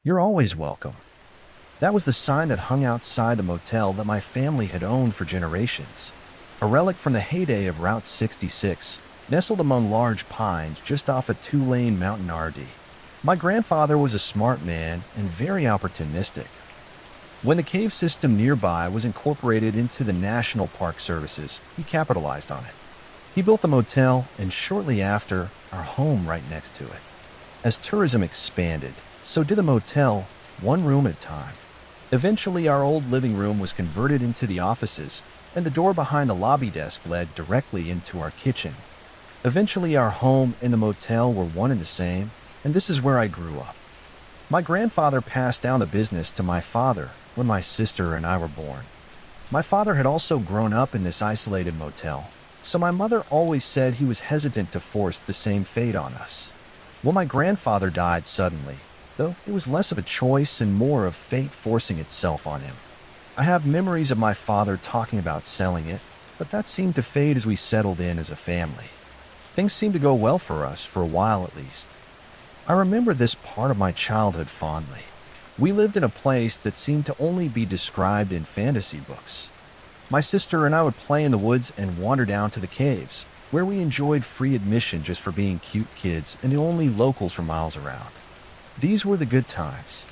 You're always welcome. That was the sign that hung outside the motel that my family had owned for generations. A relic from the heyday of Route 66, nestled among large pines just off a two-lane mountain RD. My grandfather was a smart man and very opportunistic. When the cave system nearby was incorporated into the National Park Services, he capitalized on it. He built the motel and shortly after, our home right next to it. As tourism expanded, so did the motel, one room at a time. Eventually, our old living room was converted into the offices, and the door behind the lobby desk led directly into our kitchen. Eventually, our home and the motel were one and the same, and this is where I grew up. My grandfather passed down the business to my father when my sister and I were born. My father had also grown up in this isolated motel, so my mother always said he was hesitant to force the same fate on us. Well, my grandfather died suddenly, though it was less of a choice and more of fate forcing itself on him. I have memories of my father talking about selling it, but that seemed to fade as we settled in as a family. Things seemed to go well for us, for a while at least. I remember this part of my childhood fondly. We lived in a place that seemed to only be described in fantasy books. My sister and I would play in the woods and wander down to the caves, where we enjoyed free admission just for being cute kids and the only locals for miles around. These were the good times.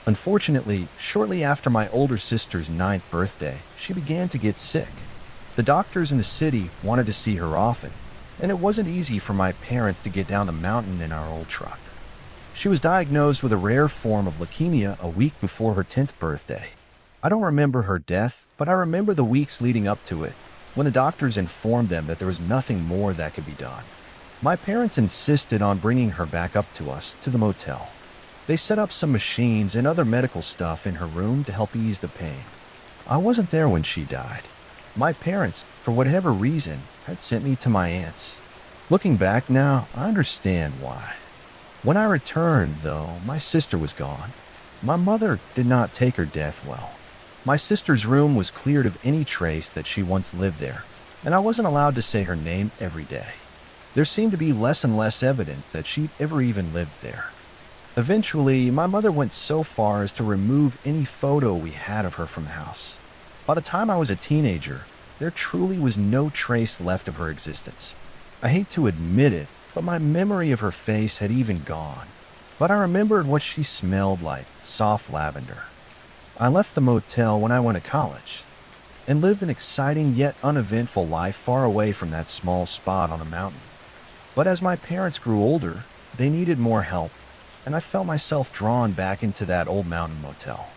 Unfortunately, shortly after my older sister's 9th birthday, she began to get sick. The doctors in the city wanted to see her often, and it wasn't easy for my parents to get down the mountain in our old truck. She was diagnosed with a rare form of leukemia a week before her 10th birthday. I don't remember her death, but I remember the weeks leading up to it, when the doctors informed them that there was nothing more that could be done. My parents insisted on bringing her back up to us, to the motel. They set up some machines and other medical stuff in her room to help ease the pain. I wasn't there when she died. My parents, for whatever reason, had sent me to my aunt's. Looking back now, I understand why. When I returned, though, my sister was gone. My mother did not take her death well. My sister's room was cleared of any trace that she once lived there, and I wasn't allowed to say her name every day. There seemed to be less and less evidence that she'd ever even lived there. Eventually, my mother went so far as to remove any photo we had of her from the house. By the time I was a teenager, there truly was no trace left of her existence. I hate to admit it, but my memory of her face had even gone. But I remembered what she smelled like, soft lavender. I left the motel when I went to college, and lived an exciting yet uneventful life far away from that small spot on a mountain. But as my parents grew older, they needed more help, and I felt myself drawn back into that old mountain motel.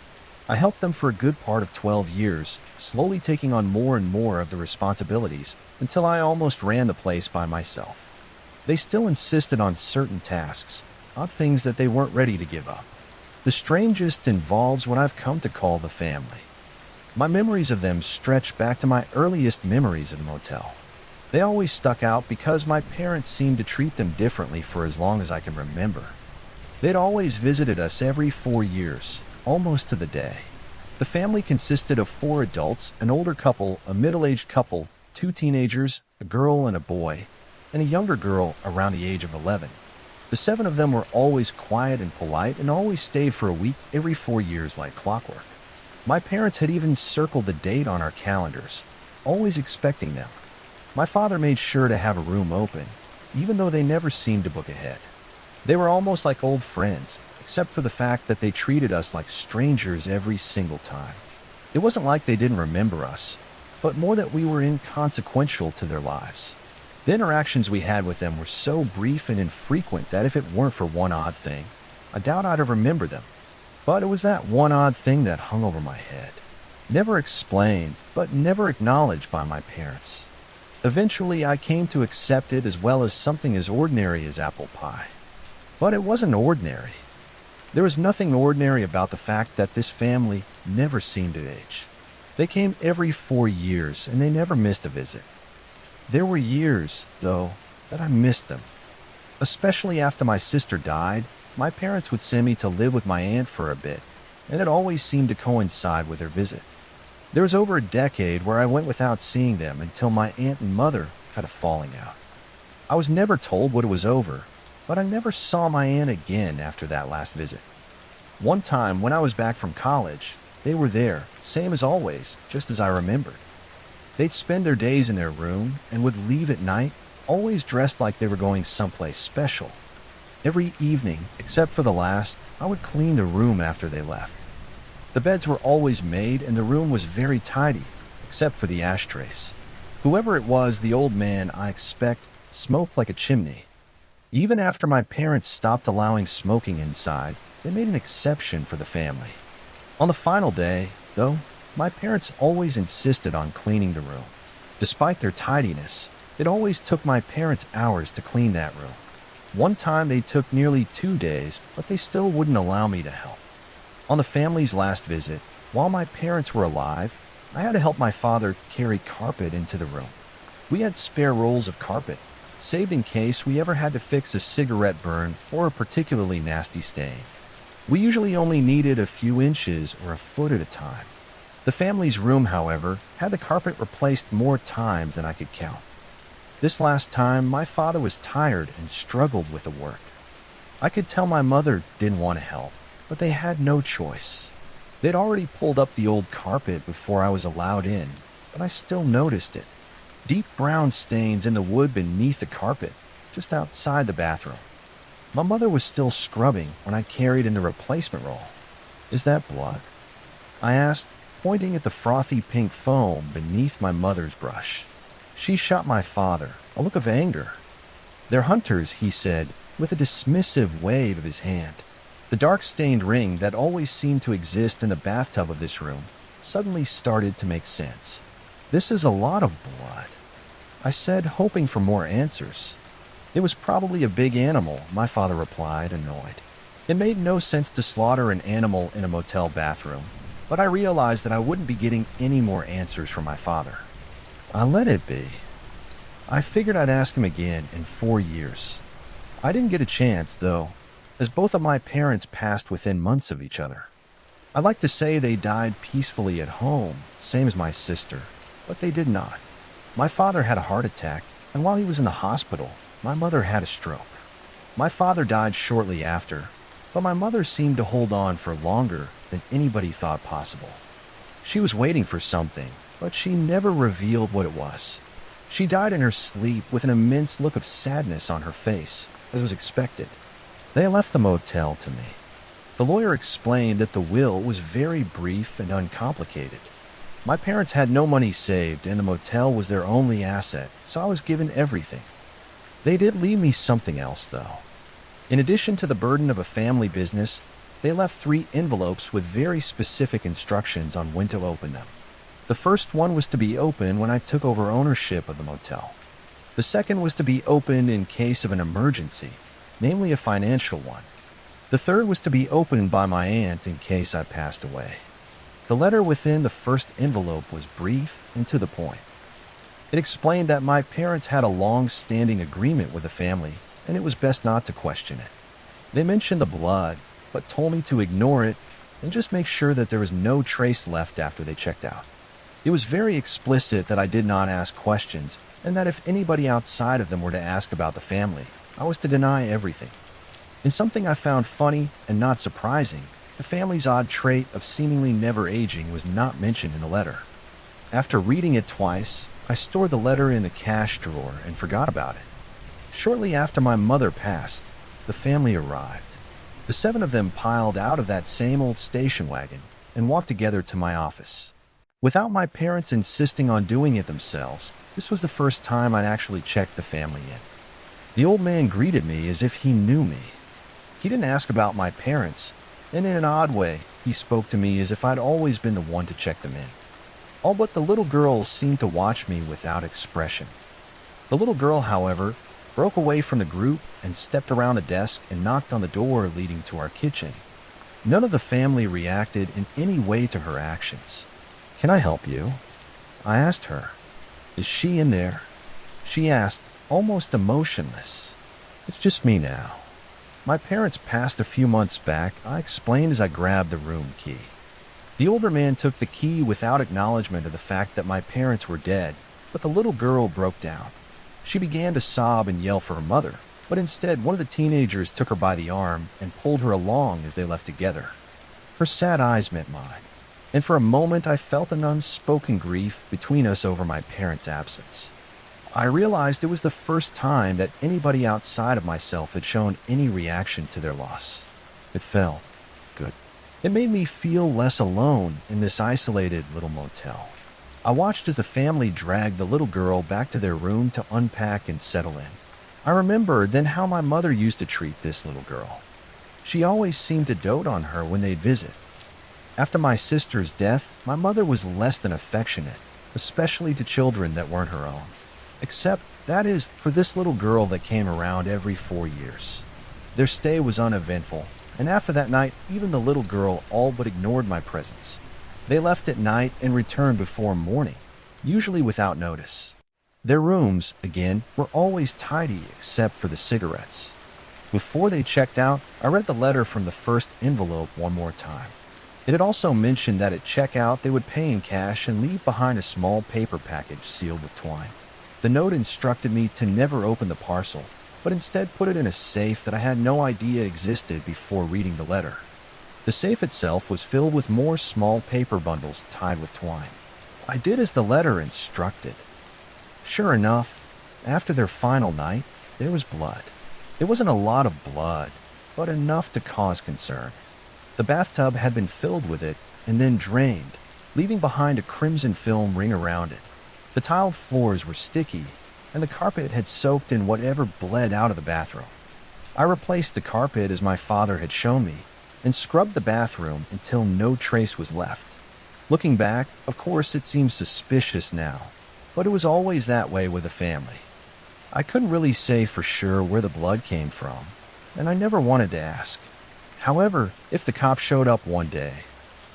I helped them for a good part of 12 years, slowly taking on more and more of the responsibilities until I almost ran the place by myself. They still insisted on certain tasks, on things that they weren't ready to give up. The strangest involves what I've come to call the family. My memories of them stretch back to my earliest memories of the motel. They always stuck out because my parents seemed to treat them differently for as long as I can remember. They'd always visited us every 4 years, almost to the day. The family consisted of 4 adults, an older couple, a middle-aged couple, 2 teenagers, a girl and a boy, and a younger girl around the age of 11. The 7 of them were always quiet and polite and always stayed for a week every 4 years like clockwork. My parents had even circled the date on our calendars, always expecting them. My father made sure to have a room open, even though they never seemed to book ahead. They were almost like old friends, except for the fact that they treated us like strangers every single time. It wasn't like they didn't remember us, but more that we were inconsequential to their lives. The interactions we had with them were so brief and infrequent that if it weren't for one odd thing, I doubt I'd have remembered them. But it was that one odd thing that hung over my head. Never explained, but never acknowledged by my parents. Eventually, I came to accept it as well as something as ordinary as apple pie. But it wasn't ordinary. There was nothing ordinary about the fact that this family never seemed to age. They came every 4 years, and they never missed a visit. There were years, though, that I missed them. Especially after my sister died, my parents would send me to live with my aunt for a bit, and it always seemed to coincide with her visit. There was over a decade where I went without seeing them until my aunt and mother had a falling out. I was never told what it was over, but I never saw my aunt again after that last visit. One time when I was back from college, they were there, same as always, just as I remembered. They'd spend their days in their room and would leave at night, always dressed like they were going someplace special. Every evening, except for the last, I would clean the room after they left. The beds were always made and the room was very tidy, except for the ashtrays. Whoever it was, the old man, I expect, smoked like a chimney. Even after my parents stopped allowing smoking inside, they made an exception for the family. On the final day, though, my parents always insisted on cleaning the room. Despite their tidiness, it always took my parents hours to clean that room. One time they took nearly 2 days, but they still wouldn't allow me to help. On the family's last visit, while my parents were alive, I had to help my father carry carpet into the room. We had spare rolls of carpet, saved in case we ever had to fix a cigarette burn or a particularly nasty stain. We usually only needed a few inches or a foot at a time. The family's room, however, had the carpet replaced more times than I could count. This last time, my father was tired and struggled with the work. I could tell my mother didn't want to help, but they had no choice. They'd already pulled up the old carpet before I was allowed in, but I still noticed it. Deep brown stains in the wood beneath the carpet, just outside the bathroom. My mother was still scrubbing when I carried in the replacement roll. "Is that blood?" I asked, pointing at the frothy pink foam beneath my mother's brush. She shot my father, a look of anger. "They're hunters," he said, with a dismissive wave of his hand. The dark-stained ring that always seemed to exist in the bathtub of this room suddenly started to make sense. "This is a lot of blood," I said, hoping for more answers. "It was probably a big animal," my father replied, annoyed. It made no sense to slaughter an animal in a motel bathroom, but I realized that I wouldn't be getting any more answers from my father. I let it be. I figured I'd ask him again in 4 years. I didn't get a chance, though, as both of my parents passed within months of each other. I'd like to say they died peacefully at home, same as my sister, but they did not. My father had a heart attack, and while he was in the hospital, my mother had a stroke. My father died shortly after, but my mother seemed to hold on for longer than anybody thought possible. She was waiting for something, but she never revealed what it was. She died in her sleep with an immense look of sadness on her face, as was expected. They left the motel to me. The lawyer explained that the will was very brief and uncomplicated. My parents had no money saved, and the motel was their only asset, so I was given everything. They did leave me something else, though. In addition to the burden of a family business, they left 3 envelopes with very specific instructions on when to open them. The first one was to be opened when I took over ownership of the motel. The second was to be opened in case of an emergency, namely a financial one. The third was to be opened by my aunt in case I passed away. The letter within the first envelope was brief and to the point. It explained that my parents had a long-standing agreement with the family, and it was best not to question it. They mentioned the blood, but told me to ignore it and just make sure that there was no trace left after they checked out. It was very explicit that I did not ask questions, and that if anybody outside of them were to ask about the family, I was to deny everything. In something I found funny and not surprising, the family's odd trait of seemingly never aging was not mentioned in the letter. After reading it twice, I stored the letter in the cash drawer and forgot about it. Shortly after my mother passed, the family arrived. The 7 of them piled out of that same old station wagon and walked together to my office. Without my parents insisting on doing it themselves, this was the first time I'd actually checked the family in. The old man greeted me as if he knew me. He didn't ask about my parents, and in an odd way, he spoke to me as if I'd always been the one to check them in. All but the little girl seemed to watch me without expression. The little girl, however, broke away from the group and stepped around the desk and knocked on the door leading to our kitchen. None of the family reacted in any way to her actions. "Can I help you?" I asked her. "Is she in there?" She asked, almost emotionless. "It's just me now. My parents passed a few months back," I explained as I grabbed the room key. The older man took the key without acknowledgement of the fact that my parents were dead, but the little girl broke down. She began to sob and yell for her mother, but instead one of the teenagers took her by the arm and pulled her along as they left together. Her sad eyes met mine, and for a moment I felt an unspoken grief between us over my parents' absence. I realized it was the first time that anybody outside of myself had shown any reaction to their loss. It felt good. It made me feel less alone in this isolated little motel. I watched as the family dragged the little girl back to their room to unpack and settle in. I remembered then how my mother used to treat this little girl. She always seemed to dote on her when they'd visit. After my sister's death, my mother was less than affectionate, especially to children that weren't her own. Except, that is, for this little girl that came around every 4 years. Their stay was uneventful, and after that night, even the little girl all but ignored my presence. They left at night and returned before morning, usually without notice. Their rooms, again, were always tidy except for the cigarettes. Before they checked out, I read the letter from the first envelope one more time. It had also mentioned that at checkout they would pay in cash and leave behind a small paper package sealed with twine. The note instructed me to never open the parcel, but instead put it in a safe that I had no idea existed before reading the letter. The safe itself was filled with more small paper bundles tied with twine. I did as the letter instructed. Sure enough, after their final night, there was blood. It wasn't a lot of blood, but enough to cause concern. The bathtub had been filled with it and then drained, leaving behind a crimson film ring around it. The tiled floors were sticky, and the carpet had soaked in whatever bled out of the bathroom. I replaced the carpet as my father had shown me, and scrubbed the bathroom until no trace was left. Looking back, of course it seems suspicious now, but it was always that way with the family. I couldn't really say for sure where the blood came from, and I never wanted to ask. However, if the cop showed up one day,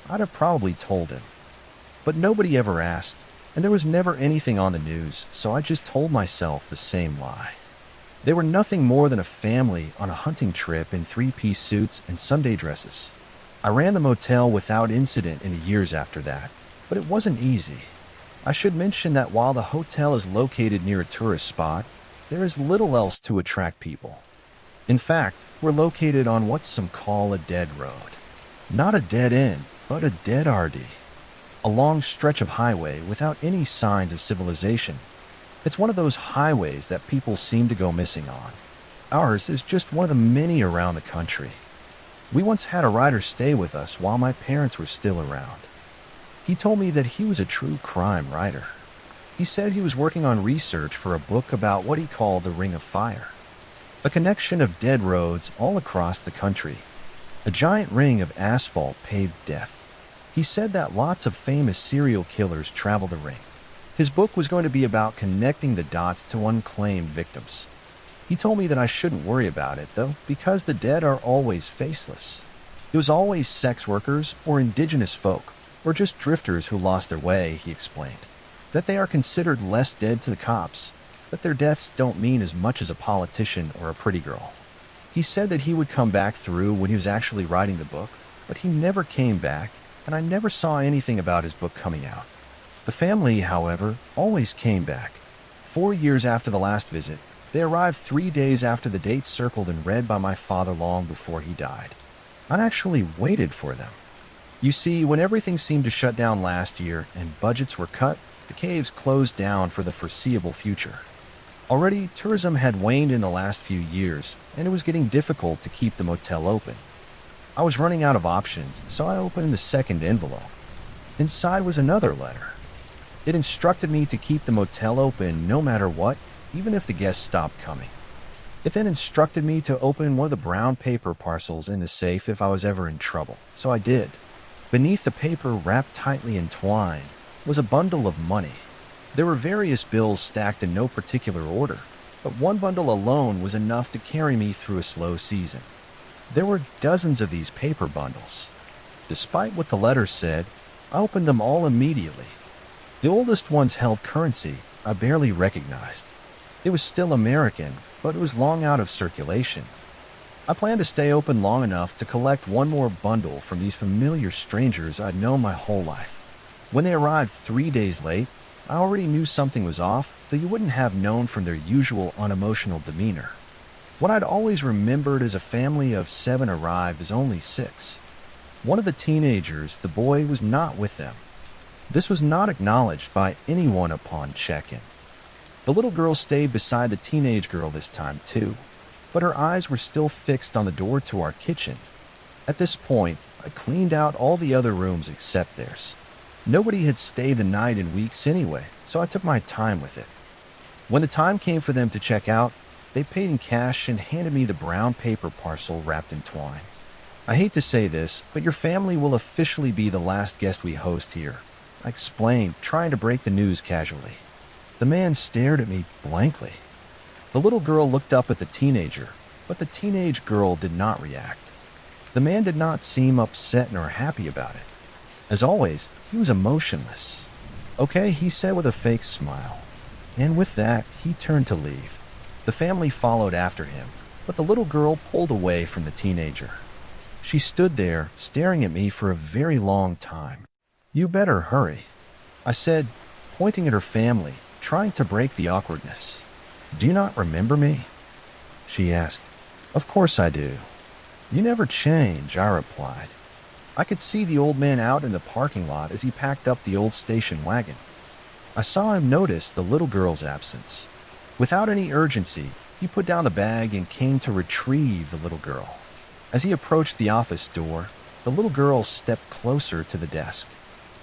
I'd have probably told him. But nobody ever asked, and there was never anything on the news, so I just told myself the same lie. They were nothing more than a family on a hunting trip in three-piece suits and Sunday dresses. I ran the motel without incident in the years after that, but it wasn't easy. I should mention that while the hotel is located near a tourist spot, there is little else to attract people. In fact, we're located on what some call a dead road. Not a dead end, but a dead RD. A long stretch of highway without any signs of civilization. It's one of those highways that people seem to go missing on. Ours is just one of the many around the country. We once had a writer stay with us while my parents were still around. He told me that he was a true crime writer. He said he was working on research for a book about what he called the Ring of Fire, a connection of dead roads all across the country, a giant ring of asphalt paved death. He said that lots of famous serial killers travel the ring. His book was going to be about connecting the dots to unclaimed victims. He told me that I shouldn't worry about it, though, because the dead are always faceless. It was always sex workers or indigenous folk, or just drifters who lost their way, he explained. That they are considered less dead to the cops, that their deaths don't mean as much as a politician or a pretty girl. He said that he would come back through when he was actually writing the book, but he never came back, and I never saw anything about his book coming out. The family, however, always came back. 4 years after the last visit, they arrived 3 days after the date circled and read by my father long before he died. I actually waited for them. You see, when everything seemed to shut down last year and budgets were cut, the caves closed down for the foreseeable future. Already, tourism had waned in the last few years, and it was getting difficult to keep the motel open. I was running out of options, so I opened the second envelope. Inside was another letter. It instructed me to keep the motel open no matter what, even if the guests stopped coming. It then instructed me to open one of the brown paper parcels in the safe if I was ever in trouble, so I did. Beneath the paper, wrapped tightly in twine, was a bundle of money. There were various bills stacked in no particular order, but one bundle alone was enough to carry me through a slow season. There were dozens of these paper bundles. Despite what the letter said, I opened them all immediately. The oldest ones held currency I barely recognized. It was still American, but it was long out of circulation. I planned to stay open long enough to collect one more bundle from these familiar strangers I'd known my whole life. When they arrived 3 days late, I already knew something was off that you wouldn't have known from their usual unemotional demeanor. What I'd always remembered as a family of 7 arrived as only 6. One of the teenagers, the boy, was not with them. This was not acknowledged by anyone upon check-in. The little girl stayed beside the teenage girl this time too, but her eyes were still fixed on the door to our kitchen. At this point, I cleaned out all the other rooms except theirs. Nobody had stayed the night in weeks anyway, so I took my time with it. When the time came for them to check out, they paid in cash and handed me the brown paper parcel wrapped in twine. I hate to say this, but your family will officially be the last guest we host here, I explained, trying to break the news casually. The man stared at me blankly. The little girl looked up at the teenager, but the teenage girl did not react. The man did not seem upset nor happy about it. As always, he was emotionless. "Okay," he said with a fake smile. And with that, he turned to leave. The family followed after him, but the little girl pulled away from the teenager. She stood there, staring at me for a very long time. "You better hurry," I said, pointing at her family, trying to break the awkwardness. "Do you not remember me?" she asked. "Of course I do. You never change," I replied. I could see the old man out in the parking lot as he packed up the old station wagon. I saw him notice the little girl's absence. Without any urgency, he put down the bag and came to retrieve the little girl. As he approached the office door, the little girl stepped closer to the desk.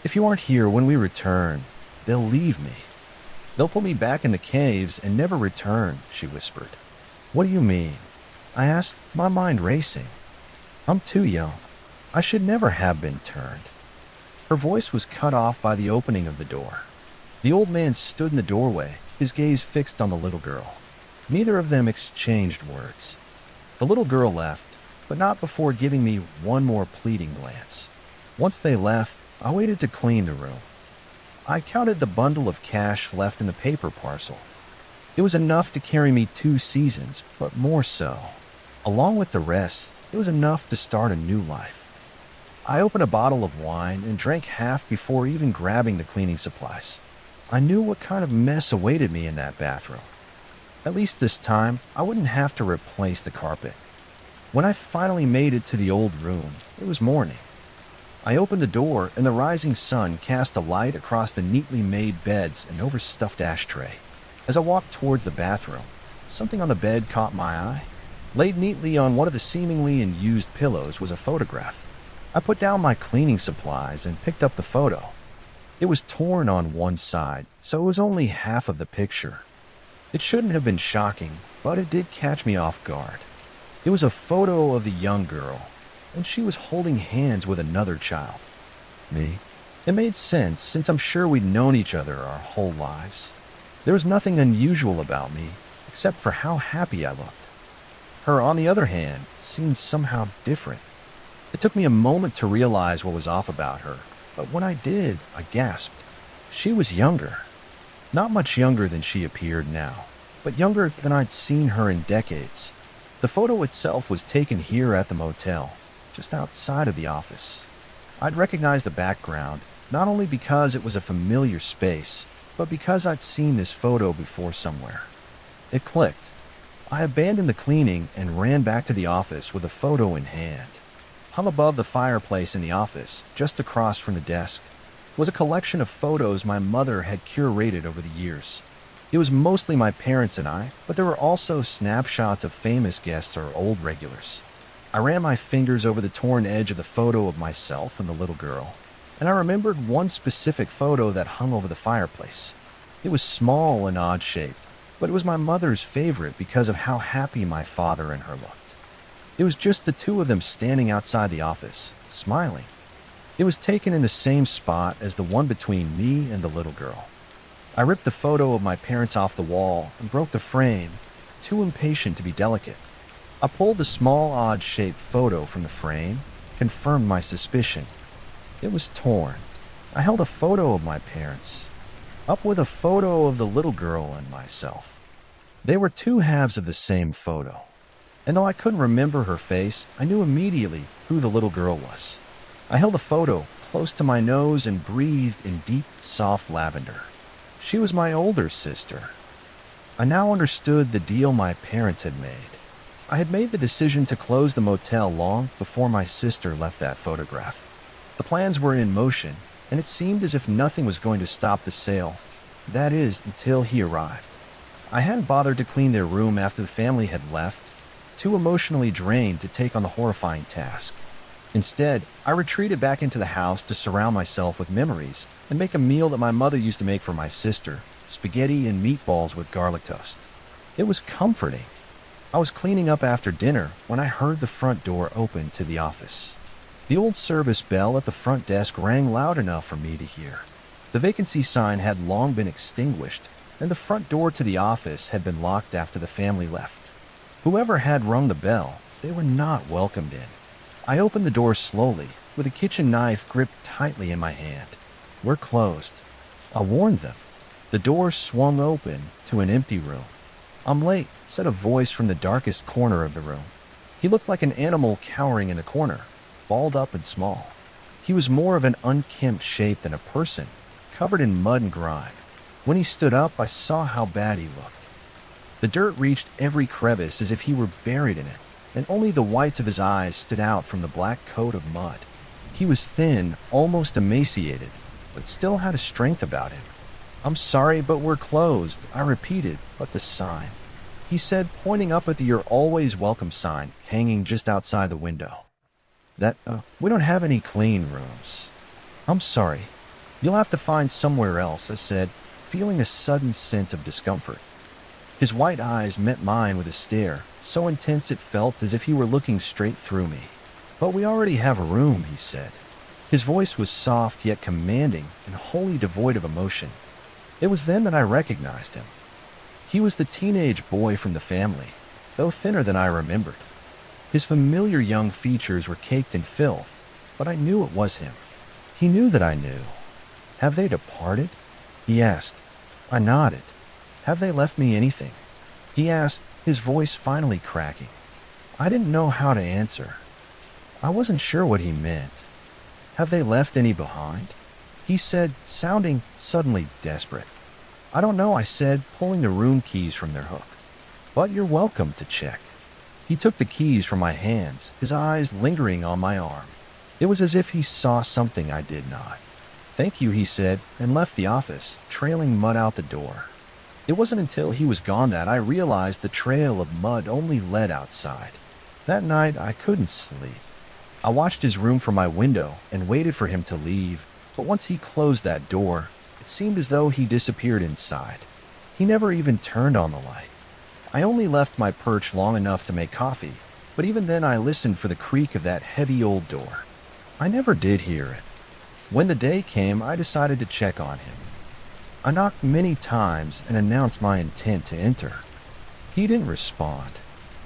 "If you aren't here when we return, they'll leave me. They'll put me back in the caves and never return," she whispered. "What do you mean?" I asked, my mind racing. "I'm too young. I should never have been turned." Her voice was cut off by the opening of the door. The old man stood in the doorway, his gaze fixed on the little girl. Neither of them exchanged words. The little girl left, but not before giving me one more pleading glance. Once they left, I waited to clean the room. I counted the bundle of cash left in the paper parcel. It was enough to carry me 2 seasons, but more so. Along with the rest, it was enough to start a new life. I opened a bottle of wine and drank half before even grabbing the cleaning supplies. I knew what kind of mess awaited me in that bathroom. At least this time, I wouldn't have to replace the carpet. When I finally made it to the old room, it was morning. I opened the door and the rising sun cast a light across the neatly made beds and overstuffed ashtray. As I walked towards the bathroom, something on the bed caught my eye. Laid neatly on one of the seemingly unused pillows was a photograph. I put down my cleaning supplies and picked up the photo. It was torn on one side, so it was only half of the picture. It shouldn't have been shocking, but it did catch me off guard. It was a photo of the young girl, and she was holding hands with another child. Me. It made sense, since I'm sure we'd known each other our whole lives. There was nothing unusual about me, except for how happy I looked. Her, on the other hand, seemed somehow different. It took me a moment to realize what was off about her, but when I did, I gasped. She was younger. Not much younger than she appeared now, but younger than I'd seen her in decades. The photo itself was taken here at the motel, just outside of the office. I'd recognize the background, not only because it was a familiar space, but because I'd seen this photo before somewhere. It clicked. I abandoned the cleaning and ran back to the office with a photo in hand. Hung above the fireplace in the office, just across from the desk, was a collection of photos my mother had curated over the years. It was mostly my parents and I, but there were also snapshots of famous guests or old regulars. I ran my fingers over the torn edge of the photo of myself and the little girl, and I remembered one specific photo that hung over the fireplace. It was small and odd-shaped, but it was my mother's favorite because of how happy my father and her looked. It was just the two of them standing outside the office, smiling. It was taken in the same spot as the one between me and the little girl. I ripped the photo of my parents off the wall and broke the frame, too impatient to be delicate. I pulled the small, odd-shaped photo from the frame, confirmed my suspicion. It was torn. I held a photo of my parents, up with a photo of the little girl and myself. They were two halves of the same photo. And though I couldn't remember her face, I knew immediately who the little girl was. I held the photo close to my nose and breathed in deep, soft lavender. She was my older sister. I now understood the deal my parents had made. I had made the decision to close the motel long before my sister left that photograph. The plans were in motion, and it seemed as if nothing was going to stop the sale. That is, until he arrived. I hadn't bothered to clean their room after the family had left, too emotionally drained to take on the horrifying task. Instead, I retreated back into the house to surround myself with memories and make a meal that my mother used to make for my sister, spaghetti and meatballs with garlic toast. It was comforting. I was cleaning up after dinner when I heard the front door open to the office. The old service bell at the front desk rang loud enough for me to hear. The vacancy sign had long been extinguished, and the front door to the office had been locked after the family left. Whoever had rung the bell, they were not welcomed in. I opened the door slowly, with a kitchen knife gripped tightly in my hand. "We're closed," I warned them. The door swung open to an empty room. "I'm late," said a voice from the darkest corner of the room. He looked like an animal cowering in a corner, balled up and small. He was more of an unkempt shape than a person, covered in mud and grime. When he stood up, I saw how bad he looked. The dirt reached every crevice as if he were buried in it, and only the whites of his eyes stood out from the black coat of mud. He was thin, almost emaciated, but still had a strength about him. "I'm sorry, but we're closed," I repeated, "but the sign," he said, pointing up at the "You're always welcome" sign hanging just outside the window. We don't have any clean rooms." "I'm sorry. You'll have to find somewhere else," I said, feeling a sudden sense of discomfort. His white eyes met mine with a stare, so intense it felt as if he were looking straight through me. "But we already have a room," he said. His voice was soft yet commanding and wholly devoid of emotion. It was then that I recognized him. He was the teenage boy from the family, though thinner than I remembered. His familiar young features were caked in filth, but I knew it was him. He knew that I knew. "Have they departed?" he asked. I nodded. "Have they left me anything?" he asked, his voice finally cracking. I didn't know how to answer. I wasn't sure what he meant. "Have they left any behind?" he said, sounding suddenly desperate. "I don't know," I said, pulling the room keys from their hook. "But you're welcome to check." He took the keys from my hands, his eyes lingering on my arm. It was as if he saw something I did not. "Thank you," he said, and left the office, trailing mud out the door. It wasn't until he was gone that I realized the trail of mud only led outside. That night, I couldn't sleep. I watched his room from my window and waited for him to leave, but once he closed that door, it seemed as though he disappeared inside. He never even turned on the light. I only left my perch long enough to make coffee, but even then I listened for the creak of that heavy old door. I never did hear it. When the day came, I decided to check on him. I knocked many times and announced my intent to enter. He didn't respond.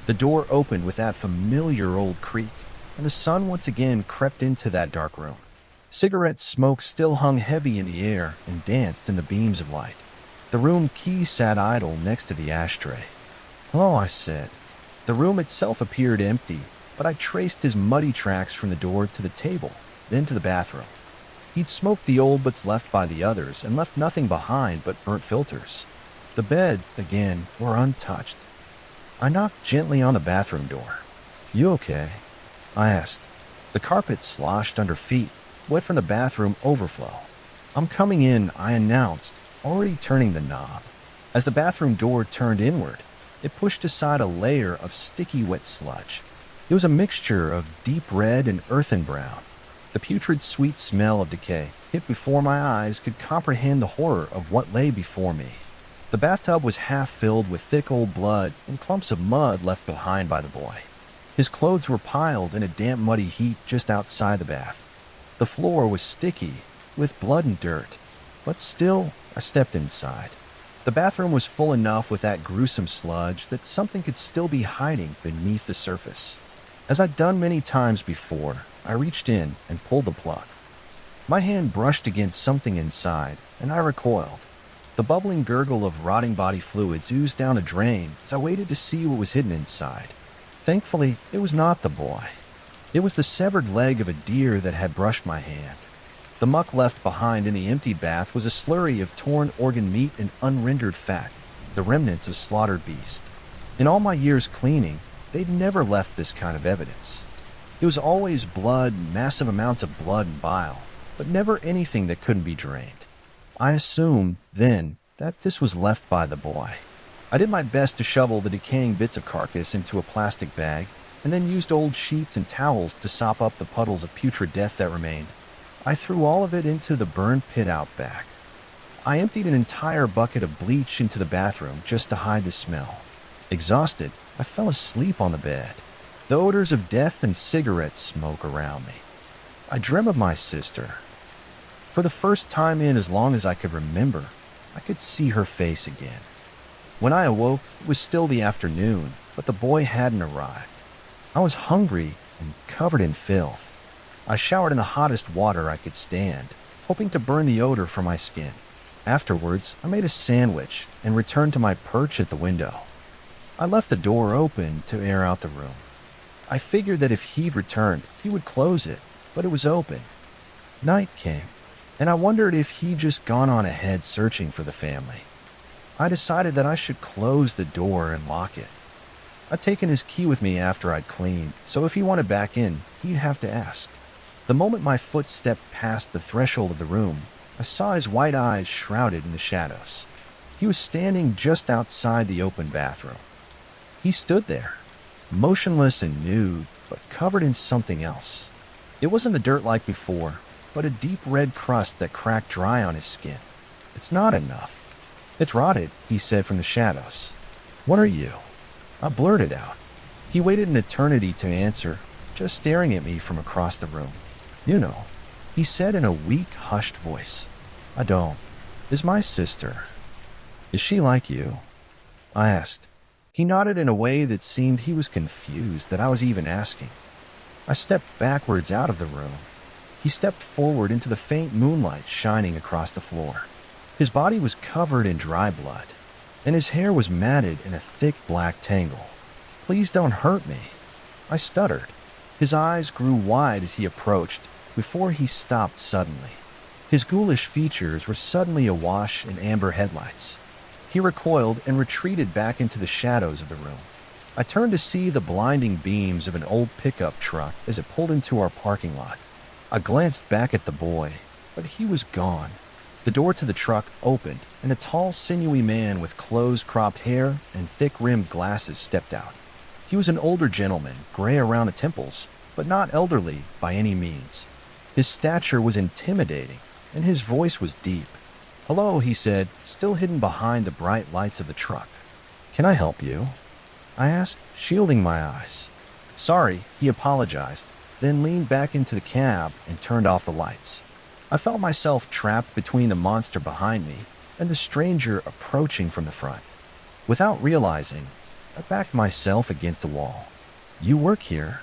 The door opened with that familiar old creak, and the sun once again crept into that dark room. Cigarette smoke still hung heavy in the air and danced in the beams of light. The room key sat idle next to the ashtray. "Hello," I said. The room itself appeared empty, but I traced his muddy tracks from the door to the table, then to the bathroom. He'd smoked the old butts left by the others and left nothing behind but burnt filters. The beds, again, were untouched. I knocked gently on the bathroom door. "You okay?" I asked. The carpet sloshed under feet, wet from the bathroom overflow. "I'm coming in," I announced, already turning the knob. As the bathroom door turned inward, it pushed aside a layer of sticky wet sludge. It was a mixture of deep red and earthen brown. The putrid sweet smell of decay hit before my eyes could comprehend the horror of what lay before me. The bathtub was half filled with thick old blood and clumps of mud left behind by the boy. His clothes were piled in a damp muddy heap just outside the bath. The floor was sticky with blood and dirt, but still I stepped inside. The bathroom was full enough with that gruesome sludge that something could still be hiding beneath the surface. As I'd done many times before, I reached in and pulled the plug. My hand brushed against something inside, and I recoiled. The bubbling gurgle of rotting body fluids oozed down a drain as I waited to see what was hidden inside. Thankfully, it was not the boy. It was the severed leg of a deer that had brushed my hand. The muck left behind in the empty bath was a slurry of torn organ meat and unrendered fat, the remnants of slaughtered beast. In all my years cleaning, they'd never left this kind of evidence. It was always blood, massive amounts of blood and bile, but never anything that couldn't be drained. I assumed, then, that this was left by the boy. I did my best to shovel the decaying bits of carcass into a plastic bag, and then used old sheets and towels to sop up the puddles of putrid death that remained. I threw all of it into the burn pit out back. I emptied an entire bucket of bleach into the bathroom just to hide the smell. Exhausted, I fell asleep on the bed. The odors of death and cigarette smoke around me. I dreamt of my sister. For the first time in as long as I could remember, I could see her face again. When I awoke, it was still the afternoon, but the boy hadn't arrived. I was hungry and covered in filth. I showered in the hottest water I could stand, hoping to burn the odor from my skin. Afterwards, I made a sandwich and returned to my perch at the window. I left the door open to air out the room. I figured that if he'd returned, he would close it, but it was open. Night came, and I wondered if he'd just gone on ahead searching for the family. I decided that I should close the door and lock it. I'd taken his key with me after I'd cleaned, so if he wanted back in, he'd have to ask. The moment my foot stepped past the threshold of the room, I saw his white eyes shrouded in the shadows. He was standing just outside the open bathroom. He stood there, motionless and nude, but covered in something else. It wasn't the dirt like before, but a deep red crust that cracked dry on his skin. "It's not enough. It's rotted," he said from the shadows. "What are you?" I blurted out. He waited an eternity to answer, just staring at me from across the room. "You know," he said in a weak, hushed voice. "I don't. Is my sister. Is she like you?" I asked. He nodded in a way that seemed he was confused that I was even asking. I stepped backwards out of the room. He stepped forward into the faint moonlight shining across the floor. His body was covered in dry blood, and his hair was matted in a thick black tangle. "Please don't hurt me," I stuttered. His eyes grew wide as he approached, before he stopped suddenly. His ghoulish features were suddenly awash in amber headlights. He recoiled and retreated back into the shadows of the room. I turned to see the blinding beams of an old pickup truck as it pulled into our parking lot. I glanced back at the boy, but he was gone. The door to the truck opened, and a tall, sinewy man with close-cropped hair and thick-rimmed glasses stepped out. He was an older gentleman, gray around the temples, but not elderly by any means. His stature was intimidating, and his voice was deep. "Hello," he said, still hidden behind the bright lights of the truck. "Can I help you?" I asked, shielding my eyes. "Sorry," he apologized, then leaned back into the cab and turned off the lights. I felt myself trapped between the monster behind me and the stranger approaching from the front. Without realizing, I backed myself against the wall. "You work here?"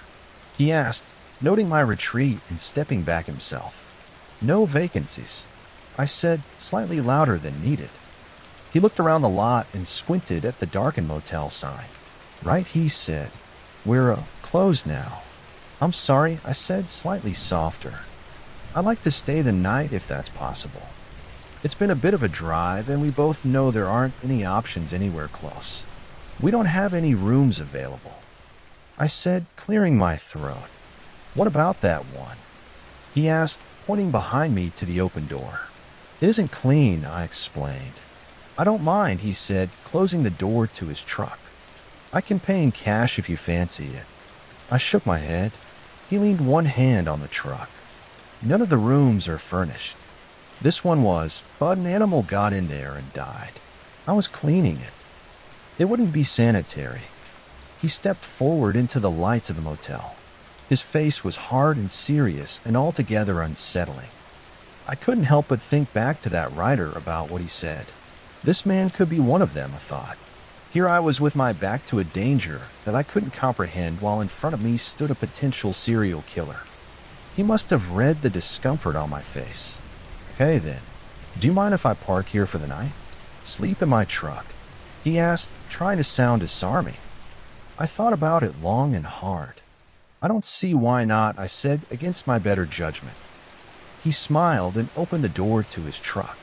he asked, noting my retreat and stepping back himself. "No vacancies," I said, slightly louder than needed. He looked around the lot and squinted at the darkened motel sign. "Right," he said. "We're closed now." "I'm sorry," I said, slightly softer. "I'd like to stay the night if that's possible. It's been a bit of a drive, and we both know there aren't any options anywhere close. We don't have any rooms available," I said, clearing my throat. "What about that one?" he asked, pointing behind me to the open door. "It isn't clean," I explained. "I don't mind," he said, closing the door to his truck. "I can pay in cash if you fancy it." I shook my head. He leaned one hand on the truck. "None of the rooms are furnished. This one was, but an animal got in there and died. I was cleaning it. It wouldn't be sanitary." He stepped forward into the lights of the motel. His face was hard and serious and altogether unsettling. I couldn't help but think back to that writer about what he said. This man could be one of them, I thought. Here I was with my back to a danger that I couldn't comprehend while in front of me stood a potential serial killer. He must have read the discomfort on my face. "Okay then, do you mind if I park here for the night? Sleep in my truck?" he asked, trying to sound disarming. I thought about it long and hard. "I don't see why not," I said, against my better judgment. He smiled and opened the door to his truck.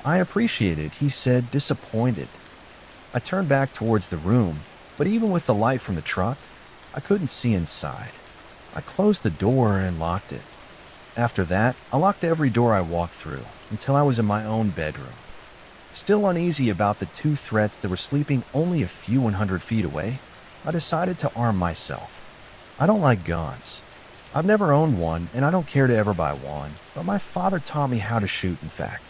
"I appreciate it," he said, disappointed. I turned back towards the room, But even with the light from the truck, I couldn't see inside. I closed the door and locked it. After that, I locked every door I walked through until I was in my own bedroom. Still uneasy about the two threats that were sleeping only a few 100 feet away, I decided to arm myself. I don't like guns. I've never owned one, and I don't care to ever buy one, but my father taught me how to shoot, in fact.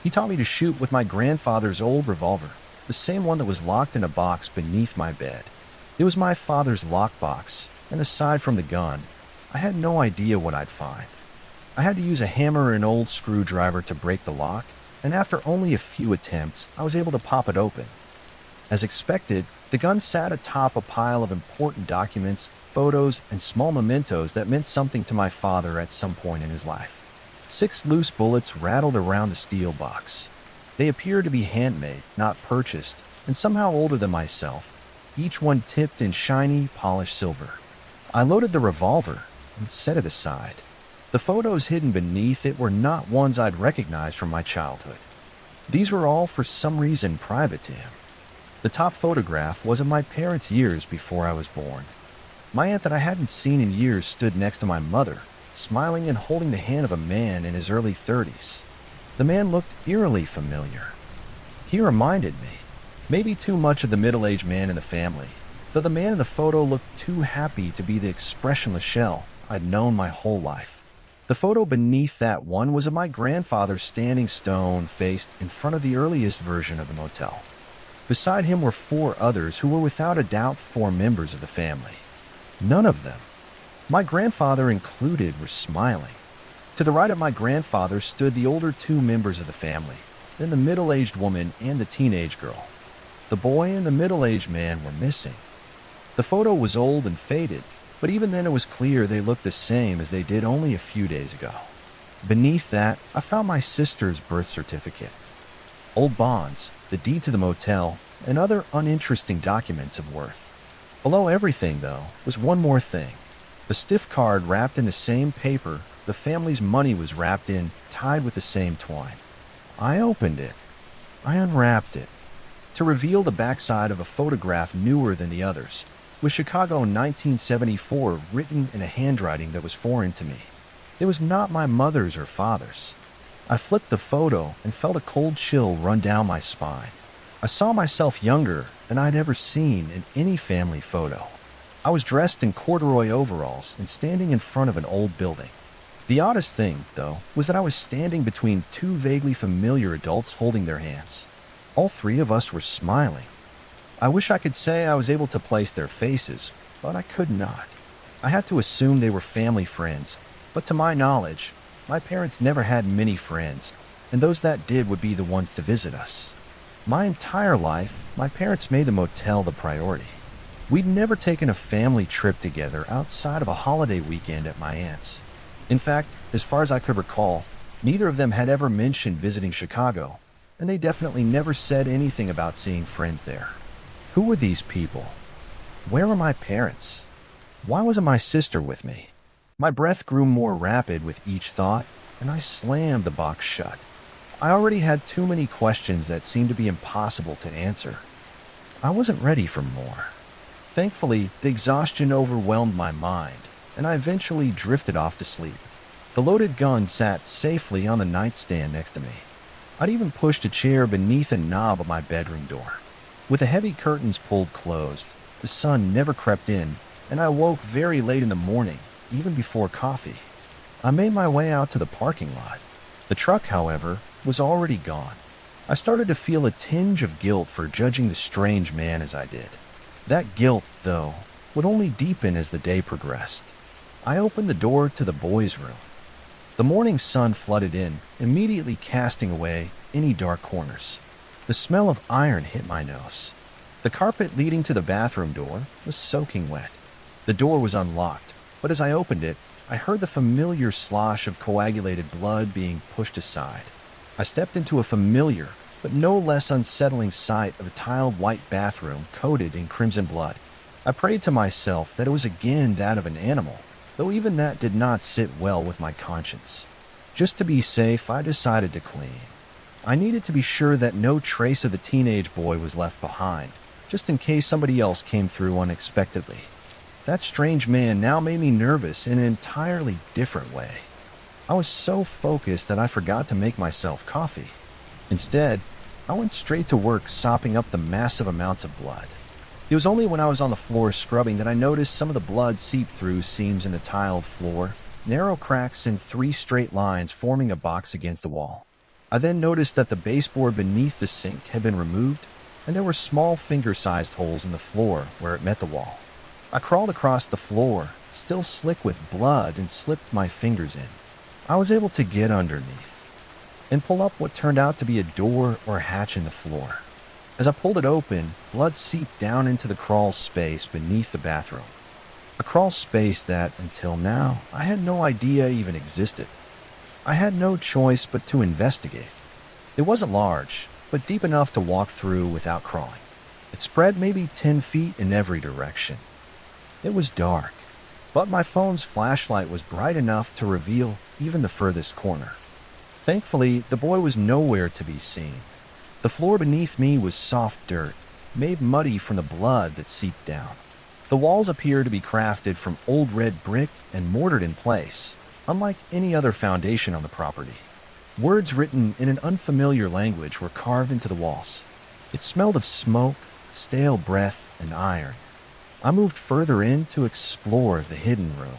He taught me to shoot with my grandfather's old revolver, the same one that was locked in a box beneath my bed. It was my father's lockbox, and aside from the gun, I had no idea what I'd find. I had to use a hammer or an old screwdriver to break the lock, and after only a few attempts, I was able to pop it open. As expected, the gun sat atop a pile of important documents, photos, and small mementos that meant something to my father at some point in his life. 6 loose bullets rattled around the steel box. They appeared to be handmade, not purchased, and somehow older than myself, each one tipped in shiny, polished silver. I loaded the revolver and set it aside. The photos hidden beneath it were not ones I'd recognized from my childhood. These were all for some reason private to him. The top photograph was of my parents' years before I was born. My aunt that I hadn't seen in years stood next to my mother, smiling and holding the hand of a man in his early 30s. The man looked eerily familiar. He reminded me, maybe too much of the middle-aged man in the family, though the man in the photo looked too happy to be the expressionless shell I'd known my whole life. The photo beneath that one was of my grandfather standing stone-faced in front of the earliest version of the motel. Beside him were 4 others who were without a doubt 4 members of the family. None of them, my grandfather included, were smiling. To the right of my grandfather stood the older 2 members of the family, then the middle-aged woman and the teenage girl. The boy and the middle-aged man were missing. The photo was old and faded, but even then it was clear they looked the same as they did only a few days ago. Beneath that, I found my sister's birth certificate, old bonds, the deed to the motel, and other uninteresting documents of worth. Below everything, though, was one more thing. The stiff card wrapped in the same paper the family's money was wrapped in, tied with the same twine. I opened it. I unwrapped it, to reveal the backside of a photograph newer than the others, with Chicago 1974 written in a handwriting that was foreign to me. It was not my mother's or father's. I flipped the photo and felt a cold chill run down my spine. I saw myself younger than I'd ever seen in any family photo. I was dressed in corduroy overalls and standing in front of an old building. The oddest thing, though, was that I was standing between 2 vaguely familiar adults holding their hands. All 3 of us were smiling. I wish I could say I was able to place their faces, but I could not. I had to assume they were family friends, but to my knowledge, my parents never had many friends, and those that did would be the ones to visit us. My entire life, my parents made the motel the priority. We'd never taken a family trip together outside of a holiday weekend at my aunt's. In fact, as far as I could recall, neither of them had ever mentioned visiting Chicago, and they definitely never said anything about seeing friends there. Who were these people? Where were my parents? Why wasn't my sister with me? My breath grew more rapid with each thought, and I slammed the box shut. I already had too many questions that seemed to be impossible to answer. I wasn't ready for more. Thankfully, the exhaustion overwhelmed my mind, and I eventually drifted off to sleep. The loaded gun sat safely on the nightstand next to me. I'd even pushed a chair beneath a knob of my bedroom door. With the heavy curtains pulled closed, the sun never crept in, and I woke very late in the morning, even before coffee. I made my way out to the parking lot. The truck, however, was already gone. I started to feel a tinge of guilt for judging the strange man as I did. That guilt, though, would only deepen as the day progressed. I opened the door to the boys' room. The morning sun flooded in, immediately casting away any dark corners. The smell of iron hit my nose. The carpet leading to the bathroom door was soaking wet. The door was unlocked, but as I opened it, I heard the familiar slosh of coagulated blood being pushed aside. I stepped into a familiar, but no less unsettling sight of a tiled white bathroom coated in crimson blood. I prayed to myself that it was again that of an animal, though even that did not sit well with my conscience. Just to be safe, I decided to clean. I needed to be sure that no trace of the teenage boy was left behind, just in case somebody else came through unexpectedly. That strange man now made me nervous in an entirely different way. I was so focused that I forgot to make myself coffee. Instead, I went straight to work sopping up the massive amounts of blood. It was only when I was on the floor scrubbing that I noticed some of the blood seep through seams in the tiled floor, narrow cracks in 3 straight lines forming a box against the wall. I then noticed that the baseboard beneath the sink had been removed, and there were small finger-sized holes in the floor where it met the wall. I crawled across the floor, still slick with blood, and slipped my fingers in. I was able to get underneath and pull up what turned out to be a door or hatch in the floor. As I pulled it open, blood seeped down into the crawl space beneath the bathroom. A crawl space that, until now, I had no idea even existed. I had no choice but to investigate. It wasn't large, but deep enough to walk through without crawling. It spread maybe 10 feet in every direction. It was dark, but my phone's flashlight was bright enough to reveal even the furthest corner. Thankfully, the boy was nowhere to be seen. The floor beneath me was soft dirt, made muddy from the blood that seeped down. The walls appeared to be crafted from old red brick and mortared in place, unlike any other foundation on the property. Words written in an unfamiliar language were carved into the walls. It smelled of smoke, stale breath, and iron. I moved further in to explore the hidden room.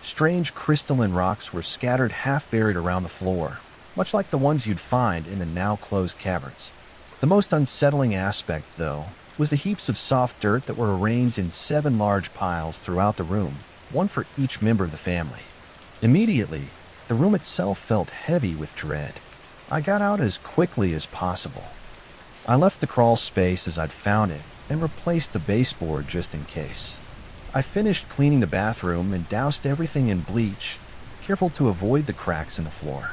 Strange crystalline rocks were scattered half-buried around the floor, much like the ones you'd find in the now-closed caverns. The most unsettling aspect, though, was the heaps of soft dirt that were arranged in 7 large piles throughout the room, one for each member of the family. Immediately, the room itself felt heavy with dread. I got out as quickly as possible. I left the crawl space as I'd found it and replaced the baseboard just in case. I finished cleaning the bathroom and doused everything in bleach, careful to avoid the cracks in the floor.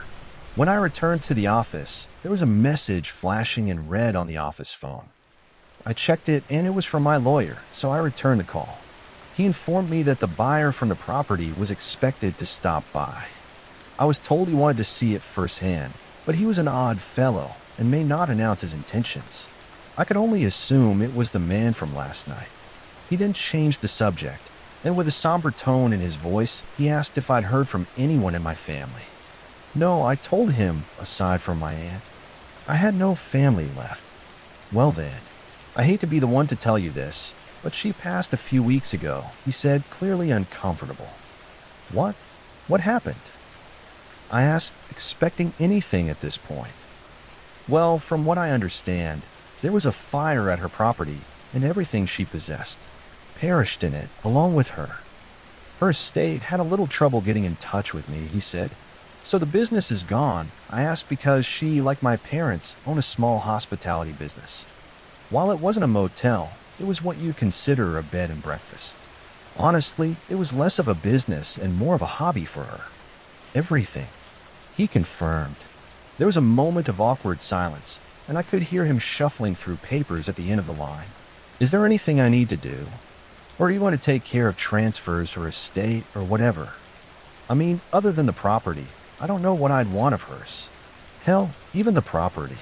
When I returned to the office, there was a message flashing in red on the office phone. I checked it and it was from my lawyer, so I returned the call. He informed me that the buyer from the property was expected to stop by. I was told he wanted to see it firsthand, but he was an odd fellow and may not announce his intentions. I could only assume it was the man from last night. He then changed the subject, and with a somber tone in his voice, he asked if I'd heard from anyone in my family. No, I told him, aside from my aunt, I had no family left. Well then, I hate to be the one to tell you this, but she passed a few weeks ago, he said, clearly uncomfortable. What? What happened? I asked, expecting anything at this point. Well, from what I understand, there was a fire at her property, and everything she possessed perished in it, along with her. Her estate had a little trouble getting in touch with me, he said. So the business is gone, I asked, because she, like my parents, own a small hospitality business. While it wasn't a motel, it was what you'd consider a bed and breakfast. Honestly, it was less of a business and more of a hobby for her. Everything. He confirmed. There was a moment of awkward silence, and I could hear him shuffling through papers at the end of the line. Is there anything I need to do? Or do you want to take care of transfers or estate or whatever? I mean, other than the property, I don't know what I'd want of hers. Hell, even the property.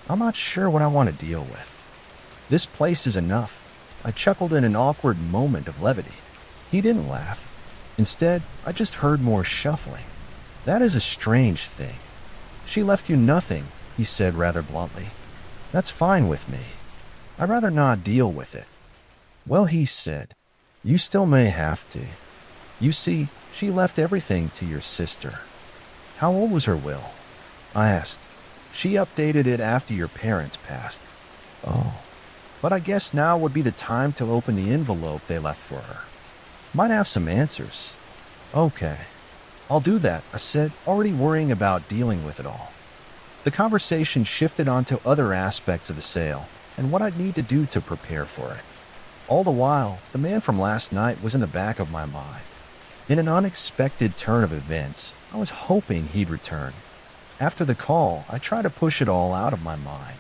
I'm not sure what I want to deal with. This place is enough. I chuckled in an awkward moment of levity. He didn't laugh. Instead, I just heard more shuffling. That is a strange thing. She left you nothing, he said rather bluntly. That's fine with me. I'd rather not deal with it. Well, he said, you still may have to. You see, she left everything to your sister. How old was her will? I asked. She updated it after your parents passed. Oh. But I guess now would be the time to open the envelope they left for her. Might have some answers. Okay. I'll do that, I said, already worrying about dealing with it all. The conversation shifted onto other aspects of the sale and what I'd need to do to prepare for it. All the while, the man from last night was in the back of my mind. In an unexpected turn of events, I was hoping he'd return. After the call, I tried to push it all out of my mind.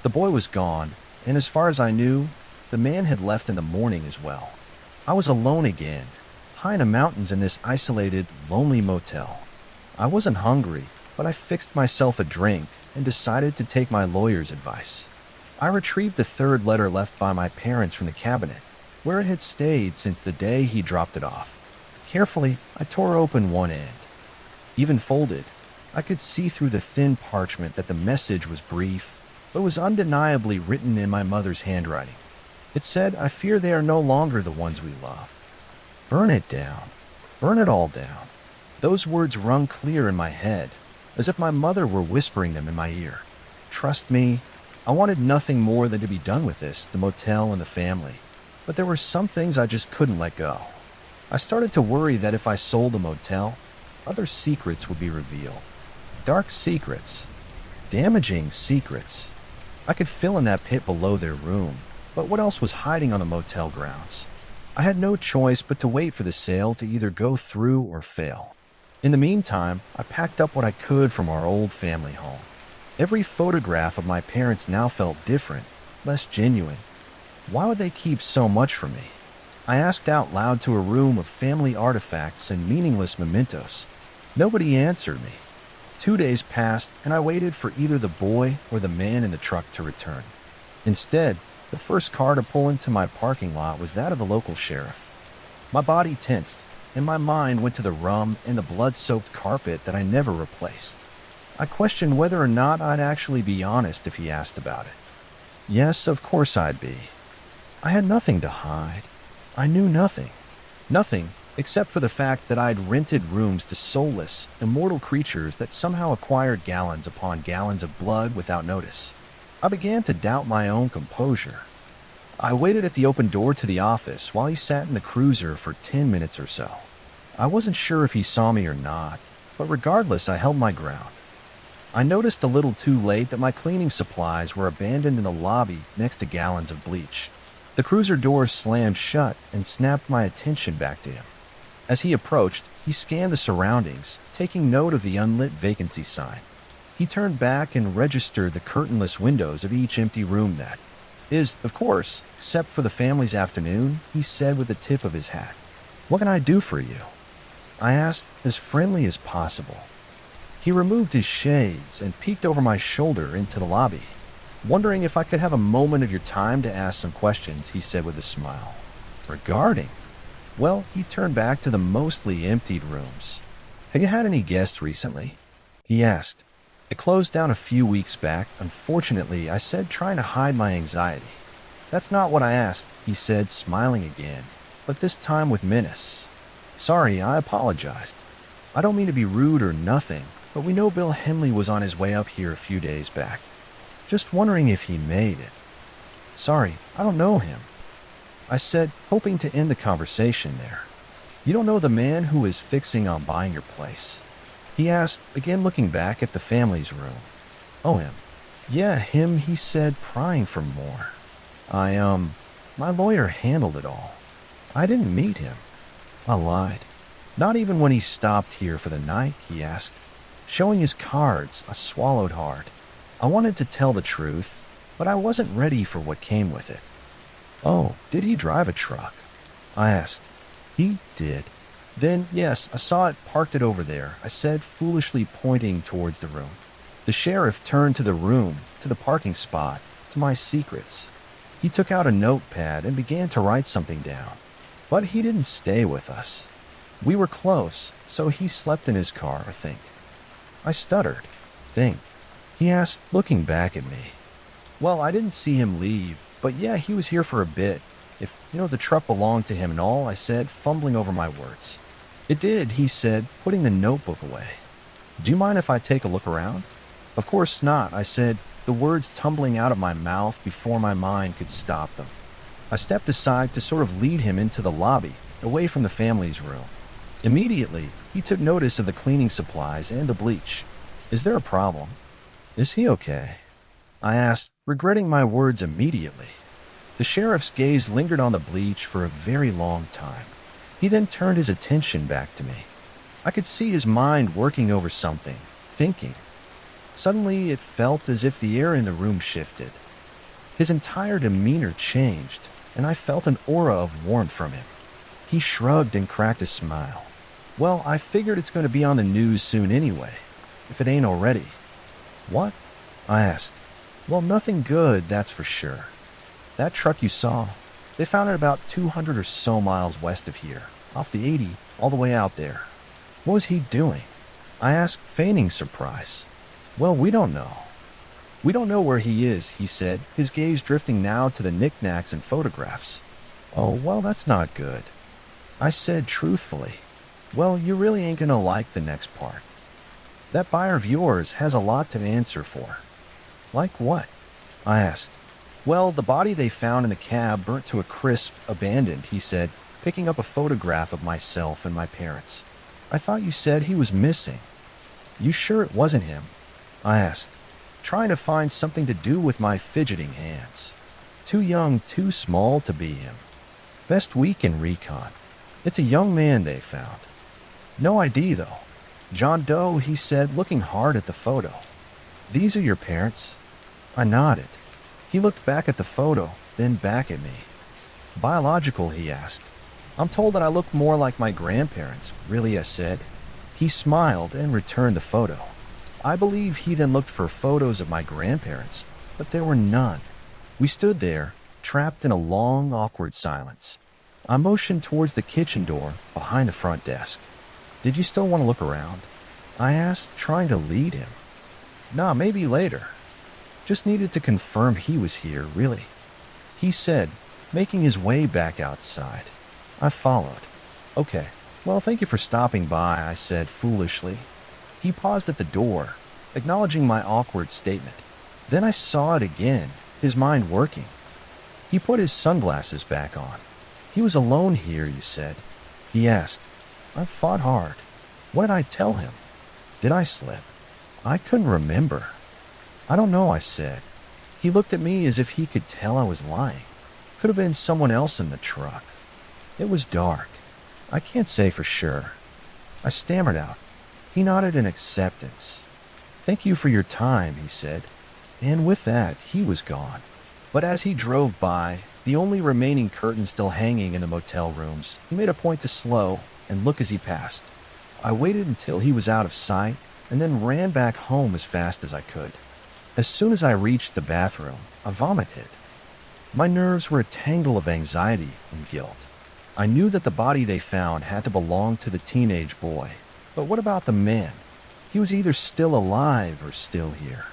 The boy was gone, and as far as I knew, the man had left in the morning as well. I was alone again, high in the mountains in this isolated, lonely motel. I wasn't hungry, but I fixed myself a drink and decided to take my lawyer's advice. I retrieved the third letter left by my parents from the cabinet, where it had stayed since the day he dropped it off. Carefully, I tore open one end. Even folded, I could see through the thin parchment that the message was brief, but was undeniably written in my mother's handwriting. It said, "I fear they are no longer the ones we love. Burn it down. Burn it all down." Those words rung clear in my head, as if my mother were whispering them in my ear. Trust me, I wanted nothing more than to be done with this, the motel and the family. But there were some things I just couldn't let go. I started to worry that if I sold the motel, other secrets would be revealed. Dark secrets. Damaging secrets. I could fill in that pit below their room, but what else was hiding on the motel grounds? I had no choice but to wait for the sale to either go through or fail. In the meantime, I packed up what I could from our old family home. Every photograph of my parents now felt different, less genuine. Why would they keep so much from me? I asked out loud to a room of family artifacts and meaningless mementos. Nobody answered me. 2 days passed, and I waited for either the boy or the man in the truck to return. Instead, the first car to pull into my parking lot was that of the local sheriff. My body tensed, and my mind went to the rum and the blood-soaked carpet that I never replaced. I questioned whether or not I'd actually be honest if he asked about it. Yes, of course I'd be. I had nothing to hide. I knew nothing. Nothing except for the fact that I'd rented rooms to soulless, immortal creatures that somehow acquired gallons upon gallons of blood without notice. I began to doubt my own composure. I waited at the open door to the office while he sat in the cruiser for 10 minutes or so. I wasn't sure if he saw me or not, but regardless, I held my ground. I noticed a little too late that my cleaning supplies were abandoned in the lobby next to gallons of bleach. The cruiser door slammed shut and snapped my attention back to him. As he approached, he scanned the surroundings, taking note of the unlit vacancy sign. He turned back and registered the curtainless windows of each empty room that is, of course, except for the family's afternoon, he said with the tip of his hat. "What can I do for you?" I asked, as friendly as possible. He removed his shades and peeked over my shoulder into the lobby. "Wondering if I could have a moment of your time to ask some questions," he said with a smile. "Regarding?" Well, he turned back to the mostly emptied rooms. "Have you had any guests recently?" he asked. It closed down a few weeks back, unfortunately, I said, trying to hide my anxiety. "That's not what I asked," he said, smiling again, but this time with menace. "Sorry, I apologized. I don't mean to be rude or nothing, but we know Bill Henley was on his way up here a few days back. Just wondering if he made it." "Sorry, I don't know him," I said, hoping to end the conversation there. "You don't know the man who is fixing on buying your place?" he asked, again looking back at the family's room. "Oh, him." "Yeah, him," he said, prying for more. My lawyer handled it all. I didn't meet him." I lied. "Not even when he stopped here for the night?" he asked. Showing his cards, I swallowed hard. I wanted to tell the truth, but I wasn't ready for what came with it. "Oh, did he drive a truck?" I asked. "He did." "Then, yes, I saw it parked it over there," I said, foolishly pointing towards the room. The sheriff turned to the room, to the parking spot, to my secrets. He took out a notepad and began to write something down. But he didn't stay with us. We were close, so he slept in his car, I think. I stuttered. "Think?" he asked, looking back at me. "Well, I didn't see him leave, but yeah, he was here for a bit. If, the truck belonged to him and all," I said, fumbling over my words. "It did," he said, putting the notebook away. "Do you mind if I take a look around?" "Of course not," I said, the words tumbling out of my mouth before my mind could stop them. I stepped aside to sort of lead him into the lobby, away from the family's room. Immediately, he took notice of the cleaning supplies and the bleach. "Is there a problem? Is he okay?" I asked, regretting my words immediately. The sheriff's gaze lingered on the bleach for a very long time. He then turned his attention back to me. I could see his mind working over something, thinking. Suddenly, it felt as if the air in the room shifted. His entire demeanor changed, and I felt an aura of warmth from him. He shrugged and cracked a smile. "Well, I figured it's going to be on the news soon anyway, if it ain't already." "What?" I asked. Well, nothing good, that's for sure. That truck you saw, they found it about 200 or so miles west of here, off the 80, all the way out there. What was he doing? I asked, feigning surprise. Well, we don't know. We don't know where he is, he said, his gaze drifting now to the knickknacks and photographs. Oh, well, that's not good. I said truthfully. Well, you really ain't gonna like the next part. That buyer of yours has a lot to answer for. Like what? I asked. Well, the body they found in the cab burnt to a crisp, abandoned, he said, picking up a photograph of myself and my parents. I thought you said he was missing. You sure it wasn't him? I asked, trying to find something to do with my fidgeting hands. Too young, too small to be him. Best week in recon. It's a young man they found. No ID, though. John Doe, he said, looking hard at the photo. These are your parents? I nodded. He looked back at the photo, then back at me. Biological, he asked. I'm told that I look more like my grandparents, really, I said. He smiled and returned the photo. I believe he then looked for photos of my grandparents, but there were none. We stood there, trapped in a long, awkward silence. I motioned towards the kitchen door behind the front desk. Did you still want to look around? I asked, trying to lead him. Nah, maybe later. Just needed to confirm he was here, really. He said, making his way back outside. I followed. Okay, well, thank you for stopping by, I said foolishly. He paused at the door, acknowledging my awkward statement. Then I saw it again, his mind working. He put his sunglasses back on. He was alone here, you said. He asked. I fought hard. What did I tell him? Did I slip? I couldn't remember. I don't know, I said. He looked at me as if he could tell I was lying. Could have been someone else in the truck. It was dark. I can't say for sure. I stammered out. He nodded in acceptance. Thank you for your time, he said. And with that, he was gone. But as he drove by, the only remaining curtain still hanging in the motel rooms, he made a point to slow and look as he passed. I waited until he was out of sight and then ran back home as fast as I could. As soon as I reached the bathroom, I vomited. My nerves were a tangle of anxiety and guilt. I knew that the body they found had to belong to the teenage boy. But what about the man? He was either still alive or still here.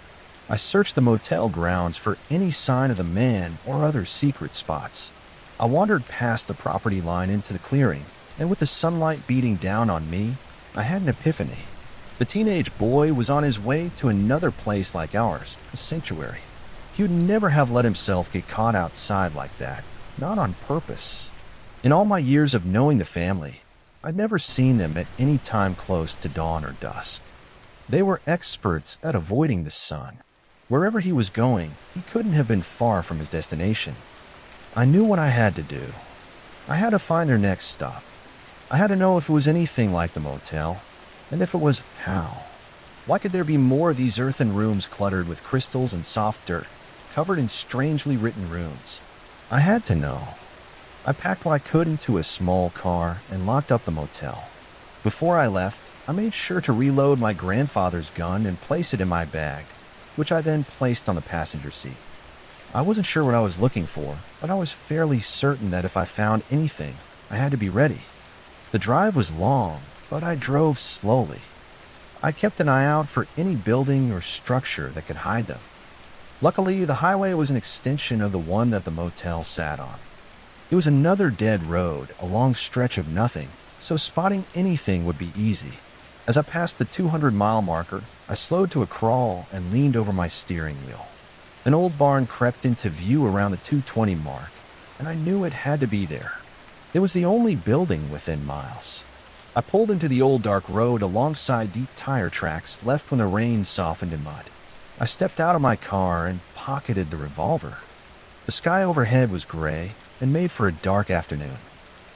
I searched the motel grounds for any sign of the man or other secret spots. I wandered past the property line into the clearing, and with the sunlight beating down on me, I had an epiphany. The teenage boy was on his way to another place like ours, a sanctuary. He would never have let himself get caught outside like that, not on purpose. In all my years of knowing the family, I'd never seen them at any time close to dawn or dusk. They were experts at avoiding the sun. Wherever he was going, he couldn't have been far from his destination. I knew what I had to do. I had to find their next stop. I had to know if it was anything like the motel, and if it was, how. Why could there be more of these earthen rooms cluttered with crystals and soft dirt, covered in strangely written runes? I had to know. I packed what I could into a small car and locked up the motel. Before I left, I made sure to reload my grandfather's gun and place it in my bag, which I then placed on the passenger seat. I wasn't sure what I was looking for, but I was fairly certain that if I found anything, I had to be ready. The drive was long, but I drove slowly. I kept an eye out for any building or structure that could hide them. Luckily, the highway was an extension of the one that the motel sat on. It was another dead road, a long stretch of nothing, so spotting anything would be easy. As I passed the 200-mile marker, I slowed to a crawl and leaned over my steering wheel. An old barn crept into view around the 220 mark, and I knew it had to be there. It was the only building within miles. I pulled into the old dark road alongside deep tire tracks left when the rain softened in mud. I stepped out of my car and pocketed the revolver. The sky overhead was gray and made for a dark afternoon.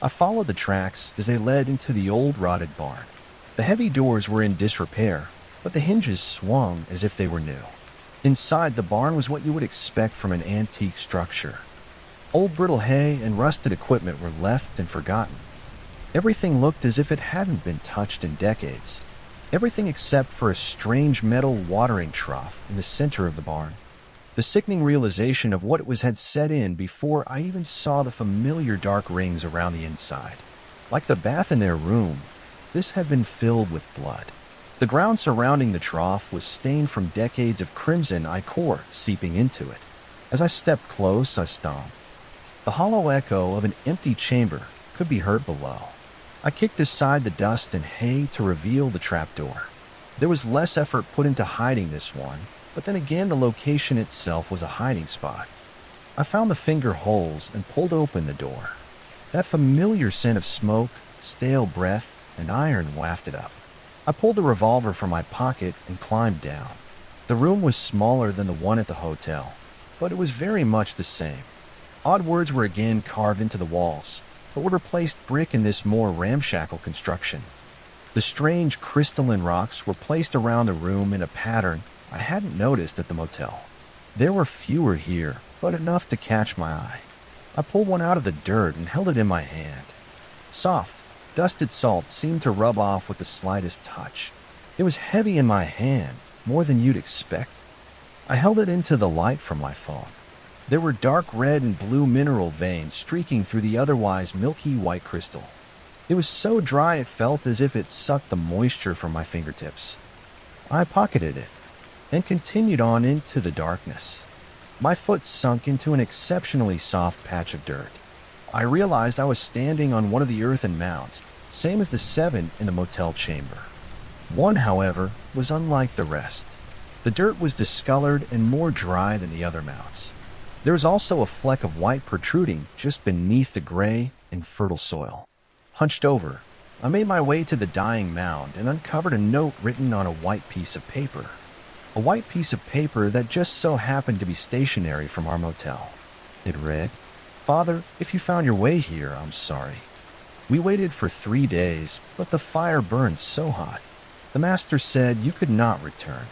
I followed the tracks as they led into the old rotted barn. The heavy doors were in disrepair, but the hinges swung as if they were new. Inside, the barn was what you would expect from an antique structure. Old brittle hay and rusted equipment were left and forgotten. Everything looked as if it hadn't been touched in decades. Everything except for a strange metal watering trough in the center of the barn. The sickening realization of what it was had set in before I even saw the familiar dark rings around the inside. Like the bath in their room, this had been filled with blood. The ground surrounding the trough was stained from decades of crimson ichor seeping into it. As I stepped close, I stomped. The hollow echo of an empty chamber could be heard below. I kicked aside the dust and hay to reveal the trapdoor. There was less effort put into hiding this one, but then again the location itself was a hiding spot. I found the finger holes and pulled open the door. That familiar scent of smoke, stale breath, and iron wafted up. I pulled the revolver from my pocket and climbed down. The room was smaller than the one at the hotel, but it was very much the same. Odd words were again carved into the walls, but were replaced brick in this more ramshackle construction. The strange crystalline rocks were placed around the room in a pattern I hadn't noticed at the motel. There were fewer here, but enough to catch my eye. I pulled one out of the dirt and held it in my hand. Soft, dusted salt seemed to rub off with the slightest touch. It was heavy in my hand, more than you'd expect. I held it into the light from my phone. There were dark red and blue mineral veins streaking through the otherwise milky white crystal. It was so dry it felt as if it sucked the moisture from my fingertips. I pocketed it and continued on into the darkness. My foot sunk into an exceptionally soft patch of dirt. I realized I was standing on one of the earthen mounds, same as the 7 in the motel chamber. One, however, was unlike the rest. The dirt was discolored and more dry than the other mounds. There was also a fleck of white protruding just beneath the gray and fertile soil. Hunched over, I made my way to the dying mound and uncovered a note written on a white piece of paper. A white piece of paper that just so happened to be stationary from our motel. It read, "Father, if you found your way here, I'm sorry. We waited for 3 days, but the fire burned so hot. The master said you could not return.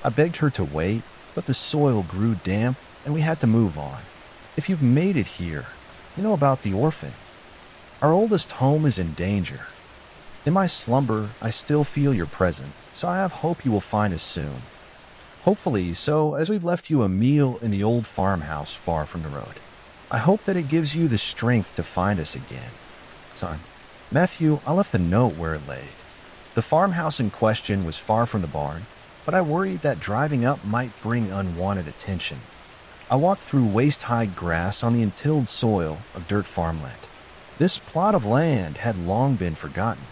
I begged her to wait, but the soil grew damp and we had to move on. If you've made it here, you know about the orphan. Our oldest home is in danger. In my slumber, I still feel your presence, so I have hope you will find us soon. Hopefully, so as we've left you a meal in the old farmhouse far from the road. I hope that it gives you the strength to find us again. Son, Matthew, I left the note where it laid. The farmhouse in question was far from the barn, but I worried that driving up might bring unwanted attention. I walked through waist-high grass on the untilled soil of dirt farmland. This plot of land had long been forgotten.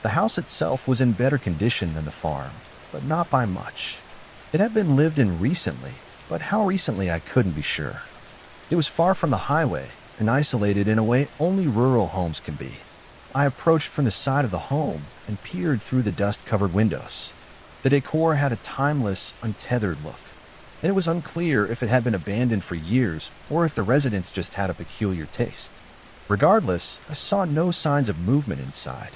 The house itself was in better condition than the farm, but not by much. It had been lived in recently, but how recently I couldn't be sure. It was far from the highway and isolated in a way only rural homes can be. I approached from the side of the home and peered through the dust-covered windows. The decor had a timeless, untethered look, and it was unclear if it had been abandoned for years or if the residents just had a peculiar taste. Regardless, I saw no signs of movement inside.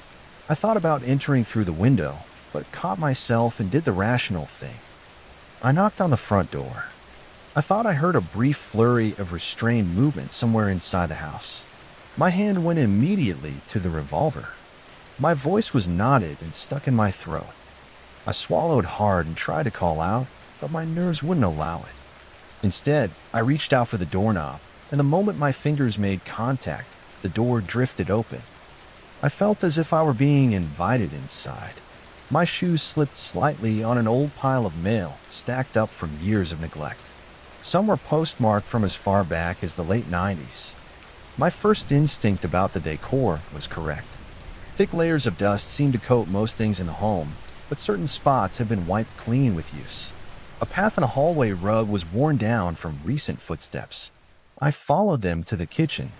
I thought about entering through the window, but caught myself and did the rational thing. I knocked on the front door. I thought I heard a brief flurry of restrained movement somewhere inside the house. My hand went immediately to the revolver. My voice was knotted and stuck in my throat. I swallowed hard and tried to call out, but my nerves wouldn't allow it. Instead, I reached out for the doorknob, and the moment my fingers made contact, the door drifted open. I felt as if I were being invited inside. My shoes slipped slightly on an old pile of mail stacked up from years of neglect. Some were postmarked from as far back as the late 90s. My first instinct about the decor was correct. Thick layers of dust seemed to coat most things in the home, but certain spots had been wiped clean with use. A path and a hallway rug was worn down from recent footsteps. I followed them to the kitchen.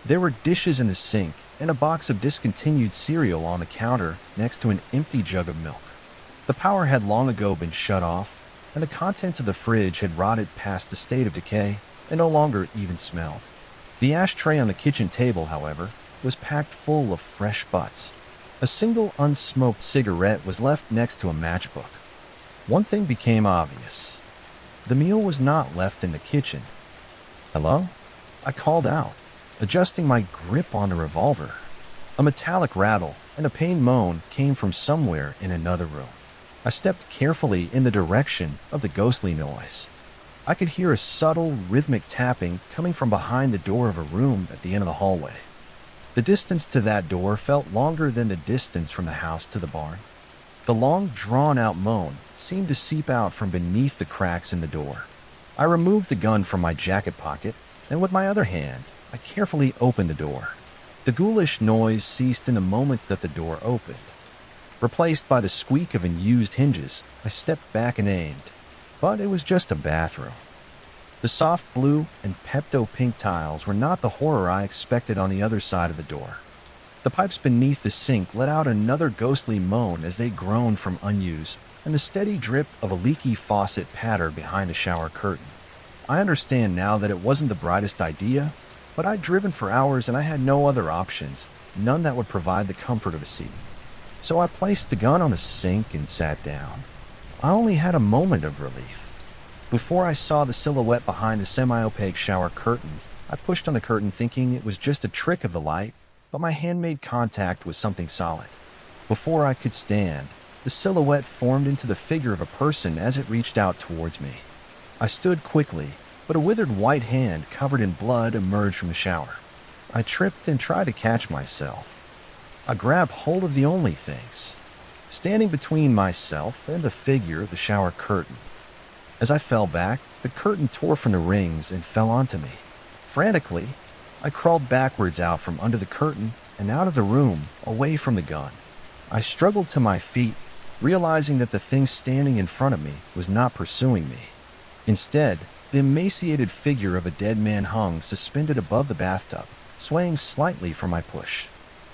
There were dishes in the sink and a box of discontinued cereal on the counter next to an empty jug of milk. The power had long ago been shut off, and the contents of the fridge had rotted past the state of decay and no longer even smelled. The ashtray on the kitchen table, however, was packed full of fresh butts. A single unsmoked cigarette was left next to a matchbook. One thing became obvious. The meal was not left in the kitchen. "Hello?" I called out, adjusting my grip on the revolver. A metallic rattle and a pained moan came from somewhere in another room. I stepped carefully in the direction of the ghostly noise. I could hear a subtle, rhythmic tapping coming from behind the door of a room at the end of the hallway. The distance to that door felt longer than the distance from the house to the barn. The long, drawn-out moan seemed to seep out from beneath the cracks in the door. I removed the gun from my jacket pocket, and with my other hand, I carefully opened the door. The ghoulish noise ceased in the moments that the door opened. Replaced by the squeak of unused hinges, I stepped back and aimed. But it was just a bathroom. The soft blue and Pepto-pink tiles were not the horror I expected on the other side of the door. The pipes beneath the sink let out another ghostly moan as they groaned from unuse, and the steady drip of a leaky faucet pattered behind the shower curtain. I understand now that it wasn't the brightest idea, but I'd driven for hours and I had no other options, none that would provide the comfort of a seat. So I placed the gun on the sink and sat down. I only had a moment of relief. Before I saw the silhouette behind the semi-opaque shower curtain, I pushed on the curtain thinking it was just a trick of the light, but my hand made contact with something solid. Before I could stand, the silhouette formed into the figure of a person as it reached out towards me. I stood quickly, but a withered white hand covered in blood emerged from the shower. I tripped and tried to catch myself. I grabbed hold of the only things standing between myself and the figure of the shower curtain. As I fell back, the curtain tore from the rings and fell onto me. Frantically, I crawled backwards out from under the curtain and out of the room, away from the gun. I struggled to my feet, realizing that the thing standing in front of me was not pursuing me. Instead, the emaciated figure of a dead man hung suspended above the bathtub, swaying slightly from my push.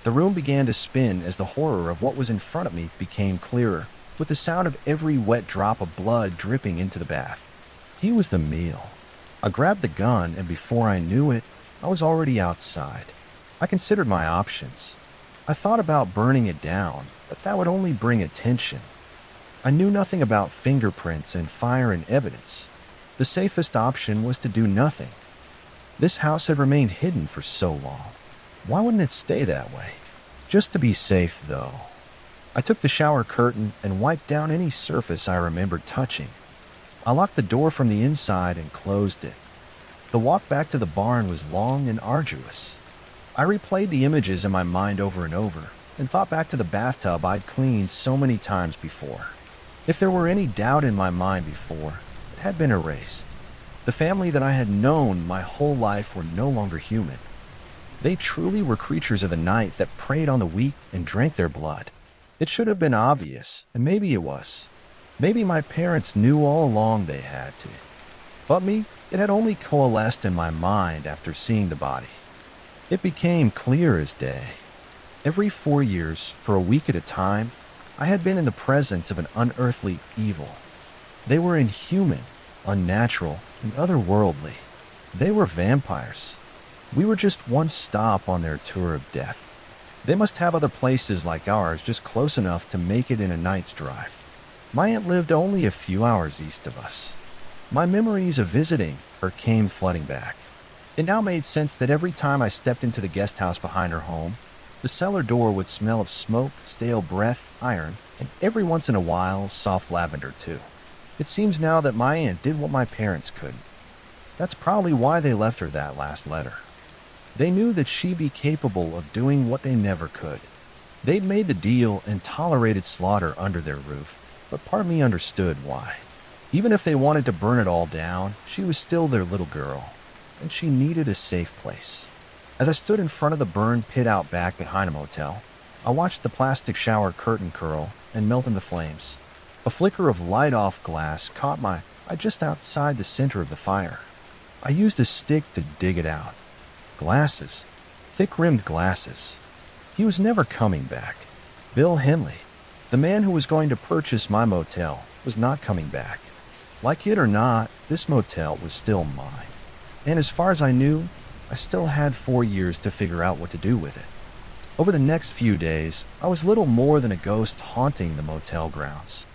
The room began to spin as the horror of what was in front of me became clearer, with the sound of every wet drop of blood dripping into the bath. He was the meal. I grabbed the gun, and before I knew it, I was already outside. I considered my options. I thought about burning it down, but that would only bring attention. I knew nothing about fingerprints and fire and evidence. The safest option was to do nothing. This house had remained hidden for so long. Why wouldn't it stay that way? Just to be safe, though. I took the shower curtain and wiped down any surface I remembered touching. I locked the door from the inside and closed it. The walk back to the barn was long and arduous. I replayed the images in my mind over and over, and thought back to the bathtub I'd cleaned so many times before. If there were any doubt in my mind before, it had been erased. The family that I had known my whole life were no longer human. They truly were creatures of the night that preyed on the weak and drank their blood. It should have been obvious, and maybe it was. Maybe my parents knew all along they had to. But me, it had only coalesced in my mind after seeing the body. It became clear as day. Every 4 years, for a week at a time, I had been in the presence of an unearthly evil. They were inhuman, unnatural, and otherworldly. They were vampires. We were just one stop on their tour of death. They must have other places like ours just close enough to make it in a night's drive. My aunt lived only a few hours east of us. My memories of visiting her came flooding back. It now made sense that every time I stepped into the guest house behind her home, the cellar door would smell of smoke, stale breath, iron, and every once in a while, soft lavender too. It seems now that my aunt did what my parents couldn't. That's probably why they left her that last letter. They knew that she'd be capable of doing what they never could. They'd made the deal and tolerated slaughter under their roof, but part of me understood why. Even if they wanted to burn it all down, she was still their little girl, and she needed a safe place. As I stood in front of the burned pit out back behind a motel, I watched the plastic shower curtain curl and melt into flames. A flicker of light-off glass caught my eye just outside the center of the fire. I used a stick to dig it out. Glasses. Thick-rimmed glasses. He was never coming back. Bill Henley, the man who was going to purchase my motel, was not coming back. Like it or not, this motel was still mine. And as far as I knew, I still had 4 years to figure out what to do with it. Over the next few days, I was little more than a ghost haunting the motel grounds.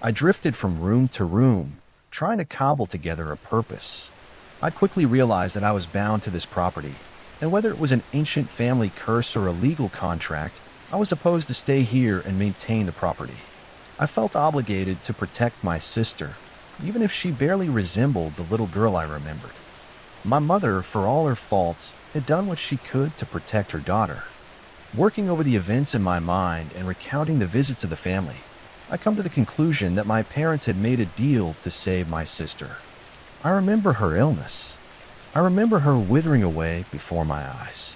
I drifted from room to room, trying to cobble together a purpose. I quickly realized that I was bound to this property, and whether it was an ancient family curse or a legal contract, I was supposed to stay here and maintain the property. I felt obligated to protect my sister, even if she barely resembled the little girl I remembered. My mother, for all her faults, had done what she could to protect her daughter. Working over the events in my mind and recounting the visits of the family, I come to the conclusion that my parents had made a deal to save my sister. I remember her illness. I remember her withering away before my eyes.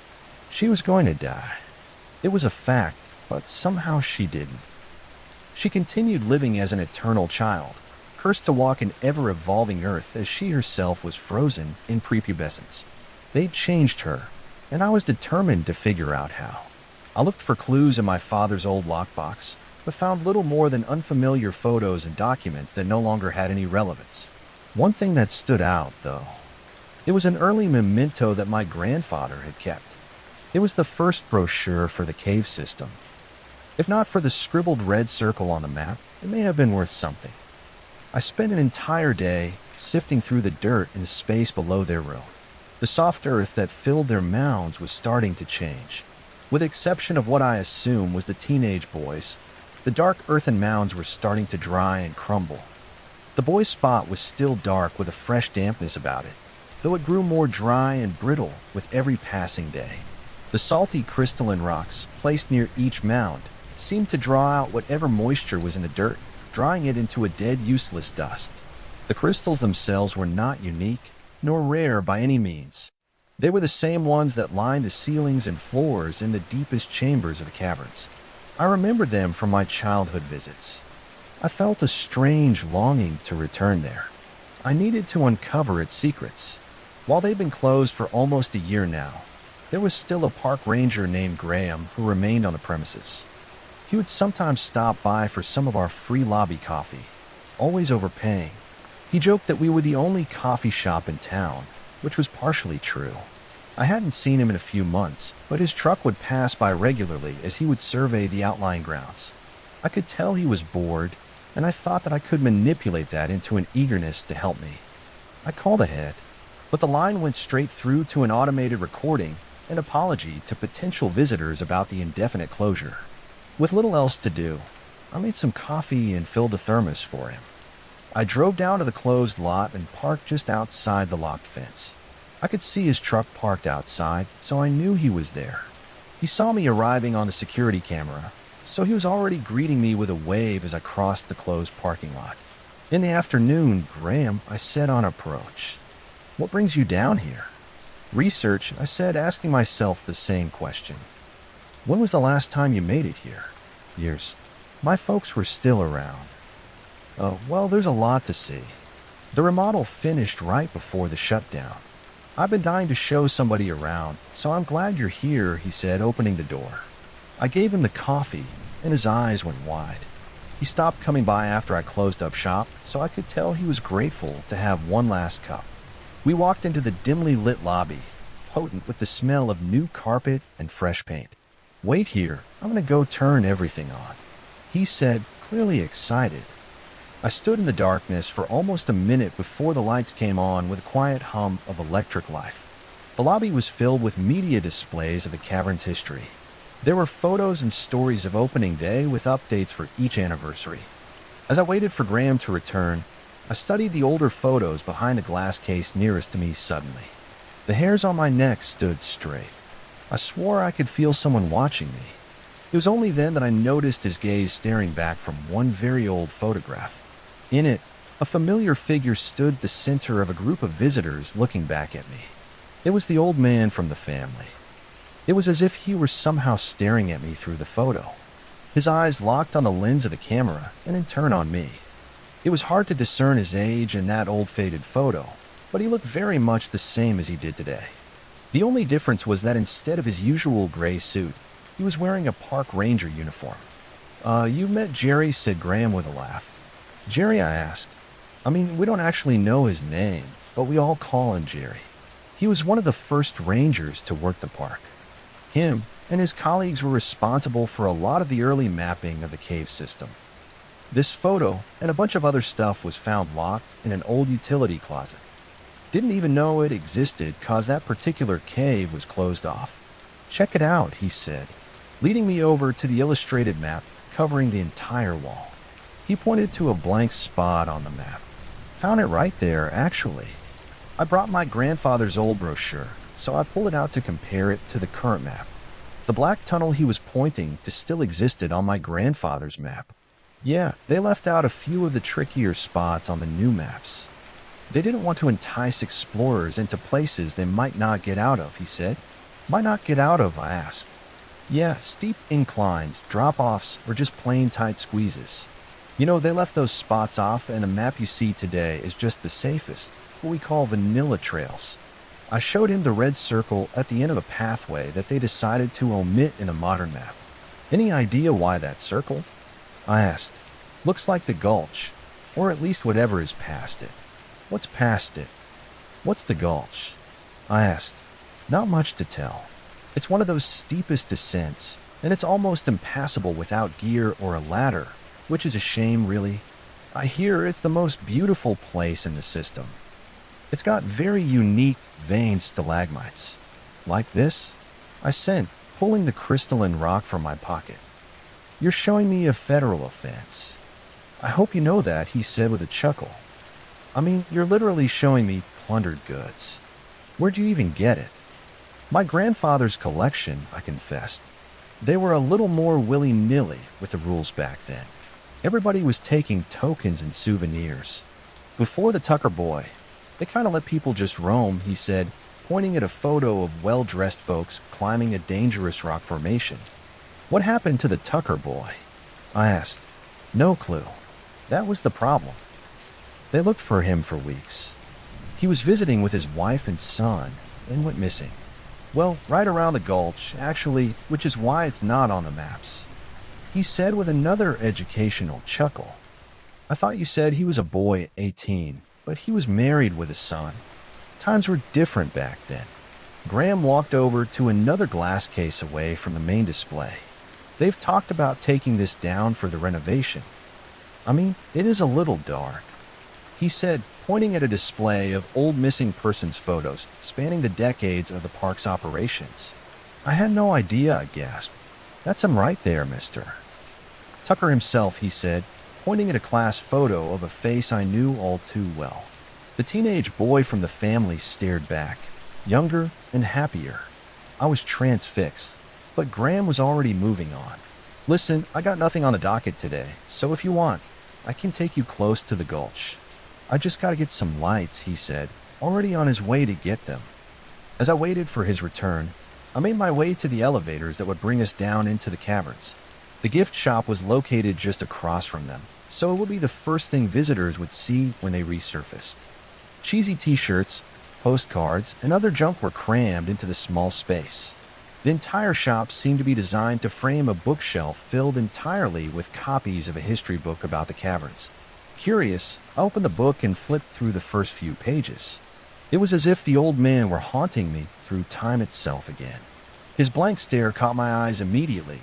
She was going to die. It was a fact, but somehow she didn't. She continued living as an eternal child, cursed to walk an ever-evolving earth as she herself was frozen in prepubescence. They'd changed her, and I was determined to figure out how. I looked for clues in my father's old lockbox, but found little more than unfamiliar photos and documents that no longer had any relevance. One thing that stood out, though. It was an early memento that my grandfather had kept. It was the first brochure for the cave system. If not for the scribbled red circle on the map, it may have been worth something. I spent an entire day sifting through the dirt in the space below their room. The soft earth that filled their mounds was starting to change. With the exception of what I assume was the teenage boys, the dark earthen mounds were starting to dry and crumble. The boys' spot was still dark with a fresh dampness about it, though it grew more dry and brittle with every passing day. The salty crystalline rocks placed near each mound seemed to draw out whatever moisture was in the dirt, drying it into a dead, useless dust. The crystals themselves were not unique, nor rare by any means. They were the same ones that lined the ceilings and floors in the deepest chambers of the caverns. I remembered them from my childhood visits. I felt a strange longing to return there. I needed to uncover its secrets. While they'd been closed for almost a year now, there was still a park ranger named Graham who remained on the premises. He would sometimes stop by for some of our free lobby coffee, always overpaying. He joked that we were the only coffee shop in town, which was partially true. I hadn't seen him in a few months, but his truck would pass by regularly as he would survey the outlying grounds. I could tell he was bored, and I thought that I could manipulate that into an eagerness to help me. I called ahead, but the line went straight through to an automated recording and apology to potential visitors about the indefinite closure. With little else to do, I made some coffee and filled a thermos for him. I drove down to the closed lot and parked just outside the locked fence. I could see his truck parked outside, so I knew he was there. He saw me arriving on the security camera, so he was already greeting me with a wave as I crossed the closed parking lot. In the afternoon, Graham, I said on approach, "What brings you down here?" "Research," I said, asking myself the same question. "When was the last time you made it here?" "Years. My folks were still around." "Oh, well, there's a lot to see. The remodel finished right before the shutdown. I've been dying to show somebody around, so I'm glad you're here," he said, opening the door. I gave him the coffee, and his eyes went wide. He stopped coming by after I closed up shop, so I could tell he was grateful to have one last cup. We walked into the dimly lit lobby, potent with the smell of new carpet and fresh paint. "Wait here, I'm going to go turn everything on," he said, clearly excited. I stood in the darkness for almost a minute before the lights came on with a quiet hum of electric life. The lobby was filled with media displays of the cavern's history. There were photos and stories of opening day with updates for each anniversary. As I waited for Graham to return, I studied the older photos behind the glass case nearest to me suddenly. The hairs on my neck stood straight. I swore I could feel someone watching me. It was only then that I noticed his gaze staring back from one very old photograph. In it, a familiar figure stood at the center of a group of visitors looking back at me. It was the old man from the family. It was as if he were somehow staring at me through the photo. His eyes locked on the lens of the camera and in turn on me. It was hard to discern his age in that old faded photo, but he looked very much the same as he did today. The only difference was that instead of his usual gray suit, he was wearing a park ranger uniform. You met Jerry," said Graham with a laugh. "Jerry?" I asked. "I mean, we don't actually know his name, but we all call him Jerry. He was one of the first rangers to work the park. Him and his colleagues were responsible for a lot of the early mapping of the cave system. This photo and a bunch of other stuff was found locked in an old utility closet. Didn't even know it existed cause that particular cave was closed off. Check it out," he said, leading me over to the illustrated map covering the entire wall. He pointed to a blank spot on the map. found it right there, actually. I brought my grandfather's old brochure, so I pulled it out to compare it to the current map. The black tunnel he was pointing to still existed on my grandfather's map. Yeah, they left out a few of the trickier spots on the new maps. They didn't want to entice explorers into places they might not get out of, he said. Might not get out of, I asked. Yeah, steep inclines, drop-offs, or just plain tight squeezes. You know, they left those spots off, and the map you see today is just the safest, what we call vanilla trails. I showed him the red circle at the end of a pathway that they decided to omit in a modern map. Any idea why that circle? I asked. Looks like the gulch, or at least whatever is past it. What's past it? What's the gulch? I asked. Not much to tell. It's one of those steepest descents, and it's almost impassable without gear or a ladder, which is a shame, really. I hear it's the most beautiful place in the system. It's got very unique veined stalagmites. Like this? I said, pulling the crystalline rock from my pocket. You're showing me a federal offense. I hope you know that, he said with a chuckle. I mean, you're literally showing me plundered goods. Where'd you even get it? My grandfather's collection, I confessed. They were a little more willy-nilly with the rules back then. Everybody was taking tokens and souvenirs. Before the Tucker Boy, they kind of let people just roam, he said, pointing at a photo of well-dressed folks climbing a dangerous rock formation. What happened to the Tucker Boy? I asked. No clue. That was the problem. They looked for him for weeks. He was visiting with his wife and son and went missing. Well, right around the gulch, actually, which is why it's not on the maps. He said with another educational chuckle. I thought you said he was a boy at 18, but he was married with a son. Times were different back then. Graham walked over to another glass case away from the main display. They've talked about taking this down for the renovation. I mean, it is a little dark. He said, pointing at a display of old missing persons photos spanning the decades of the park's operations. I had no idea, I gasped. That's him right there, mister. Tucker himself, he said, pointing at a class photo of a face I knew all too well. The teenage boy from the family stared back, younger and happier. I was transfixed, but Graham was already moving on. Listen, I got nothing on the docket today, so if you want, I can take you close to the gulch. I just gotta get some lights, he said, already on his way to get them. As I waited for his return, I made my way to the elevators that would bring us down into the caverns. The gift shop was located just across from them, so it would be the first thing visitors would see when they resurfaced. Cheesy t-shirts, postcards, and other junk were crammed into the small space. The entire shop seemed to be designed to frame a bookshelf filled entirely with copies of a history book about the caverns. Curious, I opened the book and flipped through the first few pages. It was as if the old man were haunting me through time itself again. His blank stare caught my eyes immediately,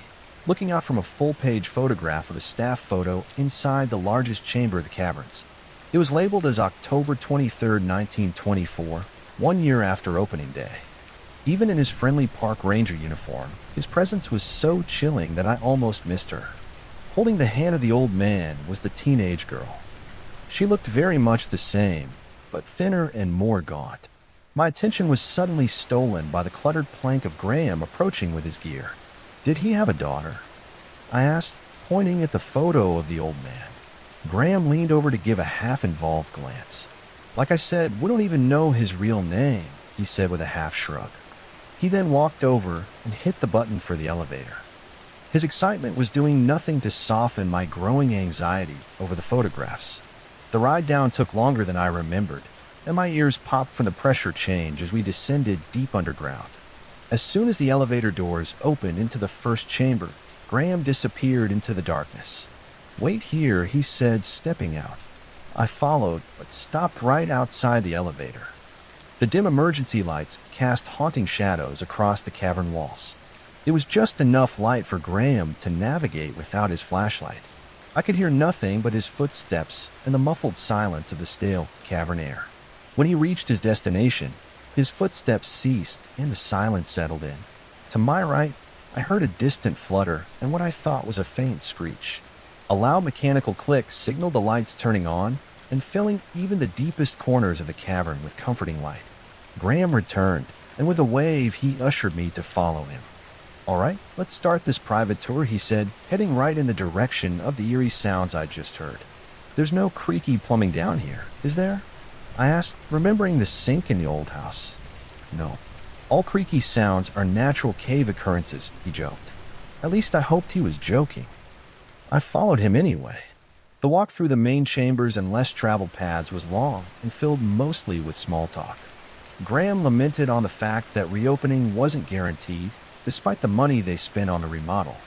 looking out from a full-page photograph of a staff photo inside the largest chamber of the caverns. It was labeled as October 23, 1924, 1 year after opening day. Even in his friendly park ranger uniform, his presence was so chilling that I almost missed her. Holding the hand of the old man was the teenage girl. She looked very much the same, but thinner and more gaunt. My attention was suddenly stolen by the cluttered plank of Graham approaching with his gear. Did he have a daughter? I asked, pointing at the photo of the old man. Graham leaned over to give a half-involved glance. Like I said, we don't even know his real name, he said with a half-shrug. He then walked over and hit the button for the elevator. His excitement was doing nothing to soften my growing anxiety over the photographs. The ride down took longer than I remembered, and my ears popped from the pressure change as we descended deep underground. As soon as the elevator doors opened into the first chamber, Graham disappeared into the darkness. Wait here, he said, stepping out. I followed, but stopped right outside the elevator. The dim emergency lights cast haunting shadows across the cavern walls. It was just enough light for Graham to navigate without his flashlight. I could hear nothing but his footsteps and the muffled silence of the stale cavern air. When he reached his destination, his footsteps ceased and the silence settled in. To my right, I heard a distant flutter and what I thought was a faint screech. A loud mechanical click signaled the lights turning on, and filling even the deepest corners of the cavern with comforting light. Graham returned, and with a wave he ushered me to follow him. "All right, let's start this private tour," he said, heading right in the direction of the eerie sounds I just heard. "There's no creaky plumbing down here, is there?" I asked, remembering the sink in the old house. "No. All creaky sounds are natural cave occurrences," he joked. At least I hoped he was joking. I followed him anyway. The walk through the main chambers and less traveled paths was long and filled mostly with small talk. Graham lamented on the fact that reopening wasn't guaranteed, despite the money they spent on the remodel.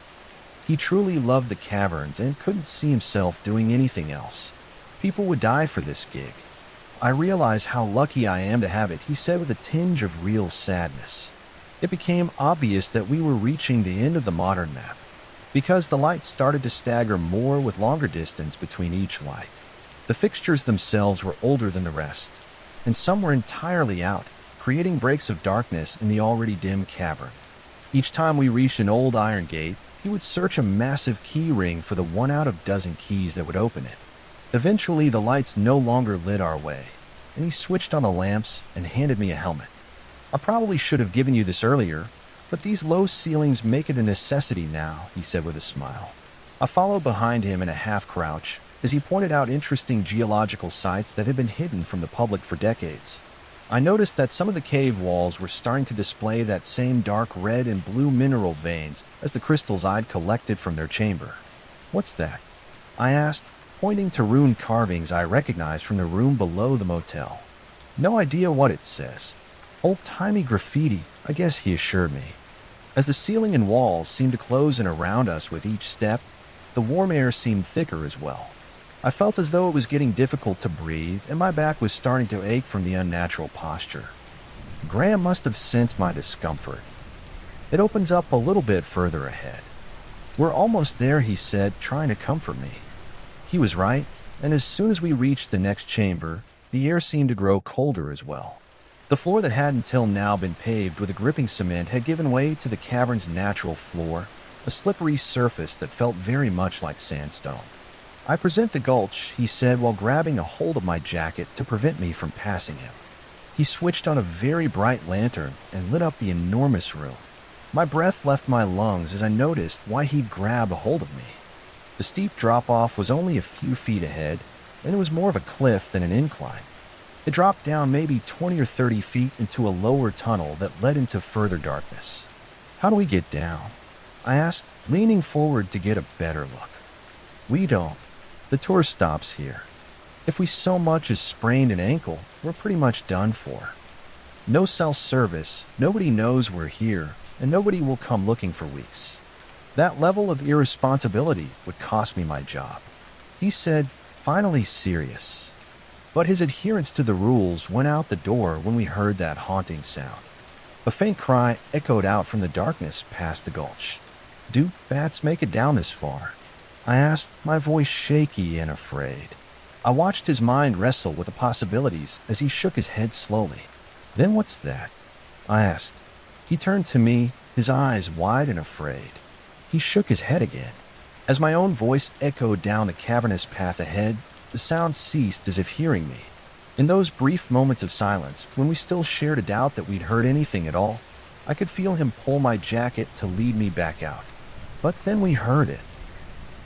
He truly loved the caverns and couldn't see himself doing anything else. People would die for this gig. "I realize how lucky I am to have it," he said with a tinge of real sadness. It became obvious that we were reaching the end of the modern map, because the lights started to stagger more with longer distance between each light. The fixtures themselves were older than the rest, and some were entirely out, creating breaks of darkness in the already dim cavern. Each time we reached an old iron gate, he would search a massive key ring for the one out of dozen keys that would open it. Eventually, the lights no longer lit our way, and he switched on the lamps and handed me a helmet. "I probably should have given you this earlier, but these low ceilings make it a necessity now," he said with a smile. I followed behind him in a half-crouch as he pointed out interesting geological sites that had been hidden from the public for decades. I noticed that some of the cave walls were starting to display that same dark red and blue mineral veins as the crystals I'd collected from their chamber. "What's that?" I asked, pointing to rune carvings I recognized from the room below the motel. "No idea what it says. Old-timey graffiti, I guess," he assured me. As the ceiling and walls seemed to close in around us with each step, the warm air seemed thicker as well. I felt as though it was getting difficult to breathe, and my back was starting to ache from the unnatural posture. Graham must have sensed my discomfort. "It opens up a little bit further ahead." "We're almost there," he said, trying to comfort me. He was right, and as soon as we reached the next chamber, the air seemed to grow colder as well. The floor that had until now been paved with a gripping cement had given way to the cavern's natural floor, a slippery surface that felt very much like sandstone. "I present the gulch," he said while grabbing a hold of my jacket to prevent me from passing him. He switched on a very bright lantern and lit up the enormous room. My breath left my lungs as I noticed why he'd grabbed a hold of me. The steep drop-off was only a few feet ahead, and it was more of a cliff than an incline. It dropped down maybe 20 or 30 feet into a lower tunnel that led into further darkness. "How do we get down?" I asked, leaning forward to get a better look. "We don't. The tour stops here. If we so much as sprained an ankle, we're pretty much done for. No cell service, nobody knows we're here, and nobody will come looking for weeks. That level of irresponsibility would cost me my job," he said, finally serious. But his adherence to the rules went out the door when we heard that haunting sound. A faint cry echoed out from the darkness past the gulch. "Do bats make it down this far?" I asked, my voice shaky and afraid. I watched his mind wrestle with the possibilities as he shook his head slowly. "Then what's that?" I asked. He turned to me, his eyes wide and afraid. He shook his head again. As my own voice echoed down the cavernous path ahead, the sound ceased as if hearing me. In those brief moments of silence, when we still shared a doubt that we'd heard anything at all, I could feel him pull my jacket to lead me back out. But then we heard it.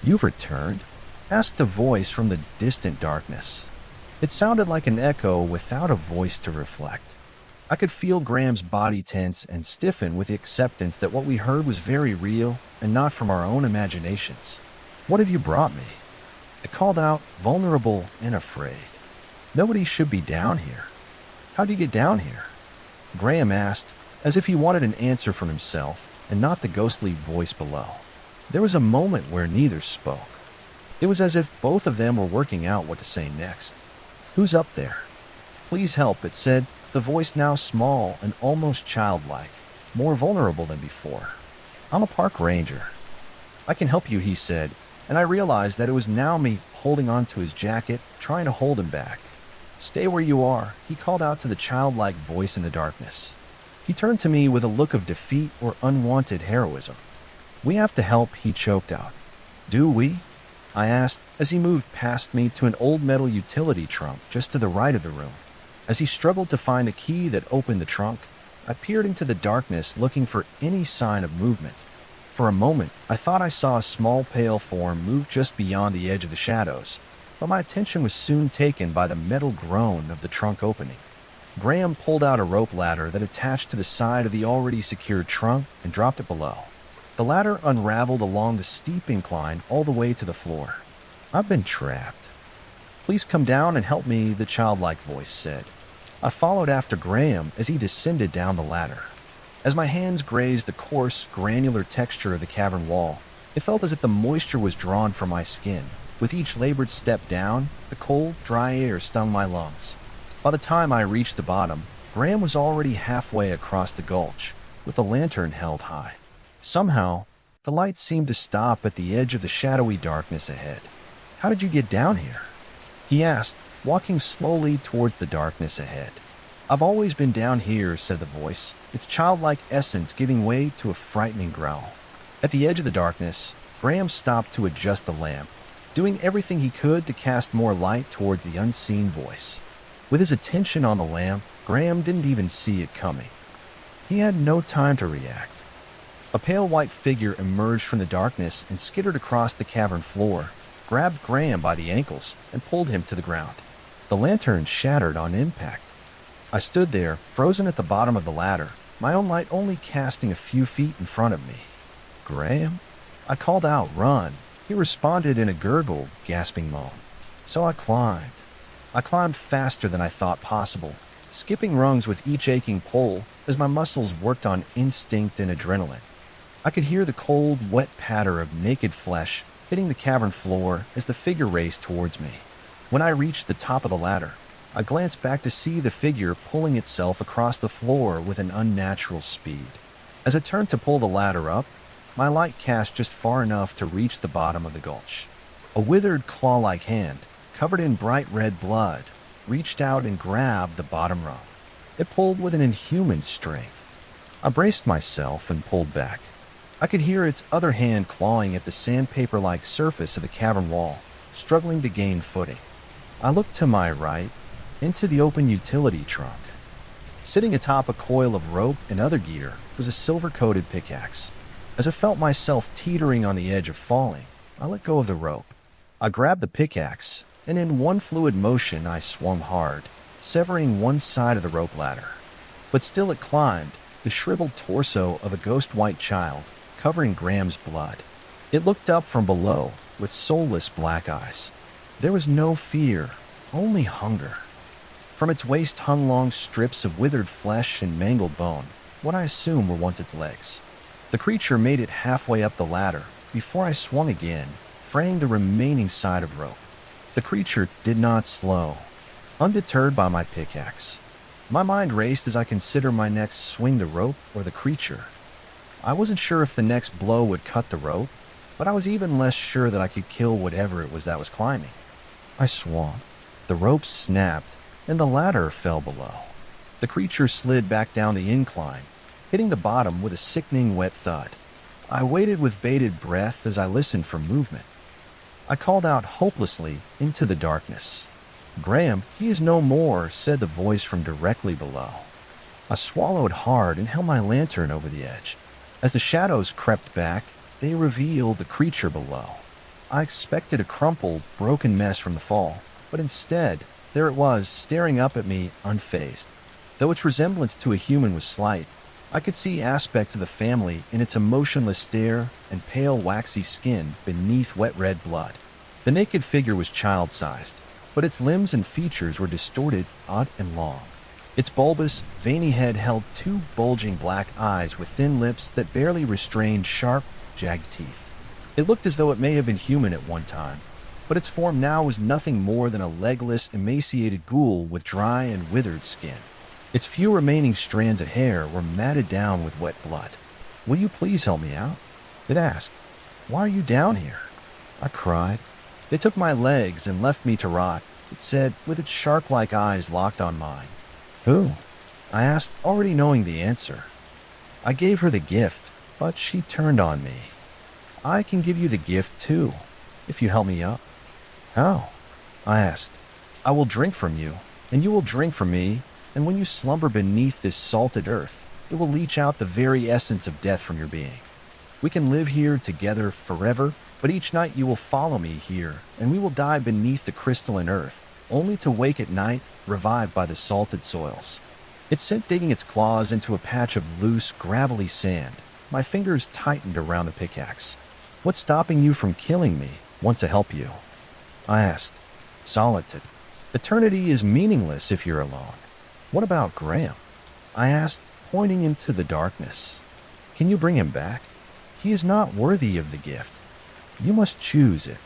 "You've returned?" asked a voice from the distant darkness. It sounded like an echo without a voice to reflect. I could feel Graham's body tense and stiffen with the acceptance that what we heard was very real and not from our own imaginations. "What have you brought me?" I called out, vulnerable and afraid. "Nobody should be down here." "How do you get down here?" Graham asked, as if he wanted an answer from himself and not the ghostly voice below. There was a moment where neither spoke. It was as if both of them were working out what to say next. "Who's up there?" "Please help," it said, the voice now small and almost childlike, more vulnerable than before. "I'm a park ranger." "I can help you," he said, and I realized that it was now me holding onto his jacket, trying to hold him back. "Stay where you are," he called out to the childlike voice in the darkness. He turned to me with a look of defeat or unwanted heroism. "We have to help," he choked out. "Do we?" I asked as he moved past me to an old metal utility trunk just to the right of the room. As he struggled to find a key that opened the trunk, I peered into the darkness looking for any sign of movement. For a moment, I thought I saw a small pale form move just beyond the edge of the shadows, but my attention was soon taken by the metal groan of the trunk opening. Graham pulled out a rope ladder that attached to the side of the already secured trunk and dropped it below. The ladder unraveled along the steep incline all the way to the floor. "I've been trapped. Please come down and help me," the childlike voice said. I followed after Graham as he descended down the ladder. As my hands grazed the coarse, granular texture of the cavern wall, it felt as if the moisture was drawn from my skin. With each labored step down, the cold, dry air stung my lungs. By the time I reached the bottom, Graham was already halfway across the gulch, with the lantern held high. Somehow, the light seemed to stop at the edge of the shadowy darkness ahead. "How did you get down here?" he asked, walking slowly towards the darkness ahead. "I've always been down here," said the voice, its childlike essence giving way to a frightening growl. At the edge of the darkness, Graham stopped to adjust the lamp, doing everything he could to cast more light towards the unseen voice. With his attention on the lamp, Graham didn't even see it coming. He had no time to react. A pale white figure emerged from the darkness and skittered across the cavern floor, grabbed Graham by the ankles, and pulled him to the ground. The lantern shattered on impact. I stood there, frozen at the bottom of the ladder, my own light only casting a few feet in front of me. "Graham?" I called out, "Run!" He responded in a gurgled, gasping moan. So I climbed. I climbed faster than I thought possible, skipping rungs with each aching pull as my muscles worked on instinct and adrenaline. I could hear the cold, wet patter of naked flesh hitting the cavern floor as the figure raced towards me. When I reached the top of the ladder, I glanced back to see the figure pulling itself across the floor with an unnatural speed. As I turned to pull the ladder up, my light cast just far enough to reach the bottom of the gulch. A withered claw-like hand, covered in bright red blood, reached out and grabbed the bottom rung. It pulled with an inhuman strength. I braced myself and pulled back. I could hear its other hand clawing at the sandpaper-like surface of the cavern wall, struggling to gain footing. I looked to my right, into the open utility trunk. Sitting atop a coil of rope and other gear was a silver-coated pickaxe. As I felt myself teetering on the edge of falling, I let go of the rope. I grabbed the pickaxe, and in one fluid motion I swung hard, severing one side of the rope ladder. But still it climbed, the shriveled torso of a ghost-white child, covering Graham's blood. It looked up from below with soulless black eyes. There was no fear, only hunger. From its waist hung long strips of withered flesh and mangled bone, what I assume were once its legs. The creature made it halfway up the ladder before I swung again, fraying the remaining side of rope. The creature did not slow, undeterred by my pickaxe. My mind raced as I considered my next swing the rope or the creature. I wasn't sure if the next blow would cut the rope, but I was even less sure that I could kill whatever it was that was climbing. I swung. The rope snapped, and the ladder fell below. The creature slid back down the incline, hitting the bottom with a sickening wet thud. I waited with bated breath as I listened for movement. I called out hopelessly into the darkness. "Graham, he is no more," said the voice from directly below. I swallowed hard and held my lantern over the edge. As the shadows crept back, they revealed the creature below. I expected a crumpled, broken mess from the fall, but instead, there it was, staring up at me, unfazed. Though its resemblance to a human was slight, I could see aspects of the family in its emotionless stare and pale, waxy skin beneath wet red blood. The naked figure was child-sized, but its limbs and features were distorted, odd, and long. Its bulbous, veiny head held two bulging black eyes with thin lips that barely restrained sharp, jagged teeth. It looked as though it may have been human at one time, but its form now was nothing more than a legless, emaciated ghoul with dry and withered skin. Its few remaining strands of hair were matted down with wet blood. "Will you please help me out?" it asked. "Why are you down here?" I cried. "They took my legs and left me to rot," it said, with its shark-like eyes locked on mine. "Who?" I asked, already knowing the answer. I gave her the gift, but she turned on me. "I can give you the gift too." if you help me up. How? I asked. I will drink from you, and you will drink from me, and when you slumber beneath this salted earth, it will leach out the very essence of death from your being. We can live here together forever, but each night you will follow me here, and we will die beneath the crystalline earth, only to wake at night, revived by the salted soils. It sent digging its claws into a patch of loose, gravelly sand. My fingers tightened around the pickaxe. What's stopping you from killing me? Want to help you? I asked. Solitude. Eternity is meaningless if you're alone. What about Graham? I asked, pointing into the darkness. Can you bring him back? He is not worthy of the gift. You must choose it.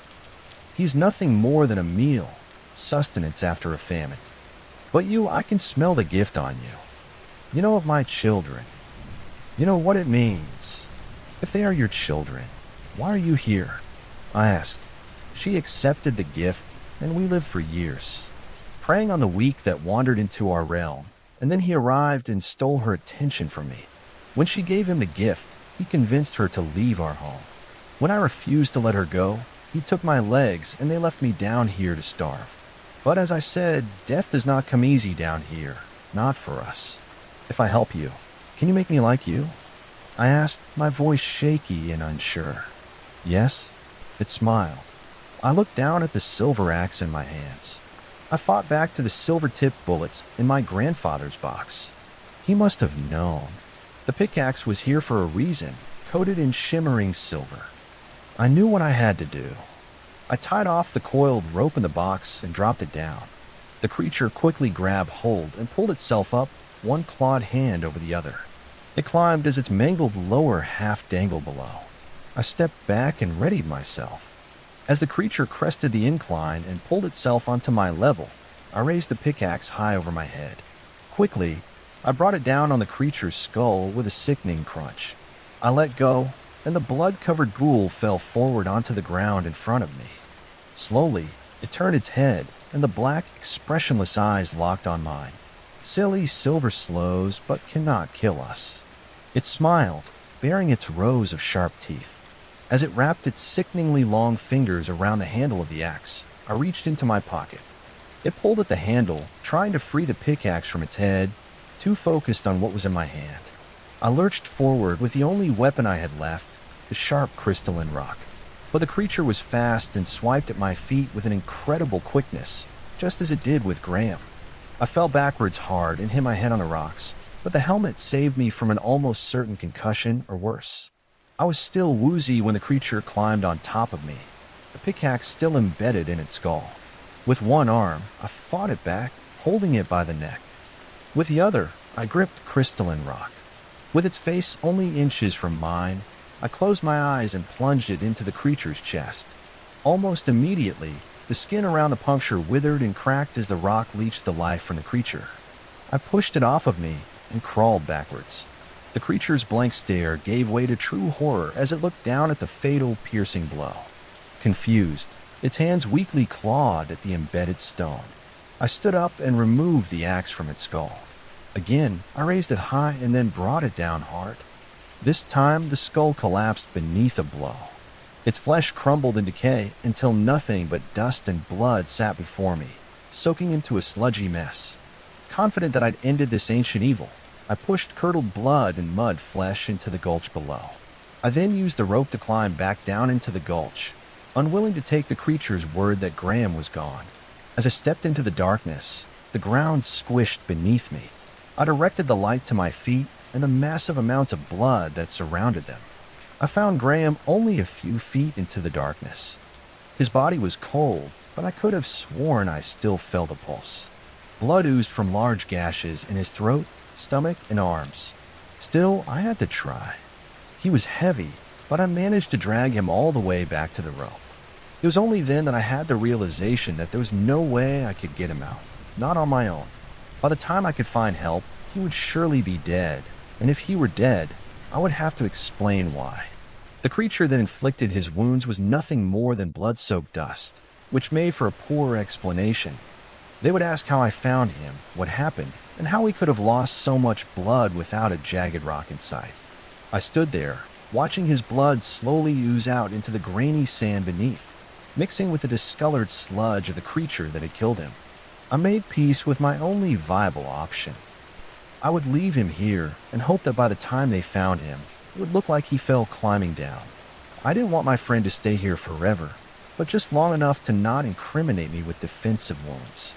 He's nothing more than a meal, sustenance after a famine. But you, I can smell the gift on you. You know of my children. You know what it means. If they are your children, why are you here? I asked. She accepted the gift, and we lived for years, preying on the weak that wandered into our realm, and then he arrived and stole her attention from me. When she gave him the gift, he convinced her to leave our home. When I refused to let her go, he took my legs and they left me down here to starve. But as I said, death does not come easy down here, not for us. If I help you, can you make me like you? I asked, my voice shaky and unsure. Yes, it smiled. I looked down at the silver axe in my hands. I fought back to the silver-tipped bullets in my grandfather's box. He must have known. The pickaxe was here for a reason, coated in shimmering silver. I knew what I had to do. I tied off the coiled rope in the box and dropped it down. The creature quickly grabbed hold and pulled itself up, one clawed hand over the other. It climbed as its mangled lower half dangled below. I stepped back and readied myself. As the creature crested the incline and pulled itself onto my level, I raised the pickaxe high over my head. Quickly, I brought it down on the creature's skull with a sickening crunch. I let go, and the blood-covered ghoul fell forward onto the ground in front of me. Slowly, it turned its head, and the black, expressionless eyes locked on mine. Silly silver slows, but cannot kill us. It smiled, baring its rows of sharp teeth. As it wrapped its sickeningly long fingers around the handle of the axe, I reached into my pocket. It pulled at the handle, trying to free the pickaxe from its head, too focused on what was in my hand. I lurched forward with the only weapon I had left, the sharp crystalline rock. But the creature was fast and swiped at my feet with an incredible quickness, just as it did with Graham. I fell backwards hard and hit my head on the rocks, but the helmet saved me from an almost certain concussion or worse. I was still woozy when the creature climbed on top of me, the pickaxe still embedded in its skull. With one arm, I fought it back, holding it by the neck. With the other, I gripped crystalline rock. With its face only inches from mine, I closed my eyes and plunged it into the creature's chest. Almost immediately, the skin around the puncture withered and cracked as the rock leached the life from the creature. I pushed it off of me and crawled backwards. The creature's blank stare gave way to true horror as it looked down at the fatal, piercing blow. Confused, its hands weakly clawed at the embedded stone. I stood up and removed the axe from its skull. Again, I raised it high and then brought it down hard. This time, the skull collapsed beneath a blow. Its flesh crumbled in decay until nothing but dust and blood sat before me, soaking into a sludgy mess. Confident that I'd ended this ancient evil, I pushed curdled blood and mud flesh into the gulch below. I then used the rope to climb back down into the gulch, unwilling to take the creature's word that Graham was gone. As I stepped into the darkness, the ground squished beneath me. I directed the light to my feet and the massive amounts of blood that surrounded them. I found Graham only a few feet into the darkness. His body was cold, but I could have sworn I still felt a pulse. Blood oozed from large gashes in his throat, stomach, and arms. Still, I had to try. He was heavy, but I managed to drag him all the way back to the rope. It was only then that I had the realization that there was no way I could get him out, not on my own. By the time I could find help, he would surely be dead, and if he were dead, I would have to explain why. The creature that inflicted his wounds was nothing more than blood-soaked dust, which made for a poor explanation. They would ask how I found him, what happened, and how he could have lost so much blood without a jagged rock in sight. I stood there, watching his blood slowly ooze out into the grainy sand beneath. mixing with the discolored sludge of the creature that had killed him. I made peace with my only viable option. I would leave him here and hope that by the time they found him, it would look like he fell climbing down. I didn't want my friend to stay here forever, but just long enough to not incriminate me with defensive wounds.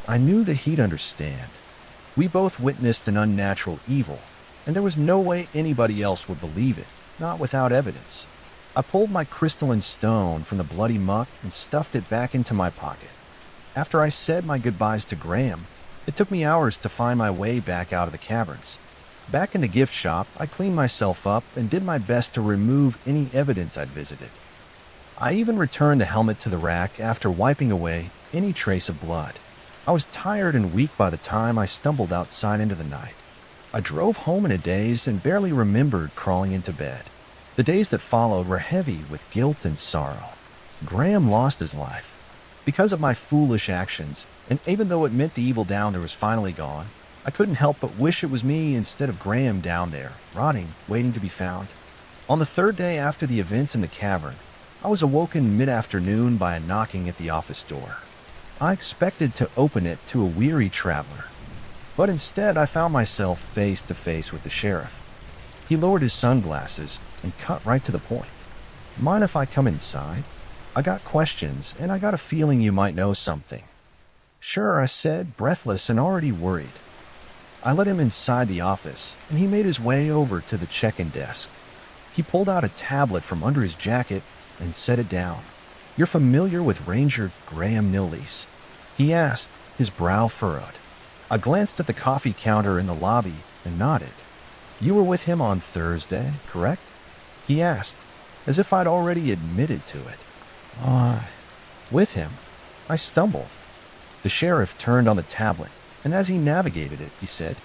I knew that he'd understand. We both witnessed an unnatural evil, and there was no way anybody else would believe it, not without evidence. I pulled my crystalline stone from the bloody muck and stuffed it back into my pocket. After I said my goodbyes to Graham, it took me hours to find my way back out of the caverns. Back in the gift shop, I cleaned myself up and did my best to remove any evidence I'd visited. I even returned the helmet to the rack after wiping away any trace of blood. I was tired and weak by the time I stumbled outside into the night. I drove home in a daze and barely remembered crawling into bed. The days that followed were heavy with guilt and sorrow. Graham lost his life because of my foolish actions, and even though it meant the evil down there was finally gone, I couldn't help but wish it was me instead of Graham down there, rotting, waiting to be found. On the third day after the events in the cavern, I was awoken mid-afternoon by a knocking at the office door. I expected to open it to a weary traveler, but instead I found myself face to face with the sheriff. He lowered his sunglasses and cut right to the point. "Mind if I come inside? I got questions, and I got a feeling you might know something." "Sure," I said, breathless and already worried. I let him inside the office, and he made his way over to the check-in desk. He pulled out a tablet from under his jacket and set it down. "You're familiar with Ranger Graham Nilles?" he asked, his brow furrowed. I glanced at the coffee counter in the lobby and nodded. "You were with him on Thursday, correct?" he asked, as if I'd already admitted to it. With him?" I stumbled. The sheriff turned on the tablet, and as he navigated it, he said,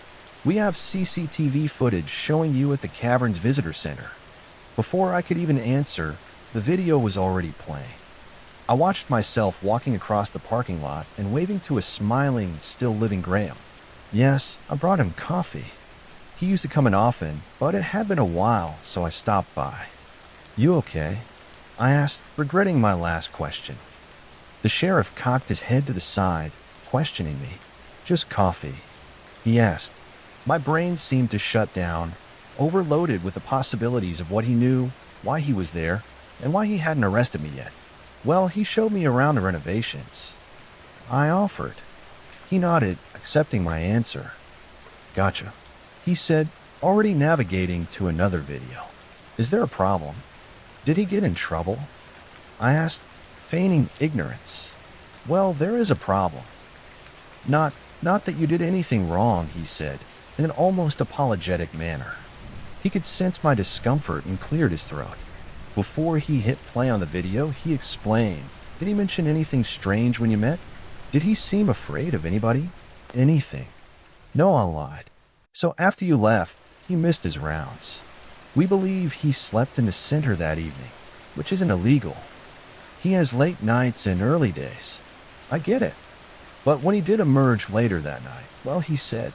"We have CCTV footage showing you at the cavern's visitor center." Before I could even answer, the video was already playing. I watched myself walking across the parking lot and waving to a smiling, still living Graham. Yes, I brought him coffee. He used to come in often, but it had been a while, so I stopped by. "You okay?" I asked, regretting my last question. The sheriff cocked his head to the side, questioning me. "Just coffee," he asked. My brain seemed to shut down, overloaded with the possibilities of what he knew, why he was there, and why he hadn't arrested me yet. "Well, he showed me around the renovations," I offered. He nodded, accepting my answer. "Gotcha," he said, already navigating to another video. "Is there a problem? Did he get in trouble?" I asked, feigning ignorance. "Well, there is a problem. Not that you did anything wrong," he said, in an almost apologetic manner. He could sense my discomfort and cleared his throat. Before he hit play on the video, he explained. "Did he mention anything strange when you met? Did he seem afraid of anybody? Anything?" "No," I lied. "So after you left, he missed his rounds. We believe he slept in the center that evening, which isn't illegal. He has late nights and early days. I get it. But when he did emerge later that night, well, he said."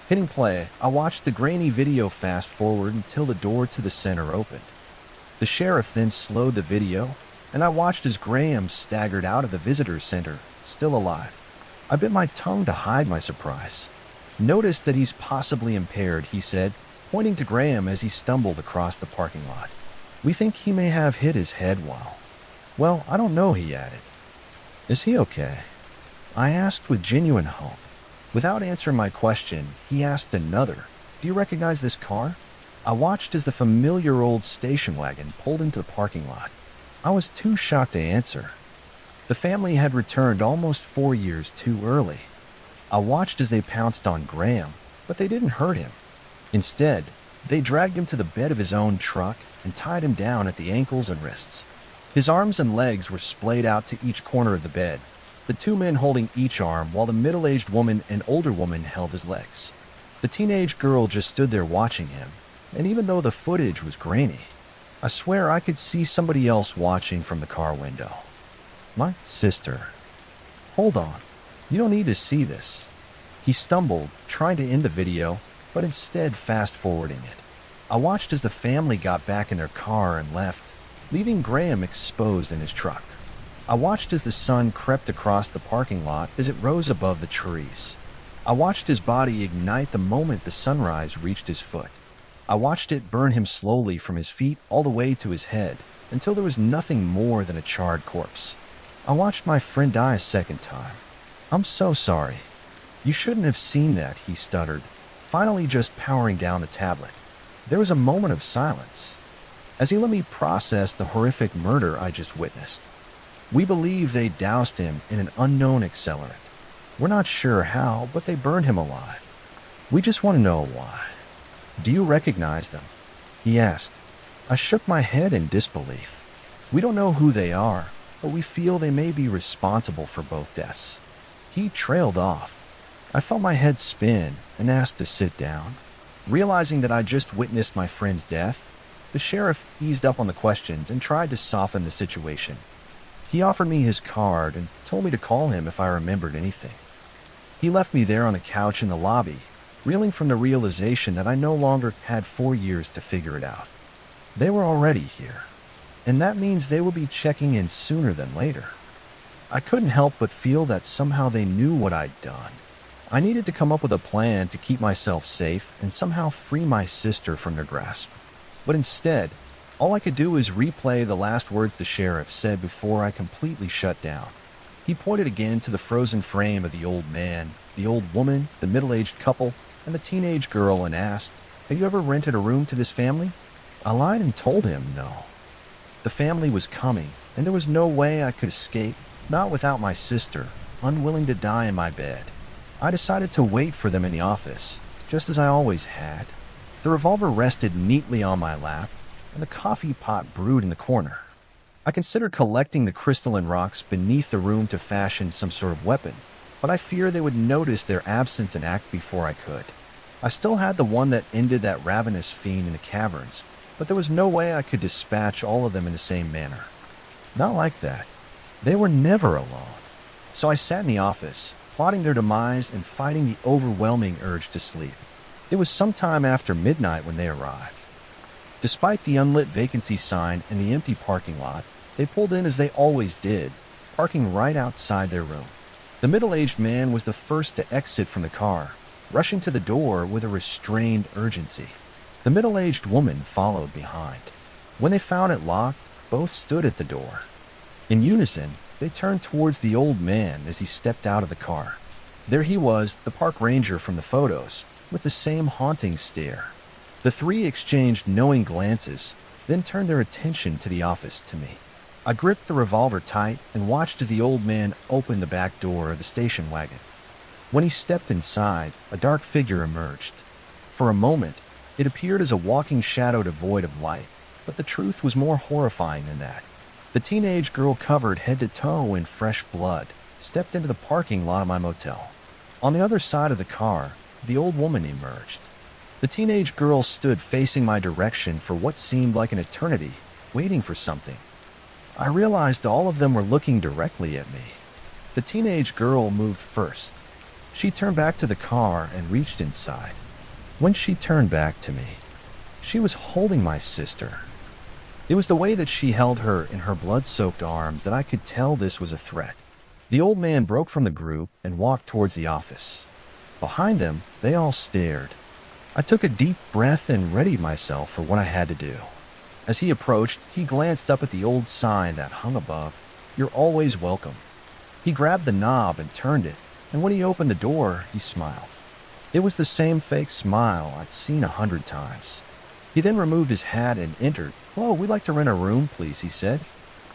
Hitting play, I watched the grainy video fast forward until the door to the center opened. The sheriff then slowed the video, and I watched as Graham staggered out of the visitor center, still alive. I bit my tongue to hide my surprise. "Notice that he's possibly impaired," he said, pointing to Graham as he stumbled across the parking lot. "We think he may have hit his head while..." "Well, I don't know," he added. "Is he okay?" I asked with genuine hope. Without answering my question, he asked another. "Do you recognize this car?" I watched as the familiar old station wagon pulled into the parking lot. I was too shocked to answer. The family had returned almost 4 years too early. I watched as they pounced on Graham, but they didn't hurt him. Instead, they dragged him to the bed of his own truck and tied him down at the ankles and wrists. His arms and legs were splayed out to each corner of the bed, the two men holding each arm while the middle-aged woman and older woman held his legs. The teenage girl just stood there watching him, and even though the footage was grainy, I swear I could see somebody else watching from the car window. My sister. "Hold on. You don't need to see this." He stumbled, trying to end the video, but instead fast-forwarding it. I watched as the family got back in their car and left, leaving Graham exposed in his truck. I watched as the sun crept across the parking lot as it rose above the trees. I watched his body ignite the moment the sunrise reached his foot. I watched it burn him slowly from his feet all the way to his head until there was nothing more than a charred corpse. I watched my friend die a second time. "I'm so sorry. You shouldn't have seen that," he stuttered, finally just powering down the tablet. There was a moment of silence as he let me process the horrific murder I just witnessed. "We believe they doused him in an unknown accelerant. We're not sure how, but they burned him alive. We just want to know why." "Do you recognize them?" he asked. I shook my head in disbelief. "We don't know who they are, but we feel they may be responsible for both deaths." He trailed off. I felt my head spin and asked to sit down. Realizing that I just witnessed my friend's death, the sheriff eased up on the questions and tried to soften the situation. He offered me his card and told me to call him if I remembered anything. He left me there on the couch in the lobby, reeling from the realization that I no longer had 4 years to figure it out. They were already here, and that means they would be checking in sooner than later. I couldn't help but feel that somehow they knew what I'd done. I needed to come up with a plan to keep myself safe and somehow free my sister from their grasp. But instead, all I could do was replay the last words the sheriff said before I completely shut down. He pointed again to the frozen frame of the old man, the old woman, the middle-aged couple, and the teenage girl and asked, "Have you ever rented a room to this family?" I lied and told him no. The family was coming, and there was no way I could escape, not without my sister, unwilling to die in my bed. I decided to wait for them in the office, just as I always had. The revolver rested neatly on my lap, and the coffee pot brewed in the corner. I considered collecting the crystalline rocks beneath the room to fashion some sort of weapon, but I fear they would notice their absence and act before I could. I still had the one that ended that ravenous fiend in the caverns, but there was no way I could dispatch all of them in the same manner. Not like that. They were never alone. So I sat in the office, plotting their demise and fighting the overwhelming urge to sleep. It was sometime after midnight when they arrived. Despite the unlit vacancy sign and the empty parking lot, they pulled in as they always did, parking right outside their room. The middle-aged man was the first to exit from the car, rushing to the door with a restrained urgency. The middle-aged woman followed behind. When they found it locked, both stood at the door. In unison, they turned towards the old man as he stepped out of the car. There he was, the park ranger from the photos, with the same haunting stare. The three exchanged knowing glances, then turned their attention to the office to me. I gripped the revolver tight and watched as the old man opened the back door of the station wagon. When he stepped inside, a dark figure emerged. For a moment, it appeared as a walking shadow devoid of light, but the truth was more horrifying than that. The teenage girl, covered head to toe in fresh blood, stepped into the parking lot of my motel. On the other side of the car, the old woman emerged. The teenage girl stood facing my direction for what seemed like an eternity, waiting for something. I realized all of them were looking directly at me. The teenage girl moved first. She turned back to the car and reached inside. When she turned back to me, she was holding my sister. It was the way that she held her in her blood-soaked arms that I could tell this was a threat. The old man broke from the group and walked towards the office. Behind them, they all stared. I took a deep breath and readied myself for what I had to do. As he approached, he glanced up at the old sign that hung above, "You're always welcome." He grabbed the knob and turned it, and when he opened the door, he smiled. It was the same fake smile I'd seen 100 times. He then removed his hat and entered. "Hello, we'd like to rent a room, please," he said.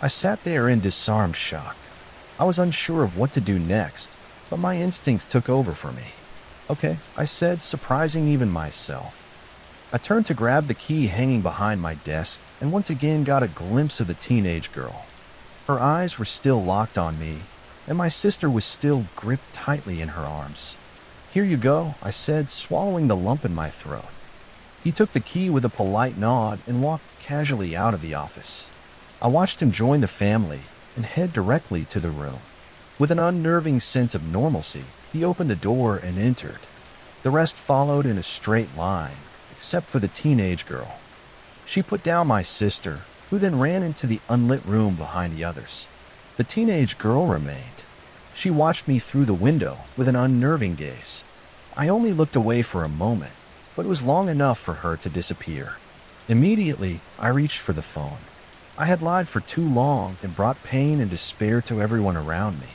I sat there in disarmed shock. I was unsure of what to do next, but my instincts took over for me. "Okay," I said, surprising even myself. I turned to grab the key hanging behind my desk and once again got a glimpse of the teenage girl. Her eyes were still locked on me, and my sister was still gripped tightly in her arms. "Here you go," I said, swallowing the lump in my throat. He took the key with a polite nod and walked casually out of the office. I watched him join the family and head directly to the room. With an unnerving sense of normalcy, he opened the door and entered. The rest followed in a straight line, except for the teenage girl. She put down my sister, who then ran into the unlit room behind the others. The teenage girl remained. She watched me through the window with an unnerving gaze. I only looked away for a moment, but it was long enough for her to disappear. Immediately, I reached for the phone. I had lied for too long and brought pain and despair to everyone around me.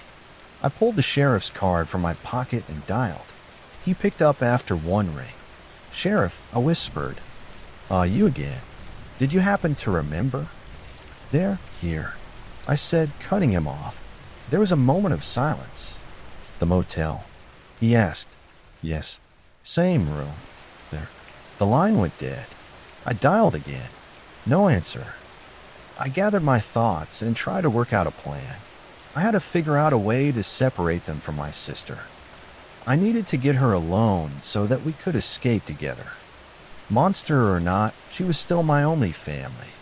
I pulled the sheriff's card from my pocket and dialed. He picked up after one ring. "Sheriff," I whispered. You again. Did you happen to remember?" "They're here," I said, cutting him off. There was a moment of silence. "The motel?" he asked. "Yes." "Same room." "There." The line went dead. I dialed again. No answer. I gathered my thoughts and tried to work out a plan. I had to figure out a way to separate them from my sister. I needed to get her alone so that we could escape together. Monster or not, she was still my only family.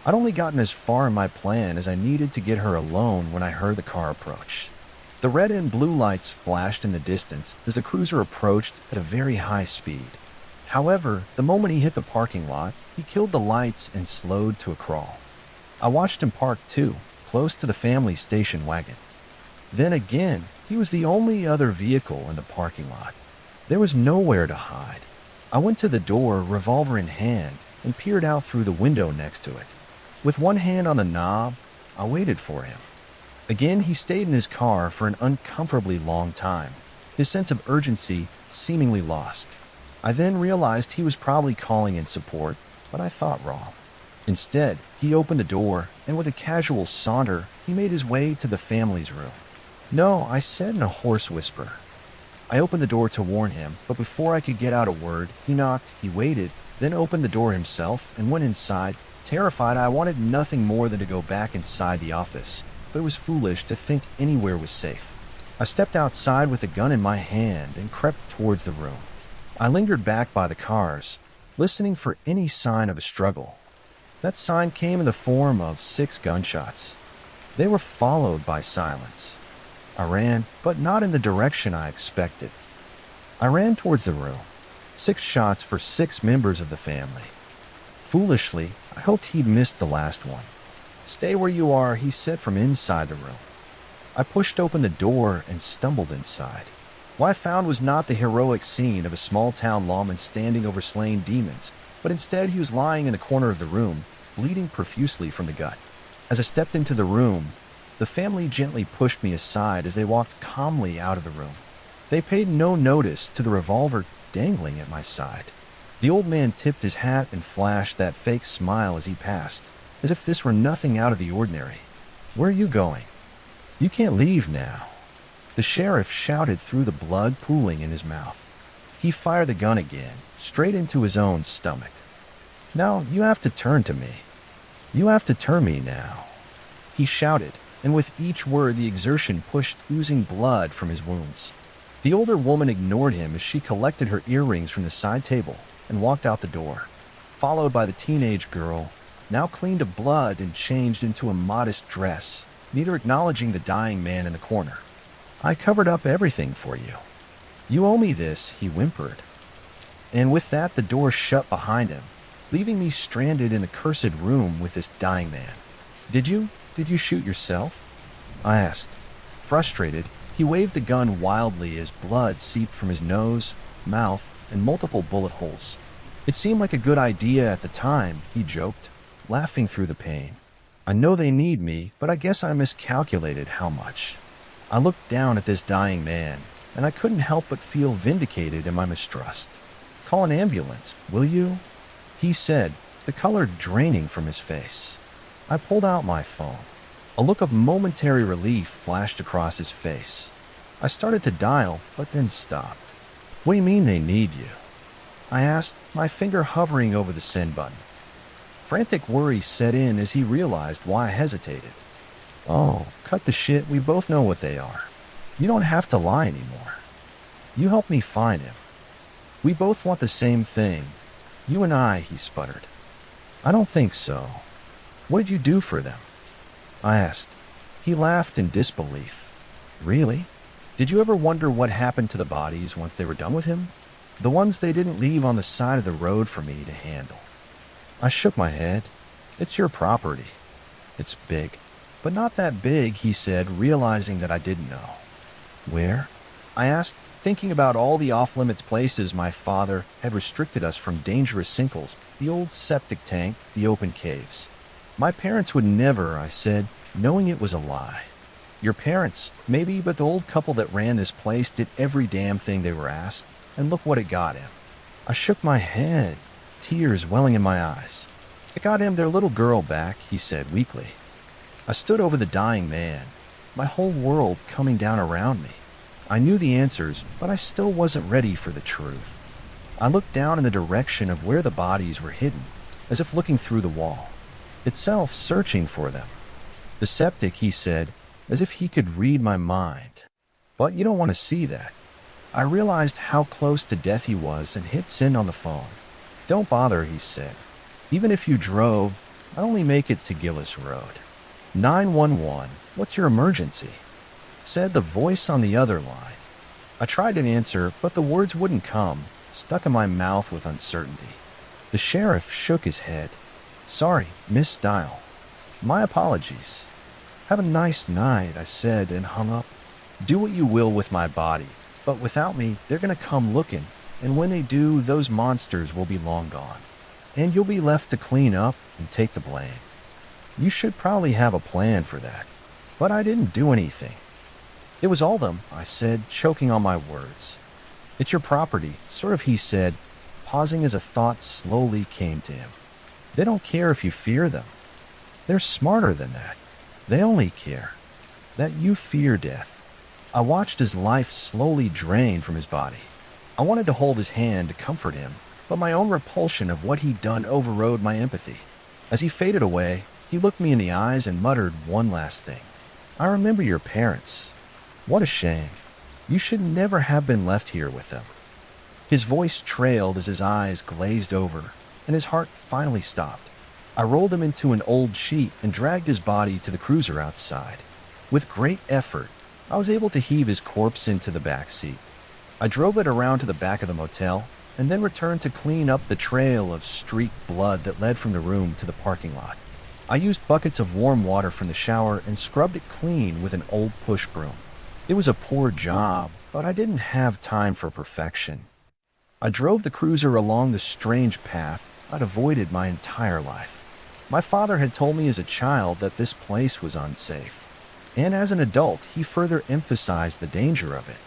I'd only gotten as far in my plan as I needed to get her alone when I heard the car approach. The red and blue lights flashed in the distance as the cruiser approached at a very high speed. However, the moment he hit the parking lot, he killed the lights and slowed to a crawl. I watched him park too, close to the family station wagon. Then again, he was the only other vehicle in the parking lot. There was nowhere to hide. I went to the door, revolver in hand, and peered out through the window next to it. With one hand on the knob, I waited for him. Again, he stayed in his car for an uncomfortably long time, his sense of urgency seemingly lost. I then realized he was probably calling in support, but I thought wrong. Instead, he opened the door, and with a casual saunter, he made his way to the family's room. "No," I said in a hoarse whisper. I opened the door to warn him, but before I could get out a word, he knocked, he waited, then opened the door himself and went inside. Terrified, I wanted nothing more than to go back inside the office, but it was foolish to think anywhere was safe. I stepped outside with a gun in my hand and crept towards the room. I lingered back by the cars, listening for any sign of a struggle. That sign came in the form of 6 gunshots. They were followed by silence. I ran, but not in the direction I expected. I ran towards the room. 6 shots for 6 members of the family. Foolishly, I hoped he'd missed the last one. "Stay where you are," he said from inside the room. I pushed open the door and stumbled inside. What I found was not the heroic scene of a small-town lawman standing over slain demons, but instead he was lying in the corner of the room, bleeding profusely from the gut. As I stepped into the room, the family gently pushed me aside as they walked calmly out of the room. They paid no notice to the revolver dangling at my side. The old man tipped his hat and flashed that fake smile as he passed, as if this were nothing out of the ordinary. "Where are you going?" "You can't leave now." The sheriff shouted through the blood pooling in his mouth. He fired the gun again, straight into his own stomach. "Now you have to turn to me. You have to turn me now," he shouted, and with each word the exertion pushed oozing blood from his wounds. The older woman ignored him as she collected her earrings from the side table and walked out the door, followed by the teenage girl, now clean to blood and changed into a modest dress, neither acknowledging the dying man in the corner. "I covered up everything for you. You owe me this," he whimpered. And with that, the door shut behind him, leaving me stranded in the cursed room with this dying man. Did you shoot yourself?" I asked. Frustrated, he waved the gun wildly as blood seeped from his nose, mouth, and multiple bullet holes. "It seemed like a good idea at the time," he joked, laughing through the pain. "I know they need me, but I guess I miscalculated how much." I looked down at this dying man, and I couldn't help but feel vindicated in my mistrust. "Call an ambulance, will you?" he said, the color draining from his face. I pulled out my phone. A look of momentary relief flashed across his face. I started to dial, but then stopped. "What do you mean they need you?" I asked, my finger hovering over the send button. Frantic worry set in as he realized why I hesitated. "Oh, cut the shit, we both know what they are. You don't have to lie anymore. You help me find him. We both want the same thing. You and I," he sputtered. "I don't think so. What did you do for them?" I asked. He laughed in disbelief. "Really? Did you ever wonder what happened to the bodies once they were done with him? The ones they didn't leave on the side of the road for me to handle." I shook my head. "It's your property. It's big. But not that big, he said, realizing that I didn't know. Where? I asked, thinking about all the off-limits places my father had restricted us from dangerous sinkholes, the old septic tank, the open caves. My parents would never, I said, knowing it was a lie. Your parents, maybe, but the old couple that ran this place did every damn thing they were asked, and look what it got him. I shook my head, tears welling in my eyes. It got him their little girl back, he said weakly. I stood over the dying man, my whole world coming down around me. I knew the answers, but I still wasn't ready for the truth. I looked down in the direction of where the bodies were hidden, as if looking through the wall, itself searching for them. The septic, he said, as if he could read my mind. But you don't want to see that. I realized how close to death he was and hit send on the phone. Don't bother, he said. Even if you drove, I'd only make it to Gillis Road. 911, what's your emergency? Said the voice on the other line. I tried to answer, but the words wouldn't come, stuck in my mouth with uncertainty. The sheriff shook his head. Sorry, missed dial. My apologies. Have a nice night, I said and hung up. Do what you will with my body, but without me, they're going to come looking, and when they do, those monsters will be long gone. And you'll be left to clean up and take the blame. You should probably have a plan for that. But I didn't do anything. It was Oldham, I said, choking on my words. It's your property, sort of, he said, pausing as a thought slowly came to him. They don't care if you fear them. They're smarter than that. They only care that you fear death. I watched his life slowly drain from his body. I wanted to hold his hand to comfort him, but my own repulsion of what he'd done overrode my empathy. As he faded away, he looked me in the eyes and muttered one last thing. I remember your parents. What a shame. You should never have been left here with them. His voice trailed as his eyes glazed over, and his heart finally stopped. I rolled him into an old sheet and dragged his body to the cruiser outside. With great effort, I was able to heave his corpse into the back seat. I drove it around to the back of the motel, and then returned to clean up the trail of streaked blood that led from the room to the parking lot. I used buckets of warm water from the shower and scrubbed it clean with an old push broom. It was a poor job, but I didn't have time for perfection. I drove the cruiser along the strange path I'd avoided my entire life. My father had told me as a child that this place was unsafe, and as an adult, he further emphasized the danger of it.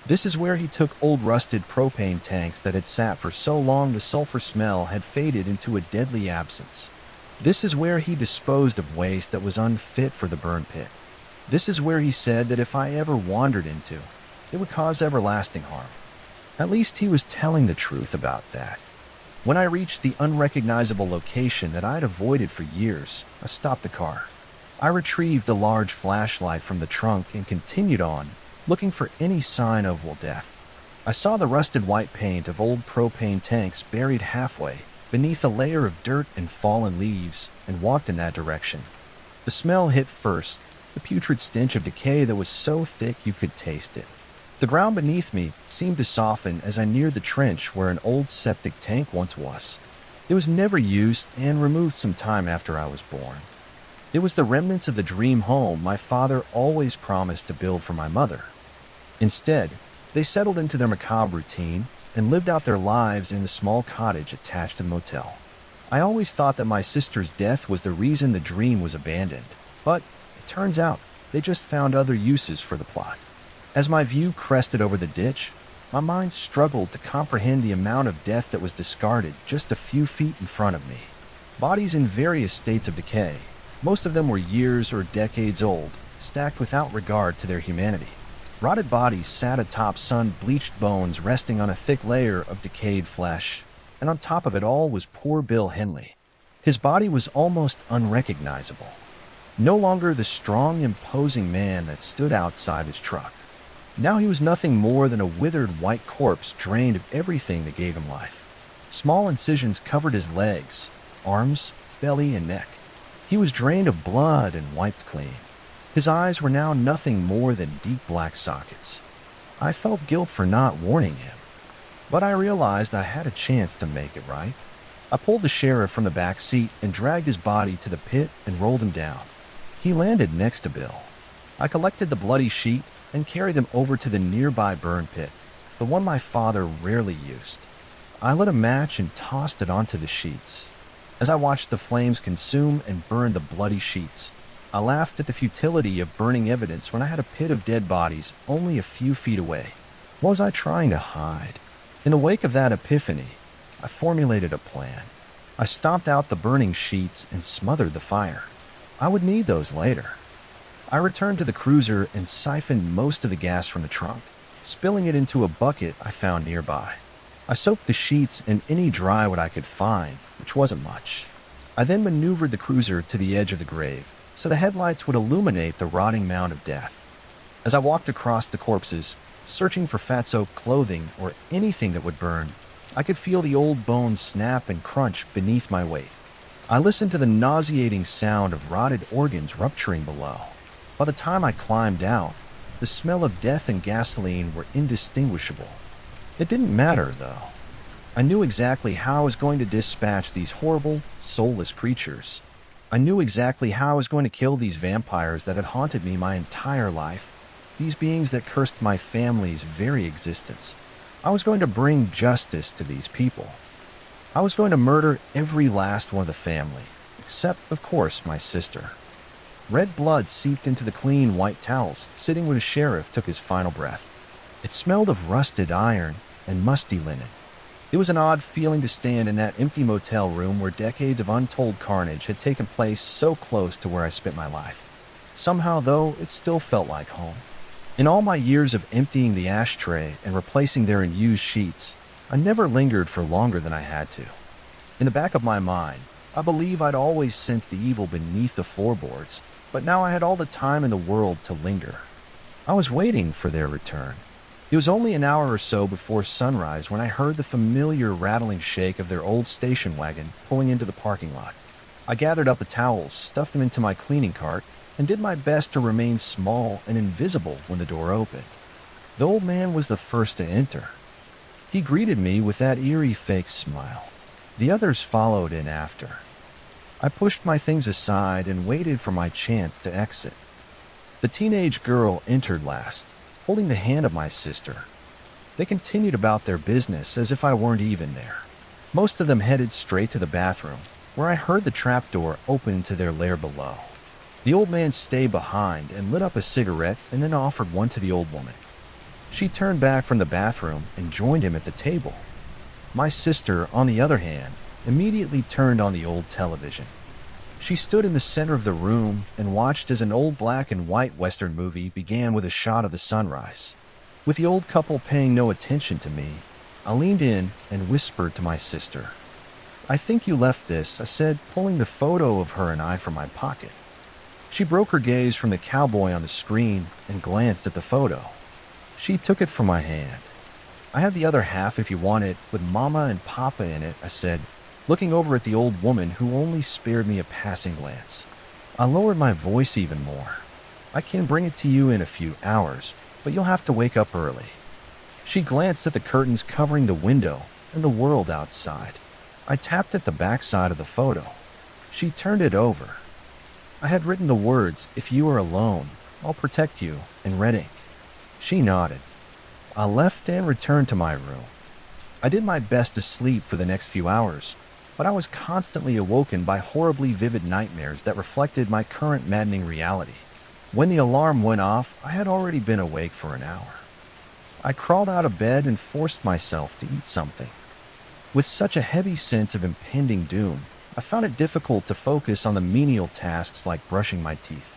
This is where he took old rusted propane tanks that had sat for so long the sulfur smell had faded into a deadly absence. This is where he disposed of waste that was unfit for the burn pit. This is where he said that if I ever wandered into, it would cause everlasting harm. At least he was telling the truth about that. When I reached the unrecognizable location that I'd avoided for years, I stopped the car. I retrieved the large flashlight from the trunk and continued on, looking for any sign of, death. I saw the rusted white paint of old propane tanks buried halfway beneath a layer of dirt and fallen leaves, and walked in that direction. The smell hit first, the putrid stench of decay that was so thick you could taste it. The ground beneath me seemed to soften as I neared the trench where an old septic tank once was. It was never used and removed some time after I was born. It was the remnants of the dream home my father always promised to build for my mother. Instead, they settled into their macabre routine and lived out their lives in the small cottage attached to the motel. I always thought that my sister's death was the reason the dream was abandoned, but it turns out they just found other uses for the plot. As my view crested over the ditch, my mind struggled to comprehend the amount of death that was discarded just a few feet in front of me. Bodies in various states of decay, most of them were years or decades old, stacked without regard to their humanity. Rotted bodies sat atop sun-bleached bones resting on a thick layer of decayed flesh, and on top of it all was poor Bill Henley. His body was almost unrecognizable. No longer the strong, imposing man that stood outside his truck. Now he was nothing more than a withered white corpse drained of everything that gave him life. Small incisions covered his legs, arms, belly, and neck. He was drained of blood and wiped clean. His eyes were now nothing more than deep black sockets. I felt guilt for not warning him, but I realized I had a chance to make it right. I pulled the sheriff from the back seat and dragged his body to the pit and rolled him down. He landed next to Bill. I collected the bloody sheet and carried them over to the nearby burn pit, the one my father rarely used. I lit a match and tossed it onto the sheets. As I watched the flames consume and burn the bloody sheets, I laughed at the futility of burning evidence when I had a pit of dead bodies only a few feet away. What was I trying to hide? In the wake of that epiphany, I formulated a plan. I stomped out the burning sheets and smothered the fire. I would need those later. I returned to the cruiser and siphoned most of the gas from the trunk, spilling it into a bucket I found nearby. I soaked the sheets in any dry wood I could find, which wasn't much. I then maneuvered the cruiser to the edge of the grave, so the headlights would illuminate the rotting mound of death. As I walked across the corpses, searching for fat-soaked clothing or anything that would burn, I could feel the old bones snap and crunch beneath my weight. I listened to the nauseating sound of rotted organs rupturing below. By the time I climbed out, the smell of death and gasoline were indistinguishable. It didn't matter, though. I knew exactly how I was going to dispatch these horrible, soulless creatures. I knew exactly how I was going to kill these vampires that had haunted me my entire life, these beings that cursed my family's very existence. I was going to bring justice to these people. I was going to murder every last one of the family, except, of course, my sister. Red blood seeped into the clean white towels, sitting where the sheriff took his final breath. It smelled of rusted iron and musty linen. It was an odd feeling to stand in that empty motel room where decades of untold carnage had taken place so close to where I spent my life. Somehow, though, it still felt like home. In all my years of emptying the ashtray and replacing their unused sheets, I never lingered for longer than I had to. In the back of my mind, I believe I'd always sensed the evil beneath the floorboards, but now I had all the time in the world to linger. I was waiting for their return. It was only an hour or so before sunrise when I heard the familiar rattling shake of their old station wagon pulling into the parking lot. I gathered up the towels, stuffed them into my cleaning cart, and did my best to remain small and invisible when the door opened. The old man was the first to enter. He greeted me with that eerie fake smile. The others followed in after. I pushed my things aside and waited for my chance to exit. The teenage girl entered last, holding the hand of my sister. They continued about their business as if I weren't even there. Most of them headed straight to the bathroom, where I heard the trapdoor open into their lair below. The old man stayed behind and lit up a cigarette and then offered one to the old woman. She turned back from the bathroom and joined him at the table. My sister, on the other hand, immediately turned on the old television. She stood in the center of the room and watched as an old black and white Western movie began with a shot of the sunrise. With the old couple paying no attention to me, I leaned in and whispered to my sister. "I think you left this," I said, pulling the photo of her and I from my pocket. She broke her gaze from the cowboy on the screen and glanced at the photo. She took it from my hand. "I have the other half if you want it, with Mama and Papa in it," I said, looking over at the old woman who only spared me a passing glance. I lowered my voice even more. "I can bring it to you in a few hours, but you'll have to wake up early." She glanced at the curtains covering the window and the world outside. I tapped at the backside of the photo. She turned it over. I had written the words, "If you are alone, I'll protect you," in red ink. She nodded. I left and returned to my room. I did my best to sleep for the next few hours, but I was constantly awoken by horribly vivid nightmares that reflected my current maddening reality. When the alarm went off, I had already been awake for an hour. I crawled out of bed and forced myself to eat something. With such a heavy sense of impending doom, I found it difficult to focus on the menial tasks like brushing my teeth.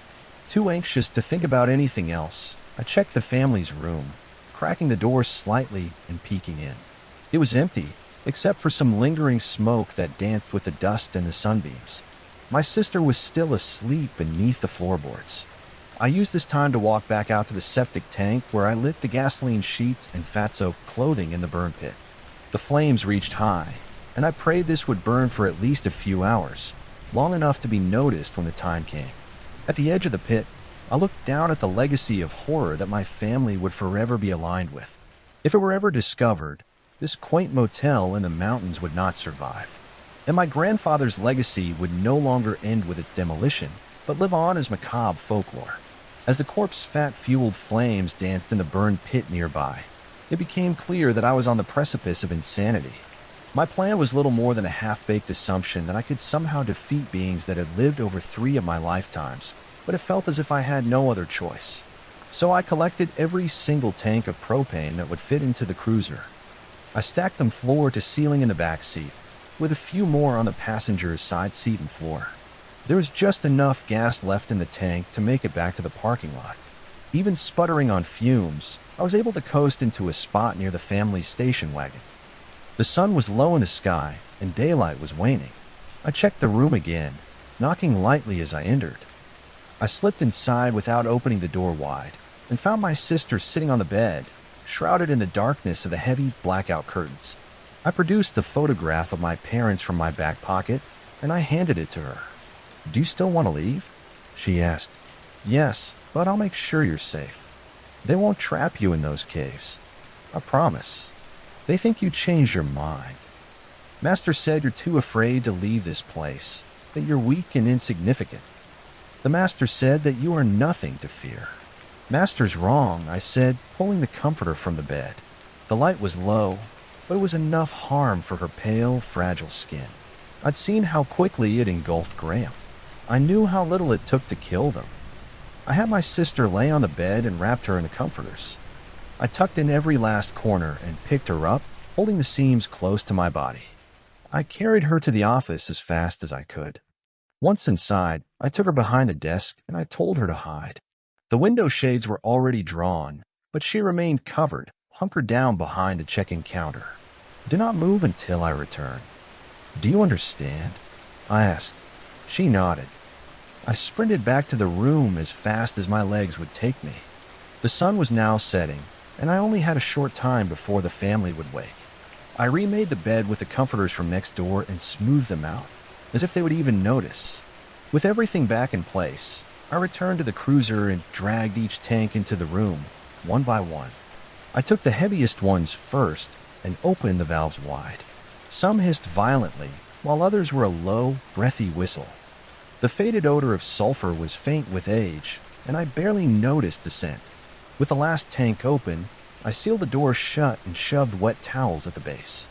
Too anxious to think about anything else, I checked the family's room, cracking the door slightly and peeking in. It was empty, except for some lingering smoke that danced with the dust and the sunbeams. My sister was still asleep beneath the floorboards. I used this time to walk back out to the septic tank where I lit the gasoline sheets and fat-soaked clothing in the burn pit. The flames reached high, and I prayed this would burn for at least a few hours, long enough to be noticed when the time came. At the edge of the pit, I looked down at the legacy of horror that my family would forever be aligned with. If it were ever discovered, this quaint motel in the mountains would not survive, and my grandfather's legacy would no longer end with its demolition, but live on as macabre folklore. As the corpse's fat-fueled flames danced in the burned pit nearby, it became clear that I was on the precipice of insanity. My plan was little more than a half-baked assumption that I could somehow defeat beings that had lived over 3 of my lifetimes, but it felt as if I had no other choice. So I collected every single tank of propane that would fit into the cruiser. I stacked them floor to ceiling in the back seat, with a few more on the passenger's side seat and floor. There was just enough gas left in the tank to make it back to the parking lot. Even sputtering on fumes, I was able to coast into a spot near the family's station wagon. The sun was low in the sky, and daylight was waning. I checked the room again, knocking lightly as I entered. I slipped inside without opening the door wide, and found my sister sitting on the bed, shrouded in the darkness of the heavy blackout curtains. I produced the photograph of my parents from my back pocket, and I handed it to her. "Do you still want to leave?" she asked. "Yes, but I'll make sure you're safe. They won't trap you in those caves. I promise. They think you changed your mind. Master said you're too afraid to leave this place, that you're weak and insignificant. The Master said that you are nothing to fear." "Master's wrong," I said, pulling the comforter from the bed. The light was low, but it was enough harm for her pale, fragile skin. I'd seen how quickly it engulfed Graham. I knew how little it took to kill them. I had my sister lay on the bed and wrapped her in the comforters. I tucked in every last corner and picked her up, holding the seams close to my body. I carried her to the office as fast as I could. Once inside, I took her behind the desk and I told her to hide. The window shades were already drawn, but she remained covered, hunkered down behind the check-in counter. "Do not move until I return. Do you understand?" I asked. She nodded. I sprinted back to the room as fast as my legs would take me. The sun was now setting, and I only had a short time before the family would wake. I remade the bed with the comforters from next door and smoothed them out, as if they would even notice. With everything back in place, I returned to the cruiser and dragged each tank into the room, one by one. I took the heaviest ones first and opened the valves wide. Some hissed violently, while others were a low, breathy whistle. The faded odor of sulfur was faint with age, and I barely noticed the scent. With the last tank open, I sealed the door shut and shoved wet towels at the base.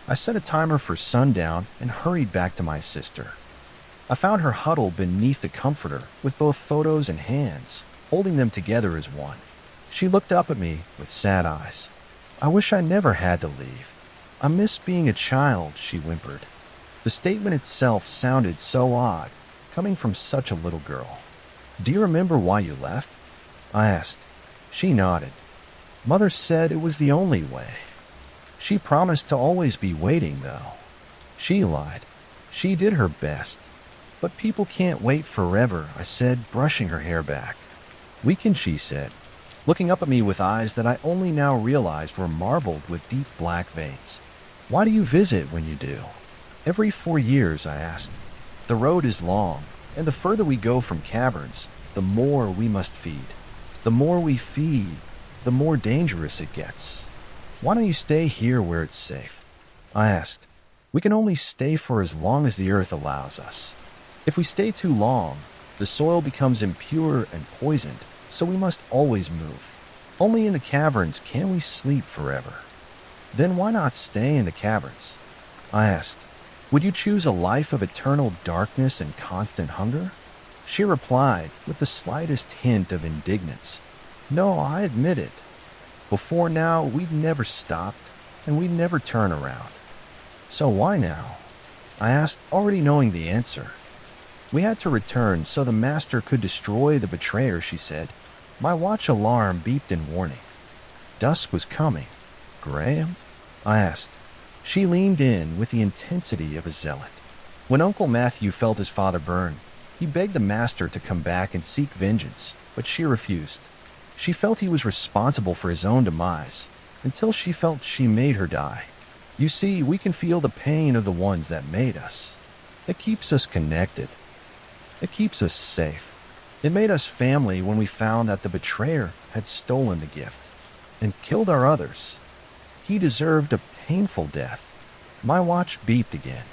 I set a timer for sundown and hurried back to my sister. I found her huddled beneath the comforter with both photos in hands, holding them together as one. She looked up at me with sad eyes. "I wish I never had to leave. I miss being a child," she whimpered. The statement itself sounded so odd, coming from such a little girl. "Do you remember why you left?" I asked. She nodded. "Mother said it was the only way. She promised to always be waiting, though." She lied. She did her best. "But people can't wait forever," I said, brushing her hair back. "We can," she said, looking up at me with eyes that I only now realized were marbled with deep black veins. "Why do you visit when you do?" "Every 4 years," I asked. "The road is long, and the further we go from caverns, the more we must feed. The more we feed, the more dangerous it gets. Why don't you stay here where it's safe?" I asked. "We can only stay for as long as the earth allows us. If we stay too long, the soil becomes impure and poisoned, so we must always move. Only in the caverns can we sleep forever." "Then why not stay in the caverns?" I asked. "Would you choose a life of eternal darkness and constant hunger?" She replied with the slightest hint of indignance. "No, I admit it. Before now, we'd never stopped, and we'd never turn around." "So why now?" I asked, already knowing the answer. "We had to return so the Master could destroy the betrayer," she said. My watch alarm beeped in warning. Dusk was coming. "Graham?" I asked. She leaned in with the intensity of a zealot. When Uncle Matthew felt his father burn, he begged the Master to come back and seek vengeance, but she refused. She felt he was responsible for his own demise, until she felt she made her die. You see, we can feel the pain of the ones that made us. It keeps us connected. It keeps us safe. It made us family when we found that the betrayer had stolen the gift and killed our others. He deserved a painful death." My watch beeped again.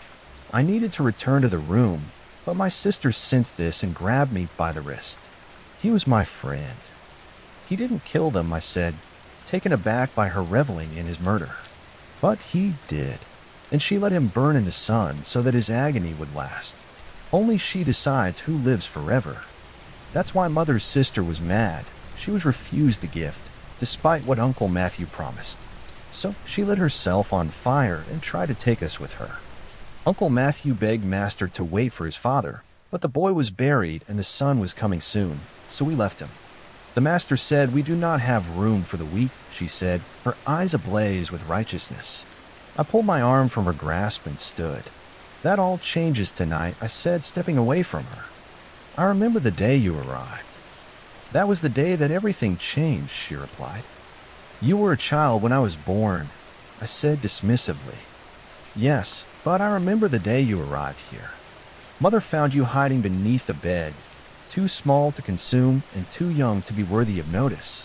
I needed to return to the room, But my sister sensed this and grabbed me by the wrist. He was my friend. He didn't kill them, I said, taken aback by her reveling in his murder. But he did, and she let him burn in the sun so that his agony would last. Only she decides who lives forever. That's why Mother's sister was mad. She was refused the gift, despite what Uncle Matthew promised. So she lit herself on fire and tried to take us with her. Uncle Matthew begged Master to wait for his father, but the boy was buried and the sun was coming soon, so we left him. The Master said, "We do not have room for the weak," she said, her eyes ablaze with righteousness. I pulled my arm from her grasp and stood. "That all changes tonight," I said, stepping away from her. "I remember the day you arrived." "That was the day that everything changed," she replied. "You were a child when I was born," I said dismissively. "Yes, but I remember the day you arrived here. Mother found you hiding beneath the bed, too small to consume and too young to be worthy of notice.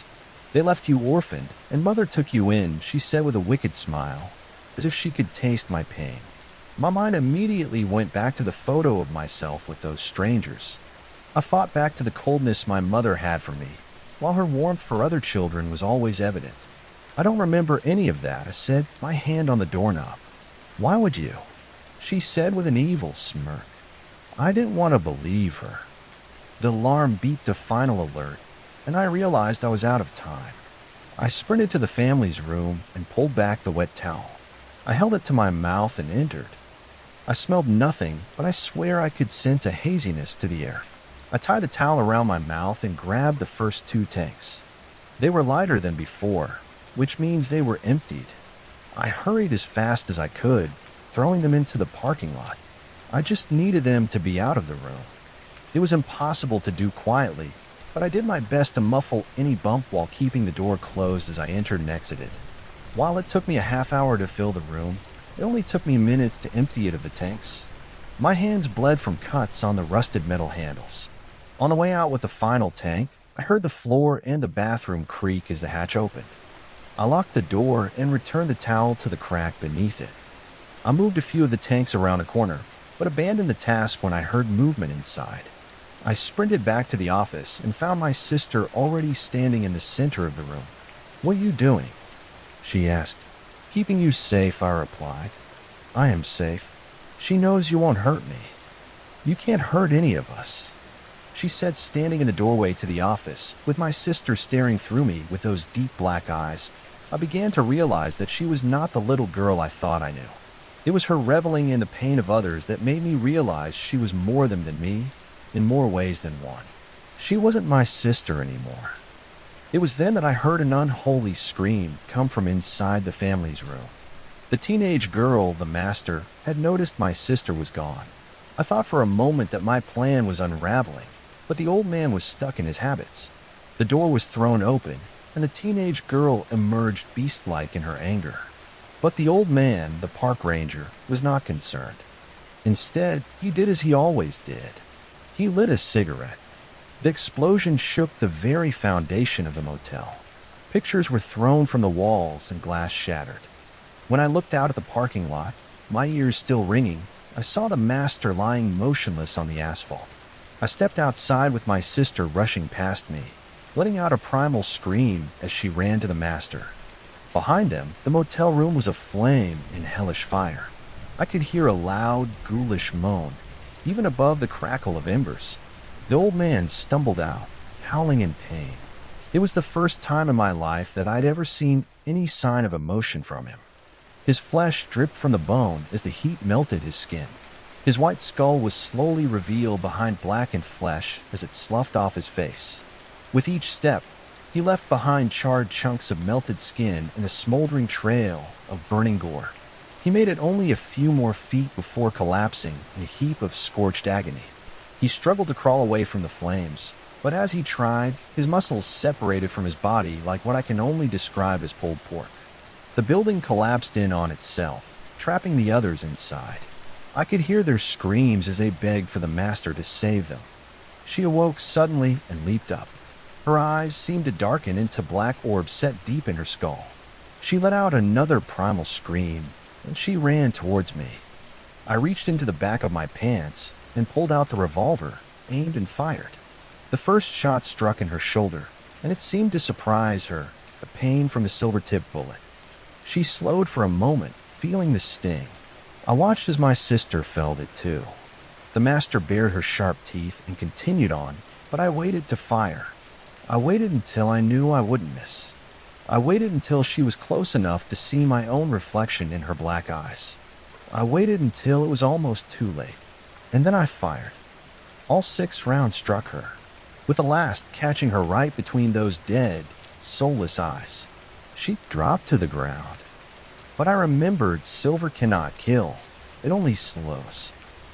They left you orphaned, and Mother took you in," she said with a wicked smile, as if she could taste my pain. My mind immediately went back to the photo of myself with those strangers. I fought back to the coldness my mother had for me, while her warmth for other children was always evident. "I don't remember any of that," I said, my hand on the doorknob. "Why would you?" she said with an evil smirk. I didn't want to believe her. The alarm beeped a final alert, and I realized I was out of time. I sprinted to the family's room and pulled back the wet towel. I held it to my mouth and entered. I smelled nothing, but I swear I could sense a haziness to the air. I tied the towel around my mouth and grabbed the first 2 tanks. They were lighter than before, which means they were emptied. I hurried as fast as I could, throwing them into the parking lot. I just needed them to be out of the room. It was impossible to do quietly, but I did my best to muffle any bump while keeping the door closed as I entered and exited. While it took me a half hour to fill the room, it only took me minutes to empty it of the tanks. My hands bled from cuts on the rusted metal handles. On the way out with the final tank, I heard the floor and the bathroom creak as the hatch opened. I locked the door and returned the towel to the crack beneath it. I moved a few of the tanks around a corner, but abandoned the task when I heard movement inside. I sprinted back to the office and found my sister already standing in the center of the room. "What are you doing?" she asked. "Keeping you safe," I replied. "I am safe. She knows you won't hurt me." "You can't hurt any of us," she said, standing in the doorway to the office, with my sister staring through me with those deep black eyes. I began to realize that she was not the little girl I thought I knew. It was her reveling in the pain of others that made me realize she was more than me, in more ways than one. She wasn't my sister anymore. It was then that I heard an unholy scream come from inside the family's room. The teenage girl, the Master, had noticed my sister was gone. I thought for a moment that my plan was unraveling, but the old man was stuck in his habits. The door was thrown open, and the teenage girl emerged beast-like in her anger. But the old man, the park ranger, was not concerned. Instead, he did as he always did. He lit a cigarette. The explosion shook the very foundation of the motel. Pictures were thrown from the walls and glass shattered. When I looked out at the parking lot, my ears still ringing, I saw the Master lying motionless on the asphalt. I stepped outside with my sister rushing past me, letting out a primal scream as she ran to the Master. Behind them, the motel room was aflame in hellish fire. I could hear a loud, ghoulish moan, even above the crackle of embers. The old man stumbled out, howling in pain. It was the first time in my life that I'd ever seen any sign of emotion from him. His flesh dripped from the bone as the heat melted his skin. His white skull was slowly revealed behind blackened flesh as it sloughed off his face. With each step, he left behind charred chunks of melted skin and a smoldering trail of burning gore. He made it only a few more feet before collapsing in a heap of scorched agony. He struggled to crawl away from the flames, but as he tried, his muscles separated from his body like what I can only describe as pulled pork. The building collapsed in on itself, trapping the others inside. I could hear their screams as they begged for the Master to save them. She awoke suddenly and leaped up. Her eyes seemed to darken into black orbs set deep in her skull. She let out another primal scream, and she ran towards me. I reached into the back of my pants and pulled out the revolver, aimed and fired. The first shot struck in her shoulder, and it seemed to surprise her, the pain from the silver-tipped bullet. She slowed for a moment, feeling the sting. I watched as my sister felt it too. The master bared her sharp teeth and continued on, but I waited to fire. I waited until I knew I wouldn't miss. I waited until she was close enough to see my own reflection in her black eyes. I waited until it was almost too late. And then I fired. All 6 rounds struck her, with the last catching her right between those dead, soulless eyes. She dropped to the ground. But I remembered silver cannot kill. It only slows.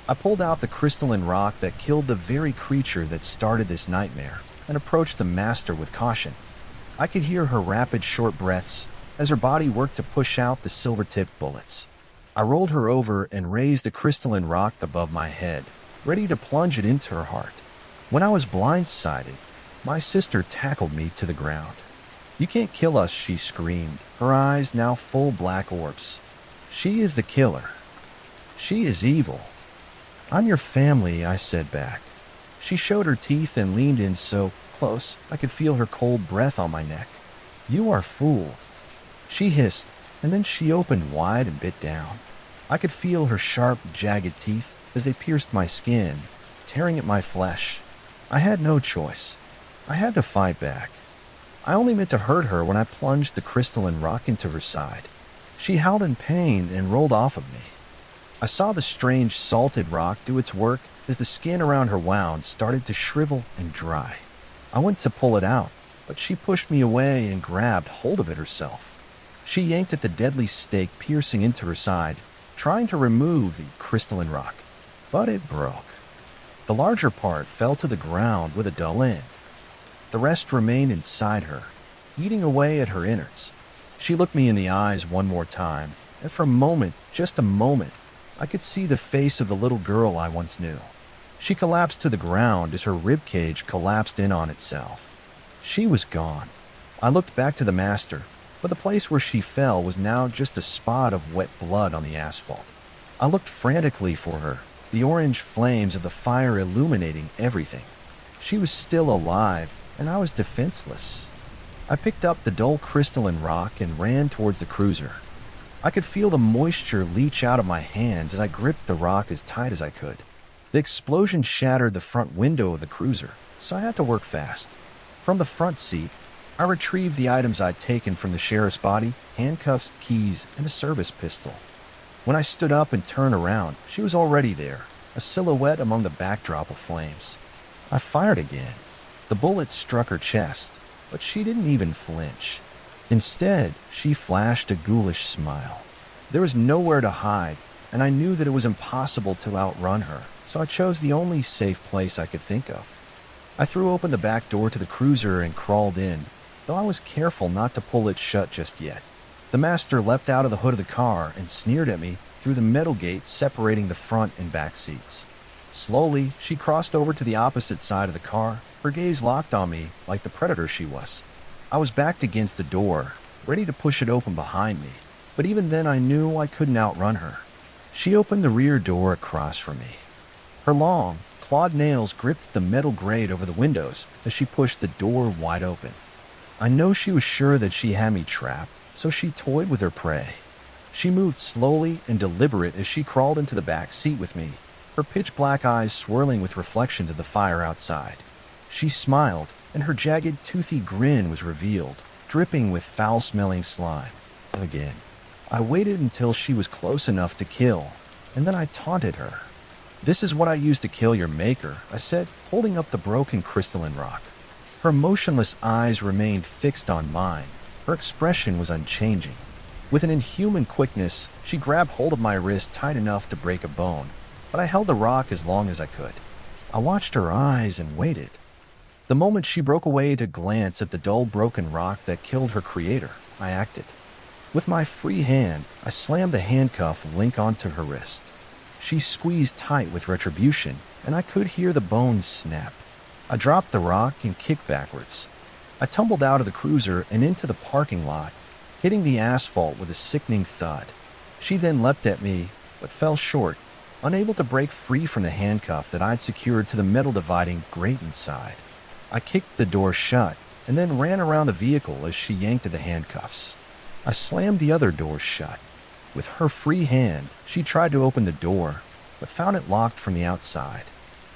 I pulled out the crystalline rock that killed the very creature that started this nightmare and approached the master with caution. I could hear her rapid, short breaths as her body worked to push out the silver-tipped bullets. I rolled her over and raised the crystalline rock above my head, ready to plunge it into her heart. When I was blindsided, my sister tackled me to the ground. "You can't kill us," she screamed, her eyes now full black orbs. "She is the killer. She is evil." "I'm your family," I said back. She showed her teeth and leaned in so close I could feel her cold breath on my neck. "You are fooled," she hissed, and then she opened wide and bit down. I could feel her sharp, jagged teeth as they pierced my skin, tearing at my flesh. I had no choice. I had to fight back. I only meant to hurt her when I plunged the crystalline rock into her side. She howled in pain and rolled off of me. I saw the strange salted rock do its work as the skin around her wound started to shrivel and dry. I went to pull it out, but she pushed me away and grabbed hold of it herself. She yanked at the deadly stake piercing into her side, trying to remove the crystalline rock, but it broke. The larger part fell to the ground with a dull end. The rest remained inside her, eating away at her innards. She looked me in the eyes one more time, and for a moment, just a moment, I could see the face of the little girl I once knew. She collapsed to the ground as her ribcage collapsed in on itself. She was gone. I looked back to the master, but the place where she fell was now just a spot of wet blood on the asphalt. I looked frantically for her, the orange flames of the fire illuminating everything. She was still alive, and I was defenseless. I picked up the dull crystalline rock and ran towards the cruiser. I could feel the moisture leach out of my hands as I gripped the rock as tight as I could. The explosion shattered the front window of the cruiser, so I had to work fast. From the front seat, I retrieved the items I'd taken from the sheriff's body: handcuffs, keys, and a service pistol. When I stood up and turned around, she was already there, a silhouette among the backdrop of flames. I fired again. The bullet struck her chest, but she didn't even flinch. Instead, she flashed a ghoulish smile. There was nowhere to hide, and I knew that it was impossible to outrun her, so I chose the only safe place I could think of. I threw open the back door to the cruiser and crawled in, though I was careful not to pull it shut just yet. The master leapt out of the hood of the car and sneered at me through the metal gate separating the front and back seats. Slowly, she crossed over to the opposite side of the car, her gaze locked on me like the predator she was. I was backed against the door, ready to push it open behind me, but even then I knew I couldn't outrun her. She opened the rear door across from me. Her long, clawed nails gripped the metal grate over the windows as she pushed the door wide open. I know she was sure that she had me trapped, so she toyed with her prey. She moved slowly and deliberate as she crawled into the back seat with me, her pitch-black eyes swirling with reflections of the fire outside. She smiled, and her jagged, toothy grin was revealed, dripping with foul-smelling slime. Again, I waited until she was close enough to kill, and then I taunted her. "This is what I used to kill your maker," I said, holding up the broken crystalline rock. Her motionless eyes remained fixed on mine. Her expression was unchanging. With an inhuman quickness, she grabbed hold of my wrist tight enough to break a bone, but I held the rock as long as I could. I watched her eyes and waited. The moment she broke away to glance at the dull broken rock that killed her creator, I acted. With my free hand, I slammed the handcuff link onto her wrist. She squeezed tight with retribution, and I could hear the bones snap. I dropped the rock and kicked backwards. I tumbled out of the cruiser and into the parking lot, hitting the asphalt with a sickening thud. She then leapt at me, but fell short, unable to break free from the handcuff that I'd secured to the metal dividing grate inside. I kicked the door shut and then ran around the vehicle as she yanked at the handcuffs. I slammed the other doors shut. With her free hand, she tried to open the door, but found it locked from the outside.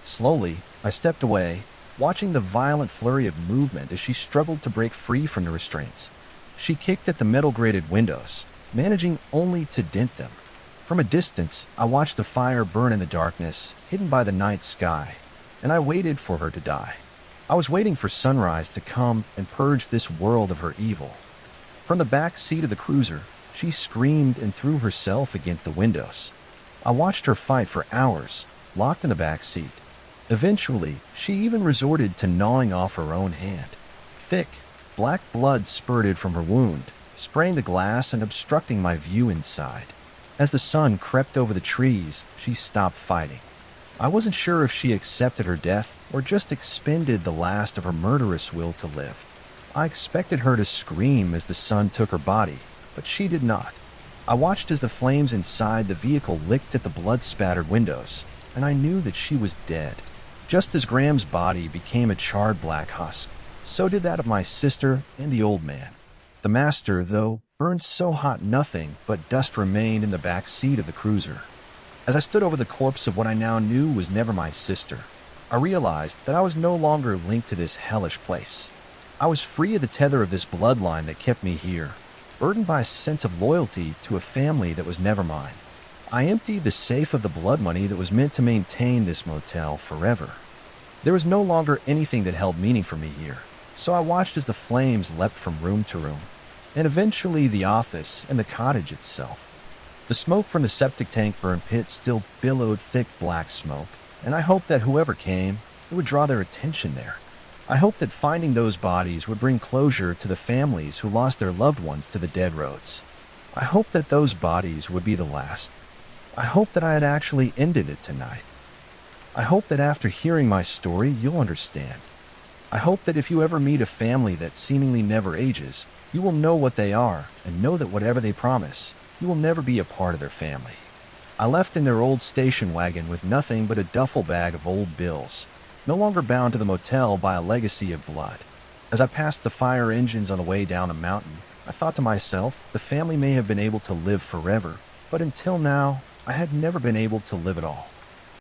Slowly, I stepped away, watching the violent flurry of movement as she struggled to break free from the restraints. She kicked at the metal-grated windows, managing only to dent them. From a distance, I watched the fire burn in the darkness, hidden by the night sky, and I waited for her to die. I was waiting for sunrise to come and purge this world of her evil. From the back seat of the cruiser, she screamed and threw herself against the windows. I watched her fight for hours, locked in the back seat. Eventually, she even resorted to gnawing off her own hand. Thick, black blood spurted from her wound, spraying the glass and obstructing my view inside. As the sun crept over the trees, she stopped fighting. I wasn't sure if she accepted her death or just expended the last of her murderous will to live. I expected her to scream as the sun took her body, but she did not. I watched as the flames inside the vehicle licked at the blood-spattered windows, and I knew that she was dead. Just as Graham's body became a charred black husk, so did that of my sister and the old man. The master, though, burned so hot nothing but dust remained in the back seat of the cruiser. As I stood over the corpse of what I now knew was never my sister, I realized that I was no longer linked to this hellish place. I was free of the tether of this bloodline that kept me here, burdened by a sense of loyalty to a family that was never mine. I emptied the safe of the blood money that was meant to maintain this motel forever. There was no longer anything that held meaning for me here, so I watched as the flames leapt from room to room, and eventually the office and the cottage itself. The smoke from the septic tank burn pit still billowed thick black smoke, and I hoped that whoever came, it would draw their attention there. I hoped that finding those bodies would bring closure to the families who lost their loved ones to the dead roads. I hoped that those bodies would be the last. I hope that I had actually ended it tonight. I hope that after hearing my story, you'll understand. I hope that if you ever meet a family that seemingly never ages, you will know what they are and know that whatever they promise, you will never be a part of their family. I left in their old station wagon with nothing but a duffel bag of old bills, no longer bound to the motel by a legacy of blood. As I passed the fire engines on the way down the mountain, I thought to myself, the family may have been able to live forever, but until now, I had never been able to live at all.